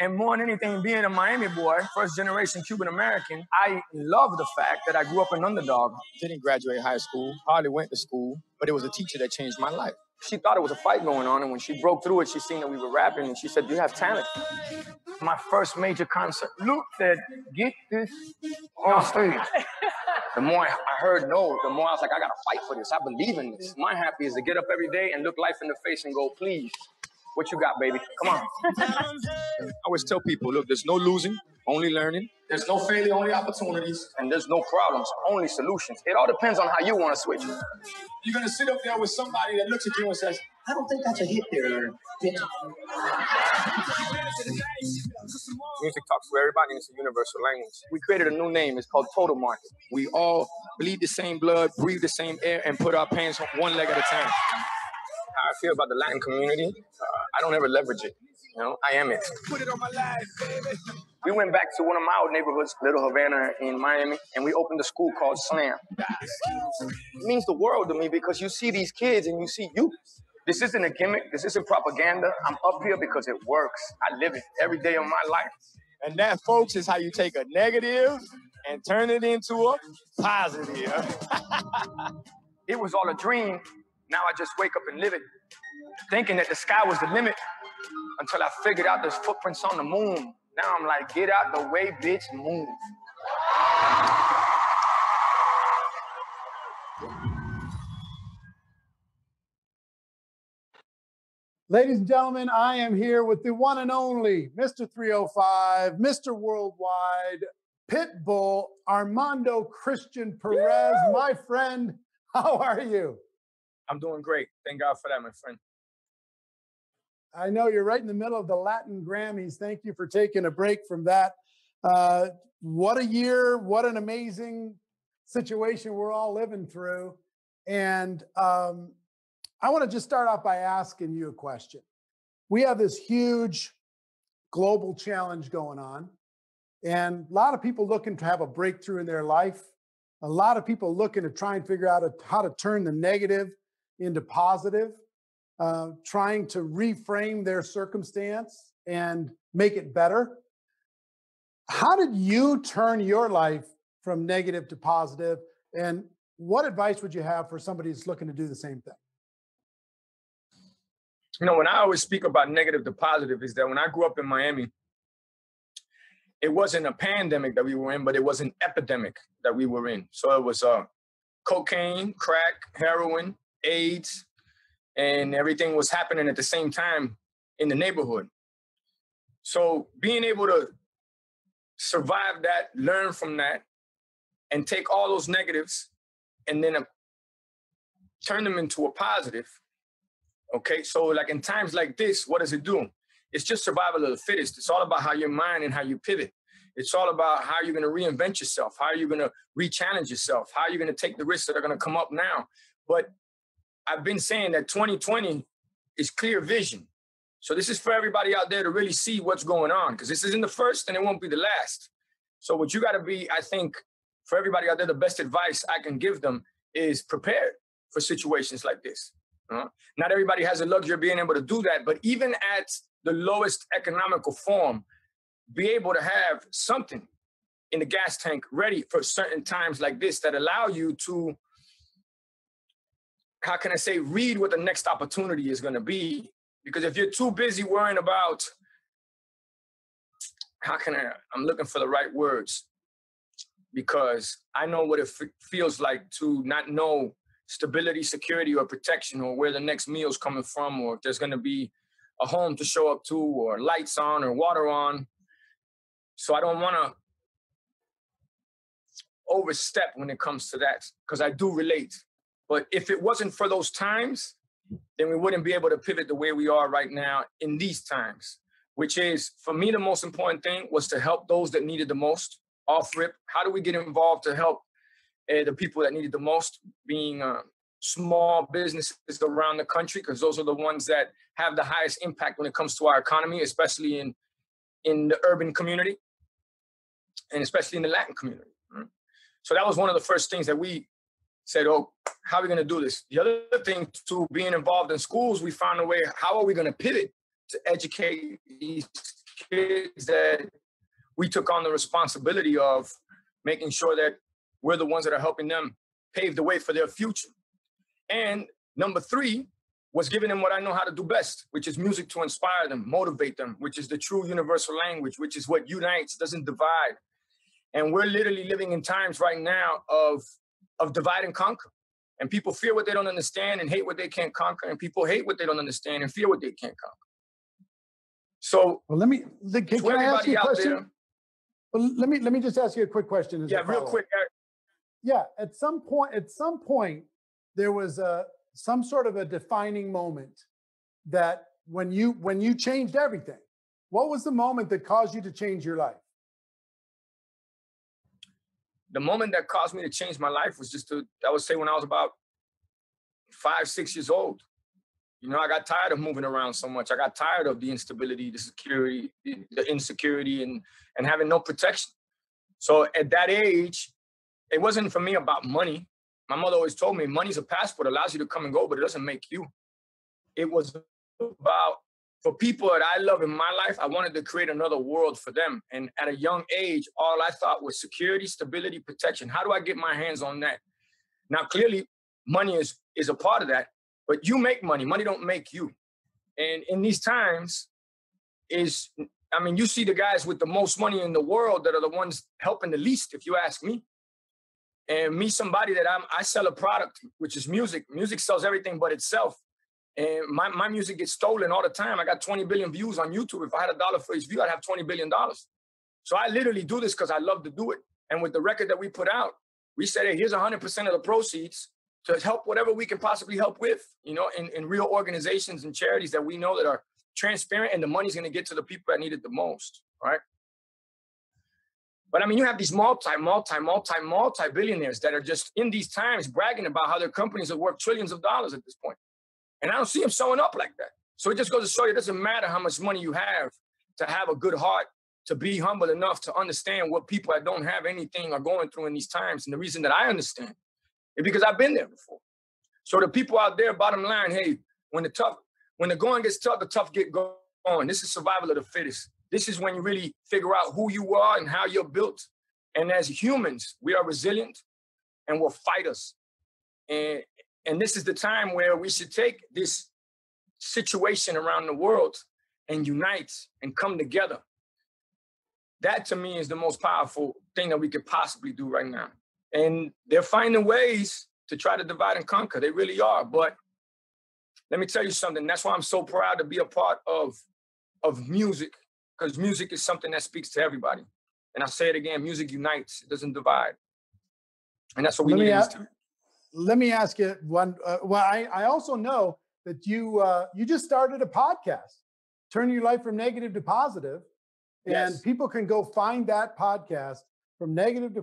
And more than anything, being a Miami boy, first generation Cuban American, I love the fact that I grew up an underdog. Didn't graduate high school, hardly went to school, but it was a teacher that changed my life. She thought it was a fight going on, and when she broke through it, she seen that we were rapping, and she said, "You have talent." My first major concert, Luke said, "Get this on stage." The more I heard no, the more I was like, I gotta fight for this. I believe in this. My happy is to get up every day and look life in the face and go, "Please, what you got, baby? Come on." I always tell people, look, there's no losing, only learning. There's no failure, only opportunities. And there's no problems, only solutions. It all depends on how you want to switch. You're going to sit up there with somebody that looks at you and says, "I don't think that's a hit there, bitch." Music talks to everybody, and it's a universal language. We created a new name. It's called Total Market. We all bleed the same blood, breathe the same air, and put our pants on one leg at a time. How I feel about the Latin community, I don't ever leverage it. You know, I am it. Put it on my life, baby. We went back to one of my old neighborhoods, Little Havana in Miami, and we opened a school called Slam. It means the world to me because you see these kids and you see you. This isn't a gimmick. This isn't propaganda. I'm up here because it works. I live it every day of my life. And that, folks, is how you take a negative and turn it into a positive. It was all a dream. Now I just wake up and live it, thinking that the sky was the limit until I figured out there's footprints on the moon. Now I'm like, get out the way, bitch, move. Ladies and gentlemen, I am here with the one and only Mr. 305, Mr. Worldwide, Pitbull, Armando Christian Perez. My friend, how are you? I'm doing great. Thank God for that, my friend. I know you're right in the middle of the Latin Grammys. Thank you for taking a break from that. What a year. What an amazing situation we're all living through. And I want to just start off by asking you a question. We have this huge global challenge going on, and a lot of people looking to have a breakthrough in their life. A lot of people looking to try and figure out how to turn the negative into positive, trying to reframe their circumstance and make it better. How did you turn your life from negative to positive? And what advice would you have for somebody who's looking to do the same thing? You know, when I always speak about negative to positive is that when I grew up in Miami, it wasn't a pandemic that we were in, but it was an epidemic that we were in. So it was cocaine, crack, heroin, AIDS, and everything was happening at the same time in the neighborhood. So being able to survive that, learn from that, and take all those negatives and then turn them into a positive. Okay, so like in times like this, what does it do? It's just survival of the fittest. It's all about how your mind and how you pivot. It's all about how you're going to reinvent yourself, how you're going to re-challenge yourself, how you're going to take the risks that are going to come up now. But I've been saying that 2020 is clear vision. So this is for everybody out there to really see what's going on, because this isn't the first and it won't be the last. So what you got to be, I think, for everybody out there, the best advice I can give them is prepared for situations like this. Not everybody has the luxury of being able to do that, but even at the lowest economical form, be able to have something in the gas tank ready for certain times like this that allow you to, how can I say, read what the next opportunity is going to be. Because if you're too busy worrying about, I'm looking for the right words, because I know what it feels like to not know stability, security, or protection, or where the next meal's coming from, or if there's going to be a home to show up to, or lights on, or water on. So I don't want to overstep when it comes to that, because I do relate. But if it wasn't for those times, then we wouldn't be able to pivot the way we are right now in these times, which is, for me, the most important thing was to help those that needed the most off rip. How do we get involved to help the people that needed the most, being small businesses around the country, because those are the ones that have the highest impact when it comes to our economy, especially in the urban community and especially in the Latin community. Right? So that was one of the first things that we said, oh, how are we going to do this? The other thing, too, being involved in schools, we found a way, how are we going to pivot to educate these kids that we took on the responsibility of making sure that we're the ones that are helping them pave the way for their future. And number 3 was giving them what I know how to do best, which is music to inspire them, motivate them, which is the true universal language, which is what unites, doesn't divide. And we're literally living in times right now of divide and conquer. And people fear what they don't understand and hate what they can't conquer. And people hate what they don't understand and fear what they can't conquer. So, well, can I ask you a question? Well, let me just ask you a quick question. Yeah, real quick, Eric. Yeah, at some point, there was some sort of a defining moment that when you changed everything. What was the moment that caused you to change your life? The moment that caused me to change my life was I would say when I was about 5, 6 years old. You know, I got tired of moving around so much. I got tired of the instability, the security, the insecurity, and having no protection. So at that age, it wasn't for me about money. My mother always told me money's a passport, allows you to come and go, but it doesn't make you. It was about, for people that I love in my life, I wanted to create another world for them. And at a young age, all I thought was security, stability, protection. How do I get my hands on that? Now, clearly, money is a part of that, but you make money. Money don't make you. And in these times, you see the guys with the most money in the world that are the ones helping the least, if you ask me. And me, somebody that I sell a product, which is music. Music sells everything but itself. And my music gets stolen all the time. I got 20 billion views on YouTube. If I had $1 for each view, I'd have $20 billion. So I literally do this because I love to do it. And with the record that we put out, we said, hey, here's 100% of the proceeds to help whatever we can possibly help with, you know, in real organizations and charities that we know that are transparent, and the money's going to get to the people that need it the most, right? But I mean, you have these multi-billionaires that are just in these times bragging about how their companies are worth trillions of dollars at this point. And I don't see them showing up like that. So it just goes to show you, it doesn't matter how much money you have to have a good heart, to be humble enough to understand what people that don't have anything are going through in these times. And the reason that I understand is because I've been there before. So the people out there, bottom line, hey, when the going gets tough, the tough get going. This is survival of the fittest. This is when you really figure out who you are and how you're built. And as humans, we are resilient and we're fighters. And this is the time where we should take this situation around the world and unite and come together. That, to me, is the most powerful thing that we could possibly do right now. And they're finding ways to try to divide and conquer. They really are. But let me tell you something. That's why I'm so proud to be a part of music, because music is something that speaks to everybody. And I'll say it again, music unites. It doesn't divide. And that's what we need in this time. Let me ask you one. I also know that you just started a podcast, Turn Your Life from Negative to Positive. Yes. And people can go find that podcast, From Negative to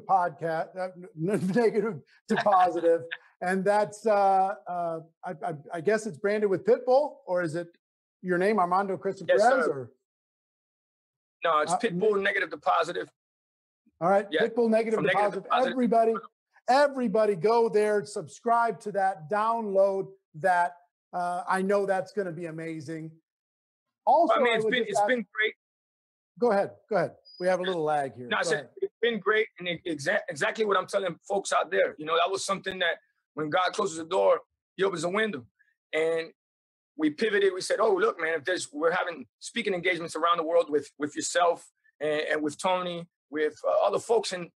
Negative to Positive. And that's, I guess it's branded with Pitbull, or is it your name, Armando Christian Yes, Perez? sir. Or? No, it's Pitbull Negative to Positive. All right, Yeah. Pitbull Negative to Positive. Everybody go there, subscribe to that, download that. I know that's going to be amazing. Also, I mean, it's been great. Go ahead. We have a little lag here. No, I said it's been great, and exactly what I'm telling folks out there. You know, that was something that when God closes the door, He opens a window, and we pivoted. We said, "Oh, look, man, we're having speaking engagements around the world with yourself and with Tony, with other folks, and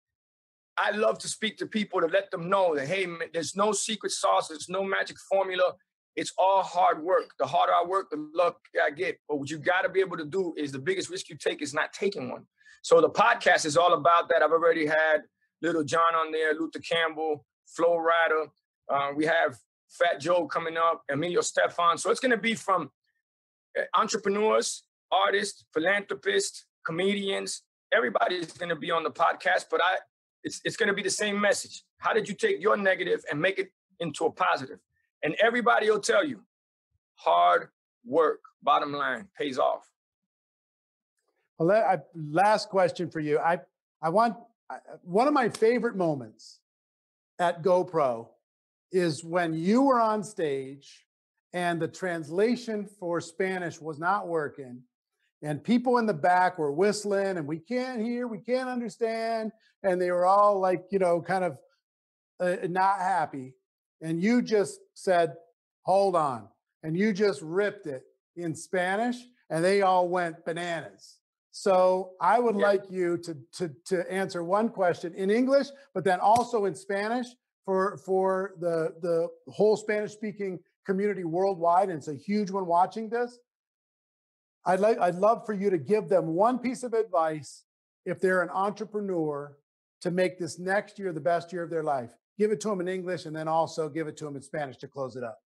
I love to speak to people to let them know that, hey, there's no secret sauce. There's no magic formula. It's all hard work. The harder I work, the luck I get. But what you got to be able to do is the biggest risk you take is not taking one. So the podcast is all about that. I've already had Little John on there, Luther Campbell, Flo Rida. We have Fat Joe coming up, Emilio Stefan. So it's going to be from entrepreneurs, artists, philanthropists, comedians. Everybody is going to be on the podcast, but it's going to be the same message. How did you take your negative and make it into a positive? And everybody will tell you, hard work, bottom line, pays off. Well, last question for you. I want one of my favorite moments at GoPro is when you were on stage and the translation for Spanish was not working and people in the back were whistling and we can't hear, we can't understand. And they were all like, you know, kind of not happy. And you just said, hold on. And you just ripped it in Spanish and they all went bananas. So I would like you to answer one question in English, but then also in Spanish for the whole Spanish speaking community worldwide. And it's a huge one watching this. I'd love for you to give them one piece of advice if they're an entrepreneur to make this next year the best year of their life. Give it to them in English and then also give it to them in Spanish to close it up.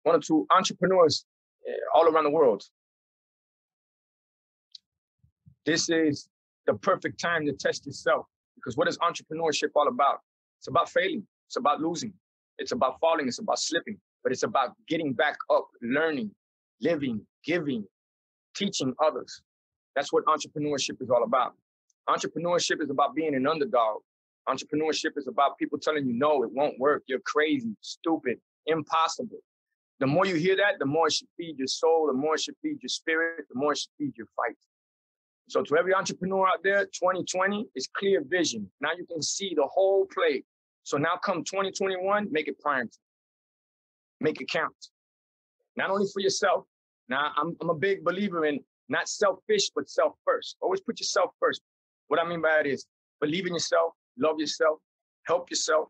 One or two entrepreneurs all around the world. This is the perfect time to test yourself, because what is entrepreneurship all about? It's about failing. It's about losing. It's about falling. It's about slipping. But it's about getting back up, learning, living, giving, teaching others. That's what entrepreneurship is all about. Entrepreneurship is about being an underdog. Entrepreneurship is about people telling you, no, it won't work. You're crazy, stupid, impossible. The more you hear that, the more it should feed your soul, the more it should feed your spirit, the more it should feed your fight. So to every entrepreneur out there, 2020 is clear vision. Now you can see the whole play. So now come 2021, make it prime. Make it count. Not only for yourself. Now, I'm a big believer in not selfish, but self first. Always put yourself first. What I mean by that is believe in yourself, love yourself, help yourself.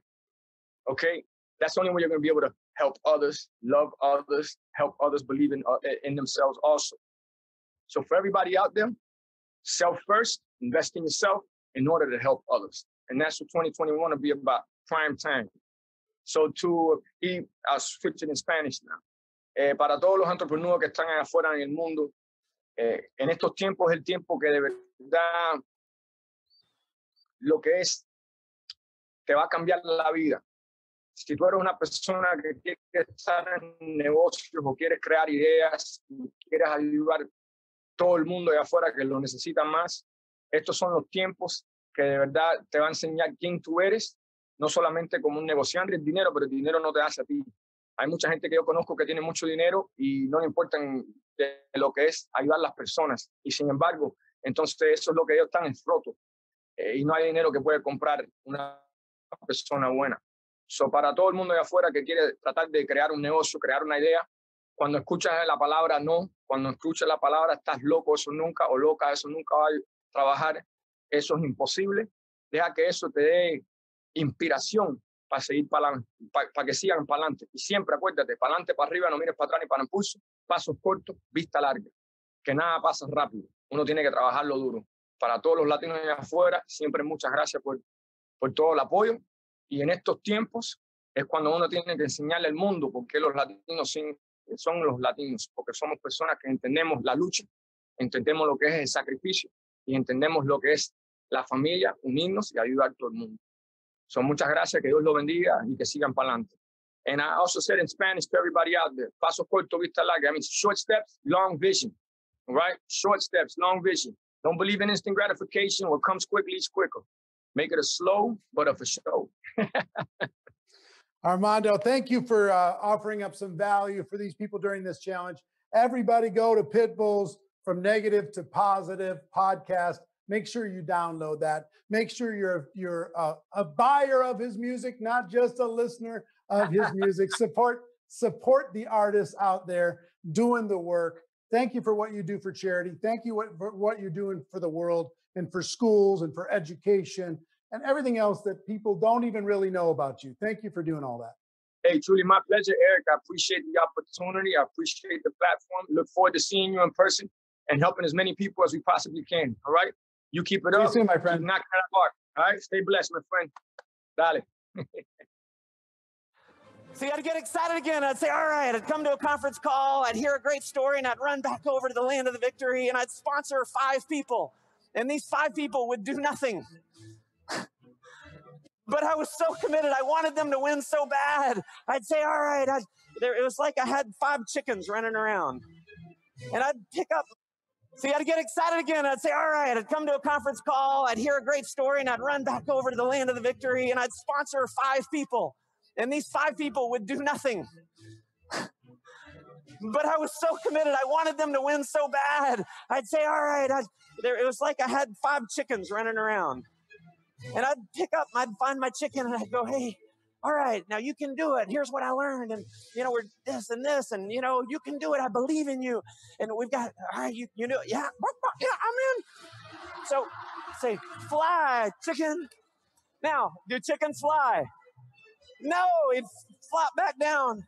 Okay? That's the only way you're going to be able to help others, love others, help others believe in themselves also. So for everybody out there, self first, invest in yourself in order to help others. And that's what 2021 will be about, prime time. So I'll switch it in Spanish now. Para todos los entrepreneurs que están allá afuera en el mundo, en estos tiempos es el tiempo que de verdad lo que es te va a cambiar la vida. Si tú eres una persona que quiere estar en negocios o quieres crear ideas, quieres ayudar a todo el mundo allá afuera que lo necesita más, estos son los tiempos que de verdad te va a enseñar quién tú eres, no solamente como un negociante del dinero, pero el dinero no te hace a ti. Hay mucha gente que yo conozco que tiene mucho dinero y no le importan de lo que es ayudar a las personas. Y sin embargo, entonces eso es lo que ellos están en froto. Y no hay dinero que puede comprar una persona buena. So, para todo el mundo de afuera que quiere tratar de crear un negocio, crear una idea, cuando escuchas la palabra no, cuando escuchas la palabra estás loco, eso nunca, o loca, eso nunca va a trabajar, eso es imposible. Deja que eso te dé inspiración para seguir para adelante, para que sigan para adelante. Y siempre acuérdate, para adelante, para arriba, no mires para atrás ni para impulso, pasos cortos, vista larga, que nada pasa rápido. Uno tiene que trabajarlo duro. Para todos los latinos de afuera, siempre muchas gracias por todo el apoyo. Y en estos tiempos es cuando uno tiene que enseñarle al mundo por qué los latinos son los latinos, porque somos personas que entendemos la lucha, entendemos lo que es el sacrificio y entendemos lo que es la familia, unirnos y ayudar a todo el mundo. So, muchas gracias, que Dios los bendiga y que sigan para adelante. And I also said in Spanish to everybody out there, paso corto, vista larga. I mean, short steps, long vision, all right? Short steps, long vision. Don't believe in instant gratification. What comes quickly is quicker. Make it a slow, but a for show. Armando, thank you for offering up some value for these people during this challenge. Everybody go to Pitbull's From Negative to Positive podcast. Make sure you download that. Make sure you're a buyer of his music, not just a listener of his music. Support the artists out there doing the work. Thank you for what you do for charity. Thank you for what you're doing for the world and for schools and for education and everything else that people don't even really know about you. Thank you for doing all that. Hey, truly my pleasure, Eric. I appreciate the opportunity. I appreciate the platform. Look forward to seeing you in person and helping as many people as we possibly can. All right? You keep it up. See you soon, my friend. Keep knocking it apart. All right? Stay blessed, my friend. Dale. See, I'd get excited again. I'd say, all right, I'd come to a conference call, I'd hear a great story, and I'd run back over to the land of the victory, and I'd sponsor 5 people. And these 5 people would do nothing. But I was so committed. I wanted them to win so bad. I'd say, all right. It was like I had 5 chickens running around. And I'd pick up. See, I'd get excited again. I'd say, all right. I'd come to a conference call. I'd hear a great story, and I'd run back over to the land of the victory, and I'd sponsor 5 people. And these 5 people would do nothing. But I was so committed. I wanted them to win so bad. I'd say, all right. It was like I had 5 chickens running around. And I'd pick up, I'd find my chicken, and I'd go, hey, all right, now you can do it. Here's what I learned. And, we're this and this. And, you can do it. I believe in you. And we've got, all right, you know, yeah, I'm in. So say, fly, chicken. Now, do chickens fly? No, it'd flop back down.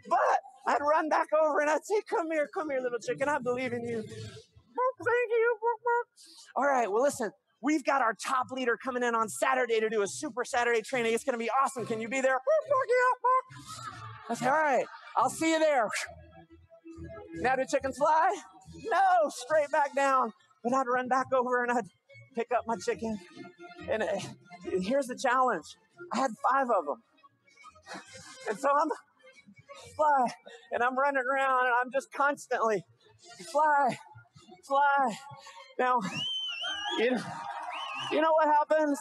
But I'd run back over and I'd say, come here, little chicken. I believe in you. Thank you. All right, well, listen, we've got our top leader coming in on Saturday to do a Super Saturday training. It's going to be awesome. Can you be there? I say, all right, I'll see you there. Now do chickens fly? No, straight back down. But I'd run back over and I'd pick up my chicken. And here's the challenge. I had 5 of them. And so I'm fly, and I'm running around, and I'm just constantly fly. Now, you know what happens?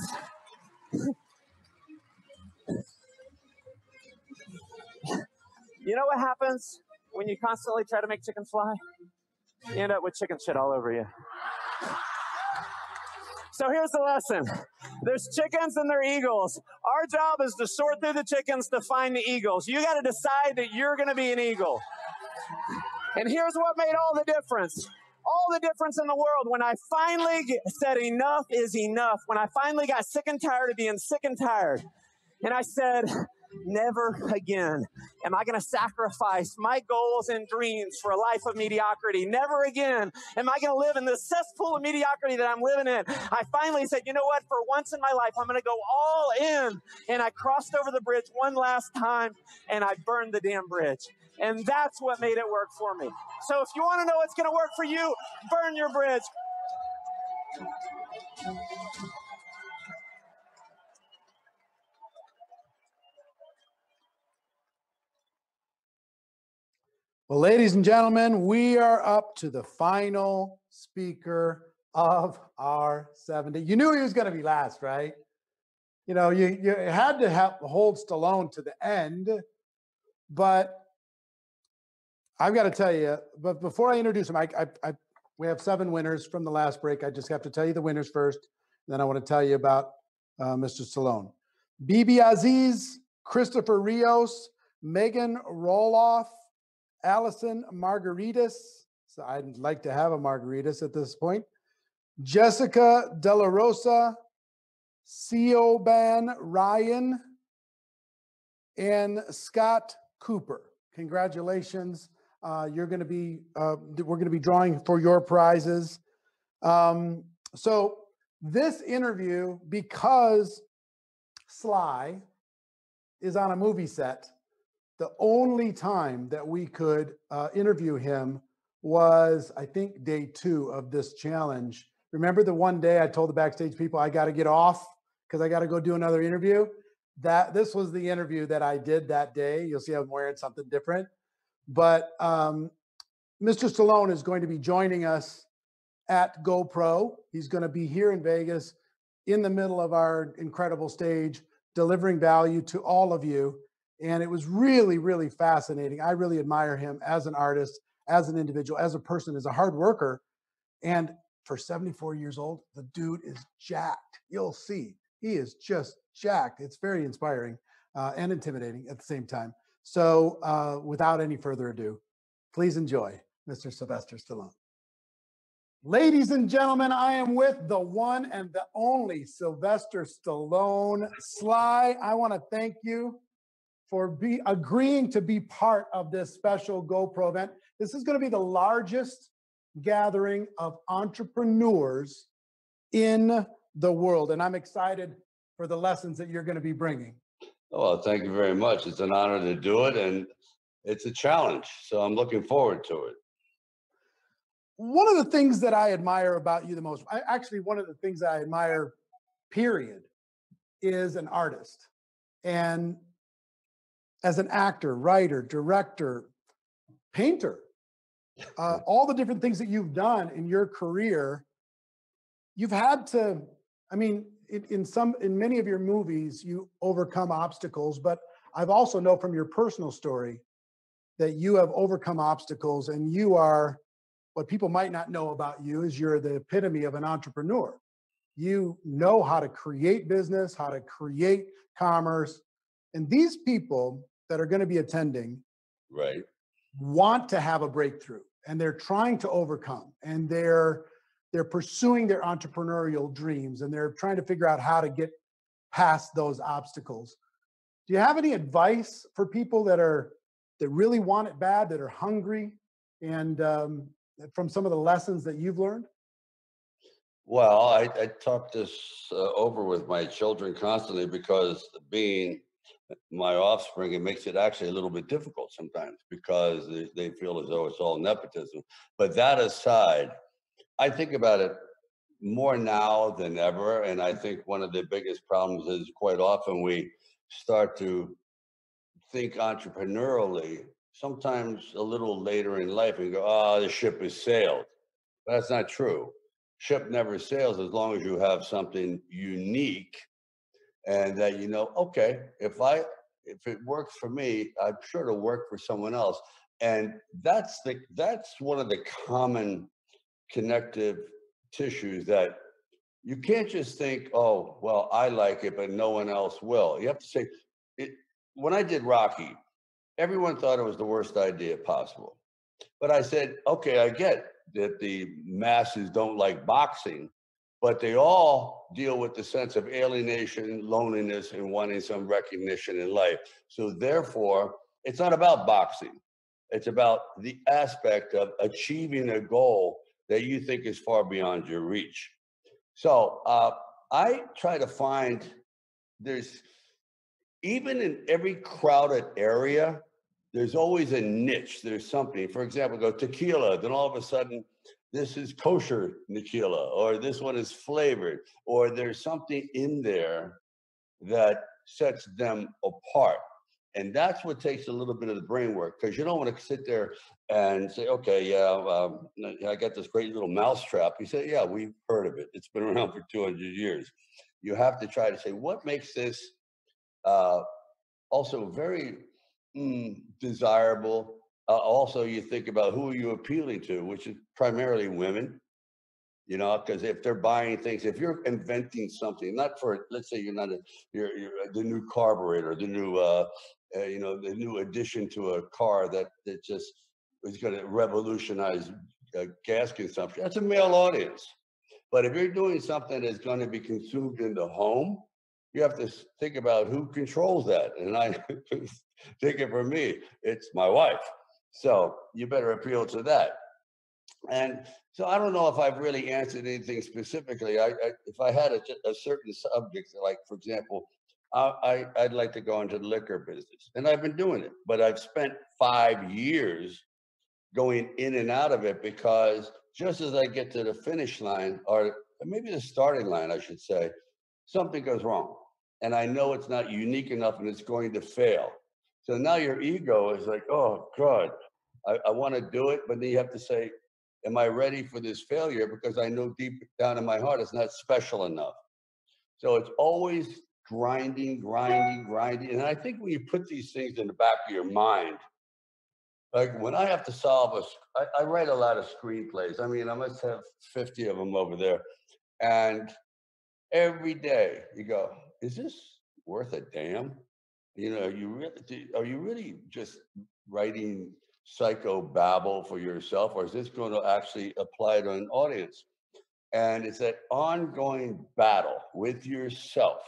You know what happens when you constantly try to make chickens fly? You end up with chicken shit all over you. So here's the lesson. There's chickens and there are eagles. Our job is to sort through the chickens to find the eagles. You got to decide that you're going to be an eagle. And here's what made all the difference. All the difference in the world. When I finally said enough is enough. When I finally got sick and tired of being sick and tired. And I said, never again am I going to sacrifice my goals and dreams for a life of mediocrity. Never again am I going to live in the cesspool of mediocrity that I'm living in. I finally said, you know what? For once in my life, I'm going to go all in. And I crossed over the bridge one last time, and I burned the damn bridge. And that's what made it work for me. So if you want to know what's going to work for you, burn your bridge. Well, ladies and gentlemen, we are up to the final speaker of our 70. You knew he was going to be last, right? You had to hold Stallone to the end, but I've got to tell you, but before I introduce him, we have 7 winners from the last break. I just have to tell you the winners first. Then I want to tell you about Mr. Stallone. Bibi Aziz, Christopher Rios, Megan Roloff, Allison Margaritas. So I'd like to have a Margaritas at this point. Jessica De La Rosa, Siobhan Ryan, and Scott Cooper. Congratulations. We're going to be drawing for your prizes. So this interview, because Sly is on a movie set, the only time that we could interview him was, I think, day 2 of this challenge. Remember the one day I told the backstage people I got to get off because I got to go do another interview? This was the interview that I did that day. You'll see I'm wearing something different. But Mr. Stallone is going to be joining us at GoPro. He's going to be here in Vegas in the middle of our incredible stage, delivering value to all of you. And it was really, really fascinating. I really admire him as an artist, as an individual, as a person, as a hard worker. And for 74 years old, the dude is jacked. You'll see. He is just jacked. It's very inspiring and intimidating at the same time. So without any further ado, please enjoy Mr. Sylvester Stallone. Ladies and gentlemen, I am with the one and the only Sylvester Stallone. Sly, I want to thank you for agreeing to be part of this special GoPro event. This is going to be the largest gathering of entrepreneurs in the world, and I'm excited for the lessons that you're going to be bringing. Well, thank you very much. It's an honor to do it, and it's a challenge, so I'm looking forward to it. One of the things that I admire about you the most, one of the things I admire, period, is an artist. And as an actor, writer, director, painter, all the different things that you've done in your career, you've had to, I mean, in many of your movies, you overcome obstacles, but I've also know from your personal story that you have overcome obstacles, and you are, what people might not know about you is you're the epitome of an entrepreneur. You know how to create business, how to create commerce. And these people that are going to be attending right, want to have a breakthrough, and they're trying to overcome, and they're pursuing their entrepreneurial dreams, and they're trying to figure out how to get past those obstacles. Do you have any advice for people that really want it bad, that are hungry, and from some of the lessons that you've learned? Well, I talk this over with my children constantly, because being my offspring, it makes it actually a little bit difficult sometimes, because they feel as though it's all nepotism. But that aside, I think about it more now than ever. And I think one of the biggest problems is quite often we start to think entrepreneurially, sometimes a little later in life, and go, oh, the ship has sailed. But that's not true. Ship never sails as long as you have something unique, and that, you know, okay, if it works for me, I'm sure it'll work for someone else. And that's one of the common connective tissues, that you can't just think, oh, well, I like it, but no one else will. You have to say, when I did Rocky, everyone thought it was the worst idea possible. But I said, okay, I get that the masses don't like boxing, but they all deal with the sense of alienation, loneliness, and wanting some recognition in life. So therefore, it's not about boxing. It's about the aspect of achieving a goal that you think is far beyond your reach. So I try to find, even in every crowded area, there's always a niche. There's something. For example, go tequila, then all of a sudden, this is kosher tequila, or this one is flavored, or there's something in there that sets them apart. And that's what takes a little bit of the brain work, because you don't want to sit there and say, okay, yeah, I got this great little mousetrap. You say, yeah, we've heard of it. It's been around for 200 years. You have to try to say, what makes this also very desirable? Also, you think about who are you appealing to, which is primarily women, you know, because if they're buying things, if you're inventing something, not for, let's say you're the new carburetor, the new, the new addition to a car that just is going to revolutionize gas consumption. That's a male audience. But if you're doing something that's going to be consumed in the home, you have to think about who controls that. And I think it for me, it's my wife. So you better appeal to that. And so I don't know if I've really answered anything specifically. If I had a certain subject, like, for example, I'd like to go into the liquor business. And I've been doing it, but I've spent 5 years going in and out of it, because just as I get to the finish line, or maybe the starting line, I should say, something goes wrong. And I know it's not unique enough and it's going to fail. So now your ego is like, oh, God, I want to do it. But then you have to say, am I ready for this failure? Because I know deep down in my heart, it's not special enough. So it's always grinding. And I think when you put these things in the back of your mind, like when I have to solve I write a lot of screenplays. I mean, I must have 50 of them over there. And every day you go, is this worth a damn? You know, are you really just writing psycho babble for yourself, or is this going to actually apply to an audience? And it's that ongoing battle with yourself.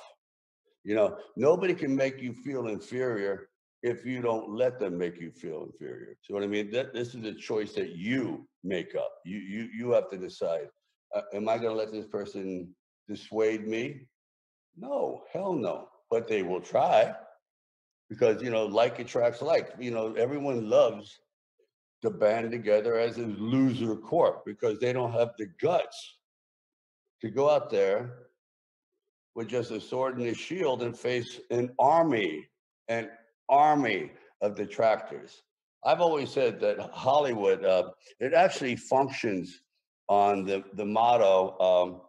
You know, nobody can make you feel inferior if you don't let them make you feel inferior. So what I mean, this is a choice that you make up. You have to decide, am I going to let this person dissuade me? No, hell no. But they will try, because, you know, like attracts like. You know, everyone loves to band together as a loser corp because they don't have the guts to go out there with just a sword and a shield and face an army of detractors. I've always said that Hollywood, it actually functions on the motto,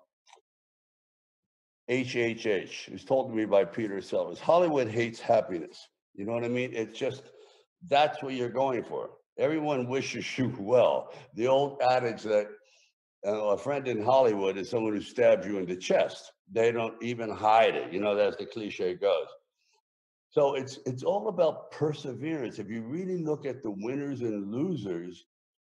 HHH. It was told to me by Peter Sellers. Hollywood hates happiness. You know what I mean? It's just, that's what you're going for. Everyone wishes you well. The old adage that a friend in Hollywood is someone who stabs you in the chest. They don't even hide it. You know, that's the cliche goes. So it's all about perseverance. If you really look at the winners and losers,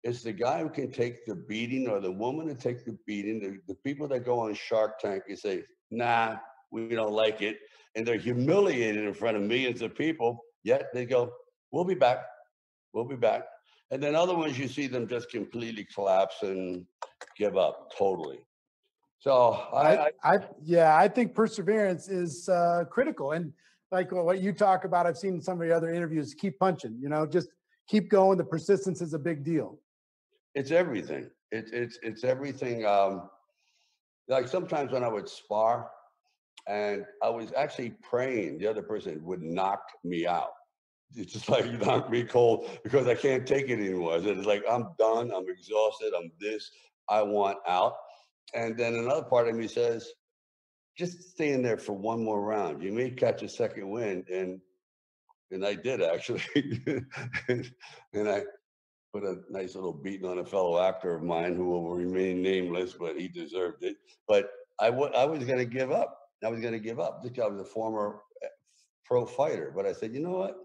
it's the guy who can take the beating, or the woman to take the beating. The people that go on Shark Tank and say, nah, we don't like it. And they're humiliated in front of millions of people, yet they go, we'll be back. We'll be back. And then other ones, you see them just completely collapse and give up totally. So I think perseverance is critical. And like what you talk about, I've seen some of your other interviews, keep punching, you know, just keep going. The persistence is a big deal. It's everything. It's everything. Like sometimes when I would spar and I was actually praying the other person would knock me out. It's just like, you knock me cold because I can't take it anymore. It's like, I'm done. I'm exhausted. I'm this. I want out. And then another part of me says, just stay in there for one more round. You may catch a second wind. And I did actually. and I put a nice little beating on a fellow actor of mine who will remain nameless, but he deserved it. But I was going to give up. I was going to give up. This guy was a former pro fighter. But I said, you know what?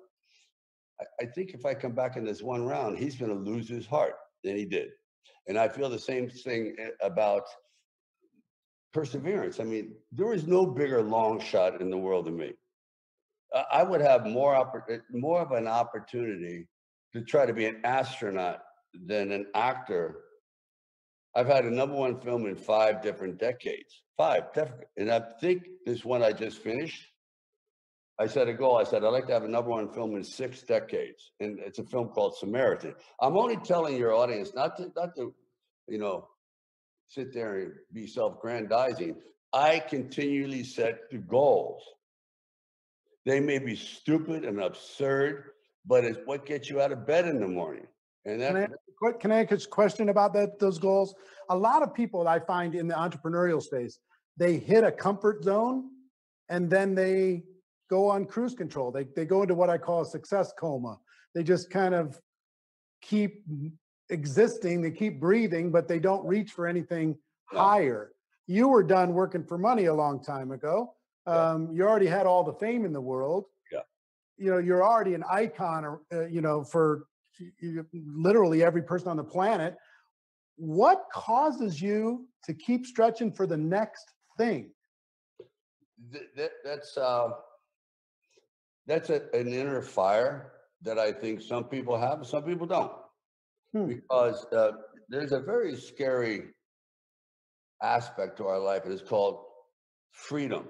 I think if I come back in this one round, he's going to lose his heart. And he did. And I feel the same thing about perseverance. I mean, there is no bigger long shot in the world than me. I would have more of an opportunity to try to be an astronaut than an actor. I've had a #1 film in 5 different decades. 5 different. And I think this one I just finished, I set a goal. I said, I'd like to have a #1 film in 6 decades. And it's a film called Samaritan. I'm only telling your audience not to, you know, sit there and be self-grandizing. I continually set the goals. They may be stupid and absurd, but it's what gets you out of bed in the morning. And that. Can I ask a question about those goals? A lot of people I find in the entrepreneurial space, they hit a comfort zone and then they go on cruise control. They go into what I call a success coma. They just kind of keep existing, they keep breathing, but they don't reach for anything higher. You were done working for money a long time ago. You already had all the fame in the world. Yeah. You know, you're already an icon, you know, for literally every person on the planet. What causes you to keep stretching for the next thing? That's an inner fire that I think some people have, some people don't. Because there's a very scary aspect to our life, and it's called freedom.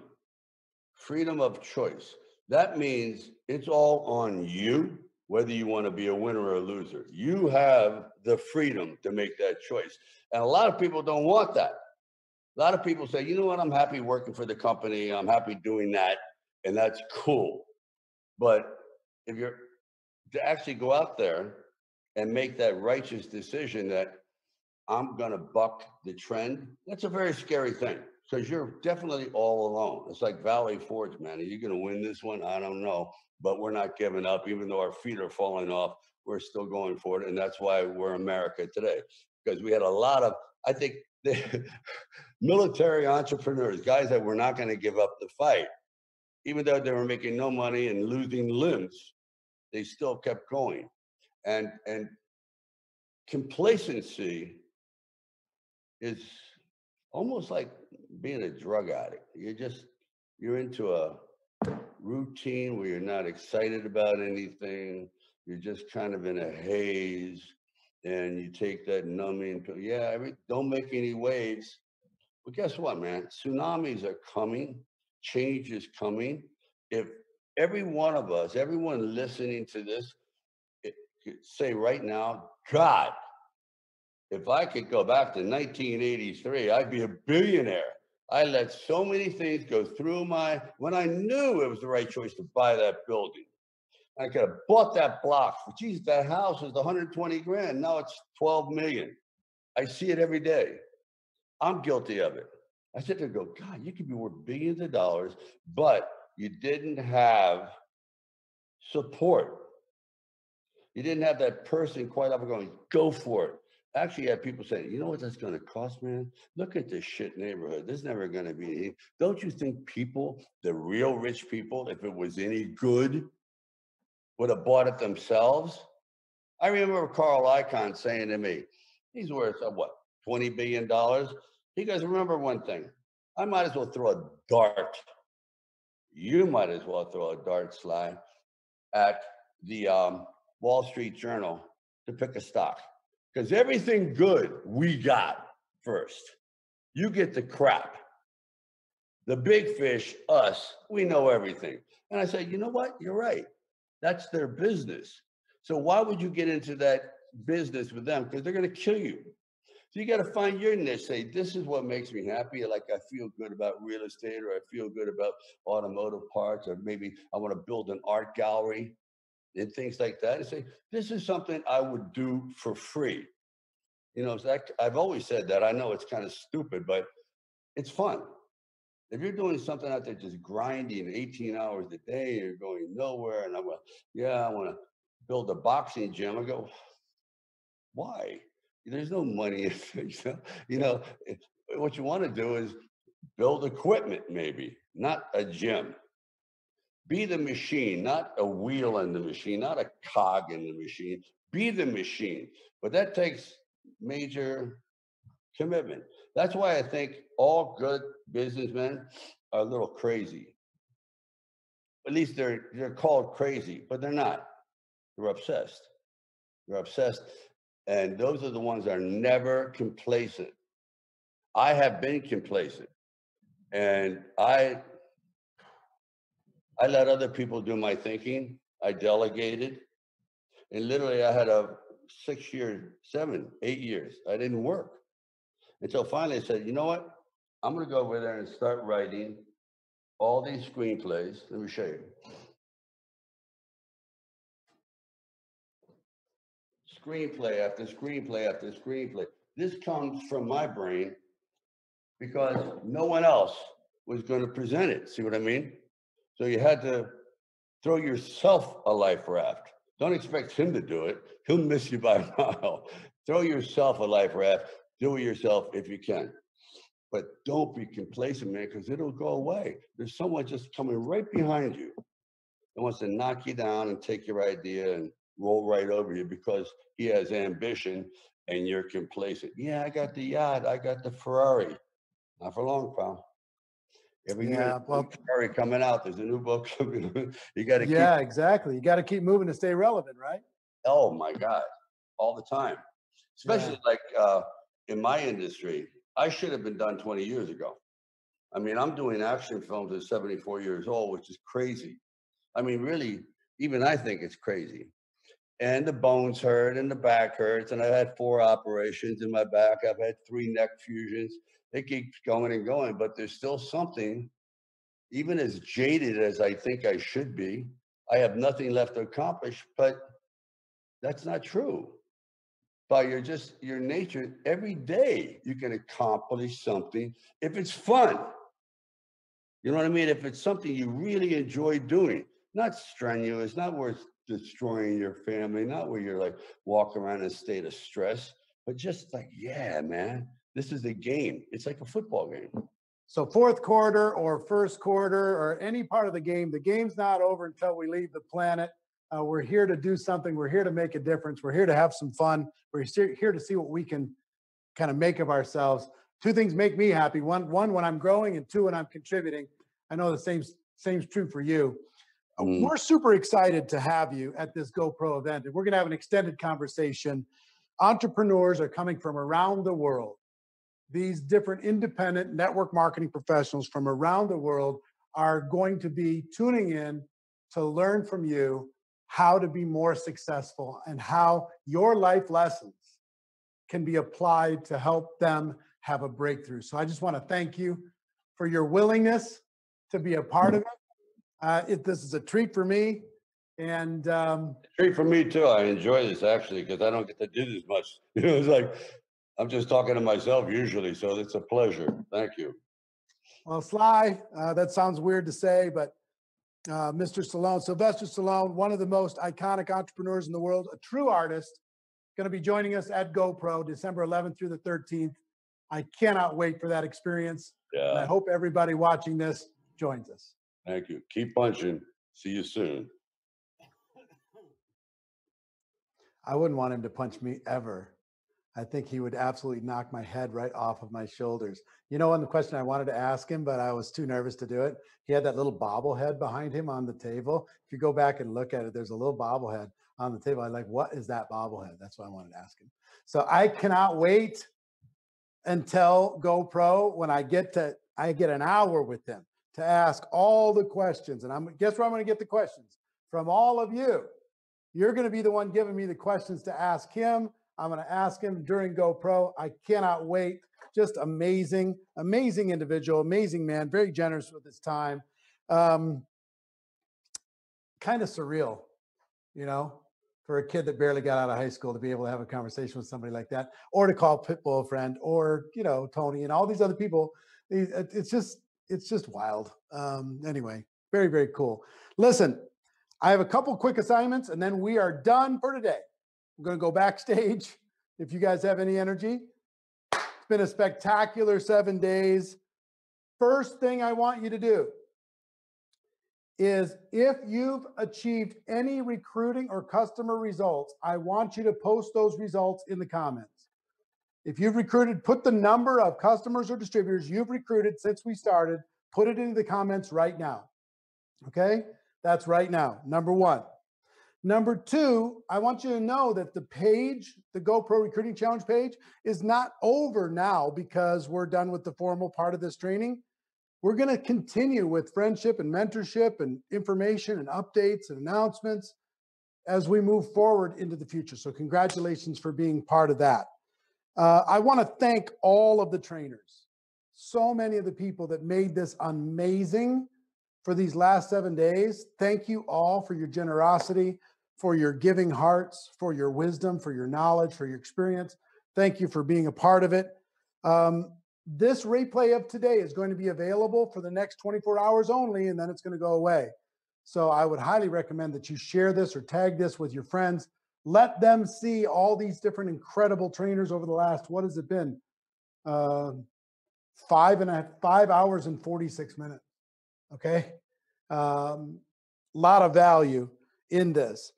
Freedom of choice. That means it's all on you, whether you want to be a winner or a loser. You have the freedom to make that choice. And a lot of people don't want that. A lot of people say, you know what, I'm happy working for the company. I'm happy doing that. And that's cool. But if you're to actually go out there and make that righteous decision that I'm going to buck the trend, that's a very scary thing, because you're definitely all alone. It's like Valley Forge, man. Are you going to win this one? I don't know. But we're not giving up. Even though our feet are falling off, we're still going for it. And that's why we're America today. Because we had a lot of, I think, military entrepreneurs, guys that were not going to give up the fight. Even though they were making no money and losing limbs, they still kept going. And complacency is almost like being a drug addict. You're into a routine where you're not excited about anything. You're just kind of in a haze, and you take that numbing pill. Yeah, don't make any waves. But guess what, man? Tsunamis are coming. Change is coming. If every one of us, everyone listening to this, could say right now, God, if I could go back to 1983, I'd be a billionaire. I let so many things go through when I knew it was the right choice to buy that building. I could have bought that block. Geez, that house was 120 grand. Now it's 12 million. I see it every day. I'm guilty of it. I sit there and go, God, you could be worth billions of dollars, but you didn't have support. You didn't have that person quite up and going, go for it. Actually, you have people saying, you know what that's going to cost, man? Look at this shit neighborhood. There's never going to be any. Don't you think people, the real rich people, if it was any good, would have bought it themselves? I remember Carl Icahn saying to me, he's worth, what, $20 billion? He goes, remember one thing, I might as well throw a dart. You might as well throw a dart, Sly, at the Wall Street Journal to pick a stock. Because everything good we got first. You get the crap. The big fish, us, we know everything. And I say, you know what? You're right. That's their business. So why would you get into that business with them? Because they're going to kill you. So you got to find your niche. Say, this is what makes me happy. Like I feel good about real estate, or I feel good about automotive parts, or maybe I want to build an art gallery and things like that. And say, this is something I would do for free. You know, I've always said that. I know it's kind of stupid, but it's fun. If you're doing something out there just grinding 18 hours a day, you're going nowhere, and I want to build a boxing gym. I go, why? There's no money in it. You know, what you want to do is build equipment, maybe, not a gym. Be the machine, not a wheel in the machine, not a cog in the machine. Be the machine. But that takes major commitment. That's why I think all good businessmen are a little crazy. At least they're called crazy, but they're not. They're obsessed. They're obsessed. And those are the ones that are never complacent. I have been complacent. And I let other people do my thinking. I delegated. And literally I had a 6 years, 7, 8 years. I didn't work. Until finally I said, you know what? I'm going to go over there and start writing all these screenplays. Let me show you. Screenplay after screenplay after screenplay. This comes from my brain because no one else was going to present it. See what I mean? So you had to throw yourself a life raft. Don't expect him to do it. He'll miss you by a mile. Throw yourself a life raft. Do it yourself if you can. But don't be complacent, man, because it'll go away. There's someone just coming right behind you and wants to knock you down and take your idea and roll right over you because he has ambition and you're complacent. Yeah, I got the yacht. I got the Ferrari. Not for long, pal. Every year, Ferrari coming out. There's a new book coming. You got to keep. Yeah, exactly. You got to keep moving to stay relevant, right? Oh my God, all the time. Especially like in my industry, I should have been done 20 years ago. I mean, I'm doing action films at 74 years old, which is crazy. I mean, really, even I think it's crazy. And the bones hurt and the back hurts. And I've had 4 operations in my back. I've had 3 neck fusions. It keeps going and going, but there's still something, even as jaded as I think I should be, I have nothing left to accomplish, but that's not true. By your nature, every day you can accomplish something if it's fun. You know what I mean? If it's something you really enjoy doing, not strenuous, not where it's destroying your family, not where you're like walking around in a state of stress, but just like, yeah, man, this is a game. It's like a football game. So fourth quarter or first quarter or any part of the game's not over until we leave the planet. We're here to do something. We're here to make a difference. We're here to have some fun. We're here to see what we can kind of make of ourselves. Two things make me happy. One, when I'm growing, and two, when I'm contributing. I know the same's true for you. We're super excited to have you at this GoPro event, and we're going to have an extended conversation. Entrepreneurs are coming from around the world. These different independent network marketing professionals from around the world are going to be tuning in to learn from you how to be more successful and how your life lessons can be applied to help them have a breakthrough. So I just want to thank you for your willingness to be a part of it. This is a treat for me. And treat for me too. I enjoy this actually because I don't get to do this much. You know, it's like I'm just talking to myself usually, so it's a pleasure. Thank you. Well, Sly, that sounds weird to say, but Mr. Stallone, Sylvester Stallone, one of the most iconic entrepreneurs in the world, a true artist, going to be joining us at GoPro December 11th through the 13th. I cannot wait for that experience. Yeah. And I hope everybody watching this joins us. Thank you. Keep punching. See you soon. I wouldn't want him to punch me ever. I think he would absolutely knock my head right off of my shoulders. You know, one the question I wanted to ask him, but I was too nervous to do it. He had that little bobblehead behind him on the table. If you go back and look at it, there's a little bobblehead on the table. I'm like, what is that bobblehead? That's what I wanted to ask him. So I cannot wait until GoPro when I get an hour with them to ask all the questions. And guess where I'm going to get the questions? From all of you. You're going to be the one giving me the questions to ask him. I'm going to ask him during GoPro. I cannot wait. Just amazing, amazing individual, amazing man, very generous with his time. Kind of surreal, you know, for a kid that barely got out of high school to be able to have a conversation with somebody like that, or to call Pitbull a friend, or, you know, Tony and all these other people. It's just wild. Anyway, very, very cool. Listen, I have a couple quick assignments and then we are done for today. I'm going to go backstage if you guys have any energy. It's been a spectacular 7 days. First thing I want you to do is if you've achieved any recruiting or customer results, I want you to post those results in the comments. If you've recruited, put the number of customers or distributors you've recruited since we started, put it into the comments right now. Okay? That's right now, number one. Number two, I want you to know that the page, the GoPro Recruiting Challenge page, is not over now because we're done with the formal part of this training. We're going to continue with friendship and mentorship and information and updates and announcements as we move forward into the future. So congratulations for being part of that. I want to thank all of the trainers, so many of the people that made this amazing for these last 7 days. Thank you all for your generosity, for your giving hearts, for your wisdom, for your knowledge, for your experience. Thank you for being a part of it. This replay of today is going to be available for the next 24 hours only, and then it's going to go away. So I would highly recommend that you share this or tag this with your friends. Let them see all these different incredible trainers over the last, what has it been? 5 hours and 46 minutes. Okay. Lot of value in this.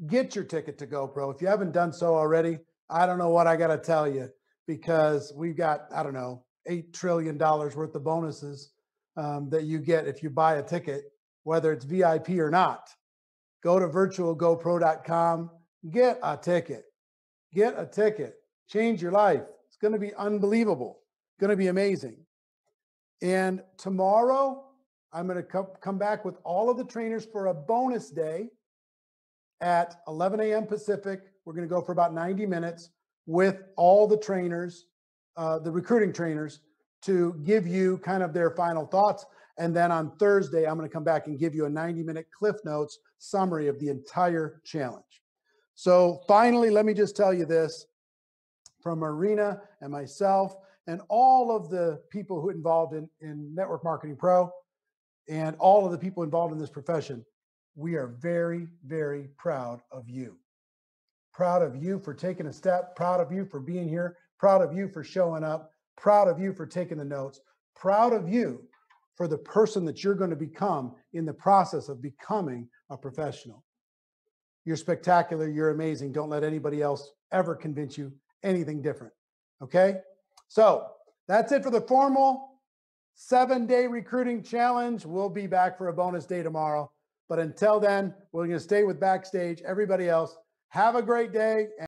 Get your ticket to GoPro. If you haven't done so already, I don't know what I got to tell you, because we've got, I don't know, $8 trillion worth of bonuses that you get if you buy a ticket, whether it's VIP or not. Go to virtualgopro.com, get a ticket. Get a ticket. Change your life. It's going to be unbelievable. Going to be amazing. And tomorrow, I'm going to come back with all of the trainers for a bonus day at 11 a.m. Pacific. We're going to go for about 90 minutes with all the trainers, the recruiting trainers, to give you kind of their final thoughts. And then on Thursday, I'm going to come back and give you a 90-minute Cliff Notes summary of the entire challenge. So finally, let me just tell you this from Marina and myself and all of the people who are involved in Network Marketing Pro and all of the people involved in this profession. We are very, very proud of you. Proud of you for taking a step, proud of you for being here, proud of you for showing up, proud of you for taking the notes, proud of you for the person that you're going to become in the process of becoming a professional. You're spectacular. You're amazing. Don't let anybody else ever convince you anything different. Okay? So that's it for the formal 7-day recruiting challenge. We'll be back for a bonus day tomorrow. But until then, we're going to stay with Backstage. Everybody else, have a great day.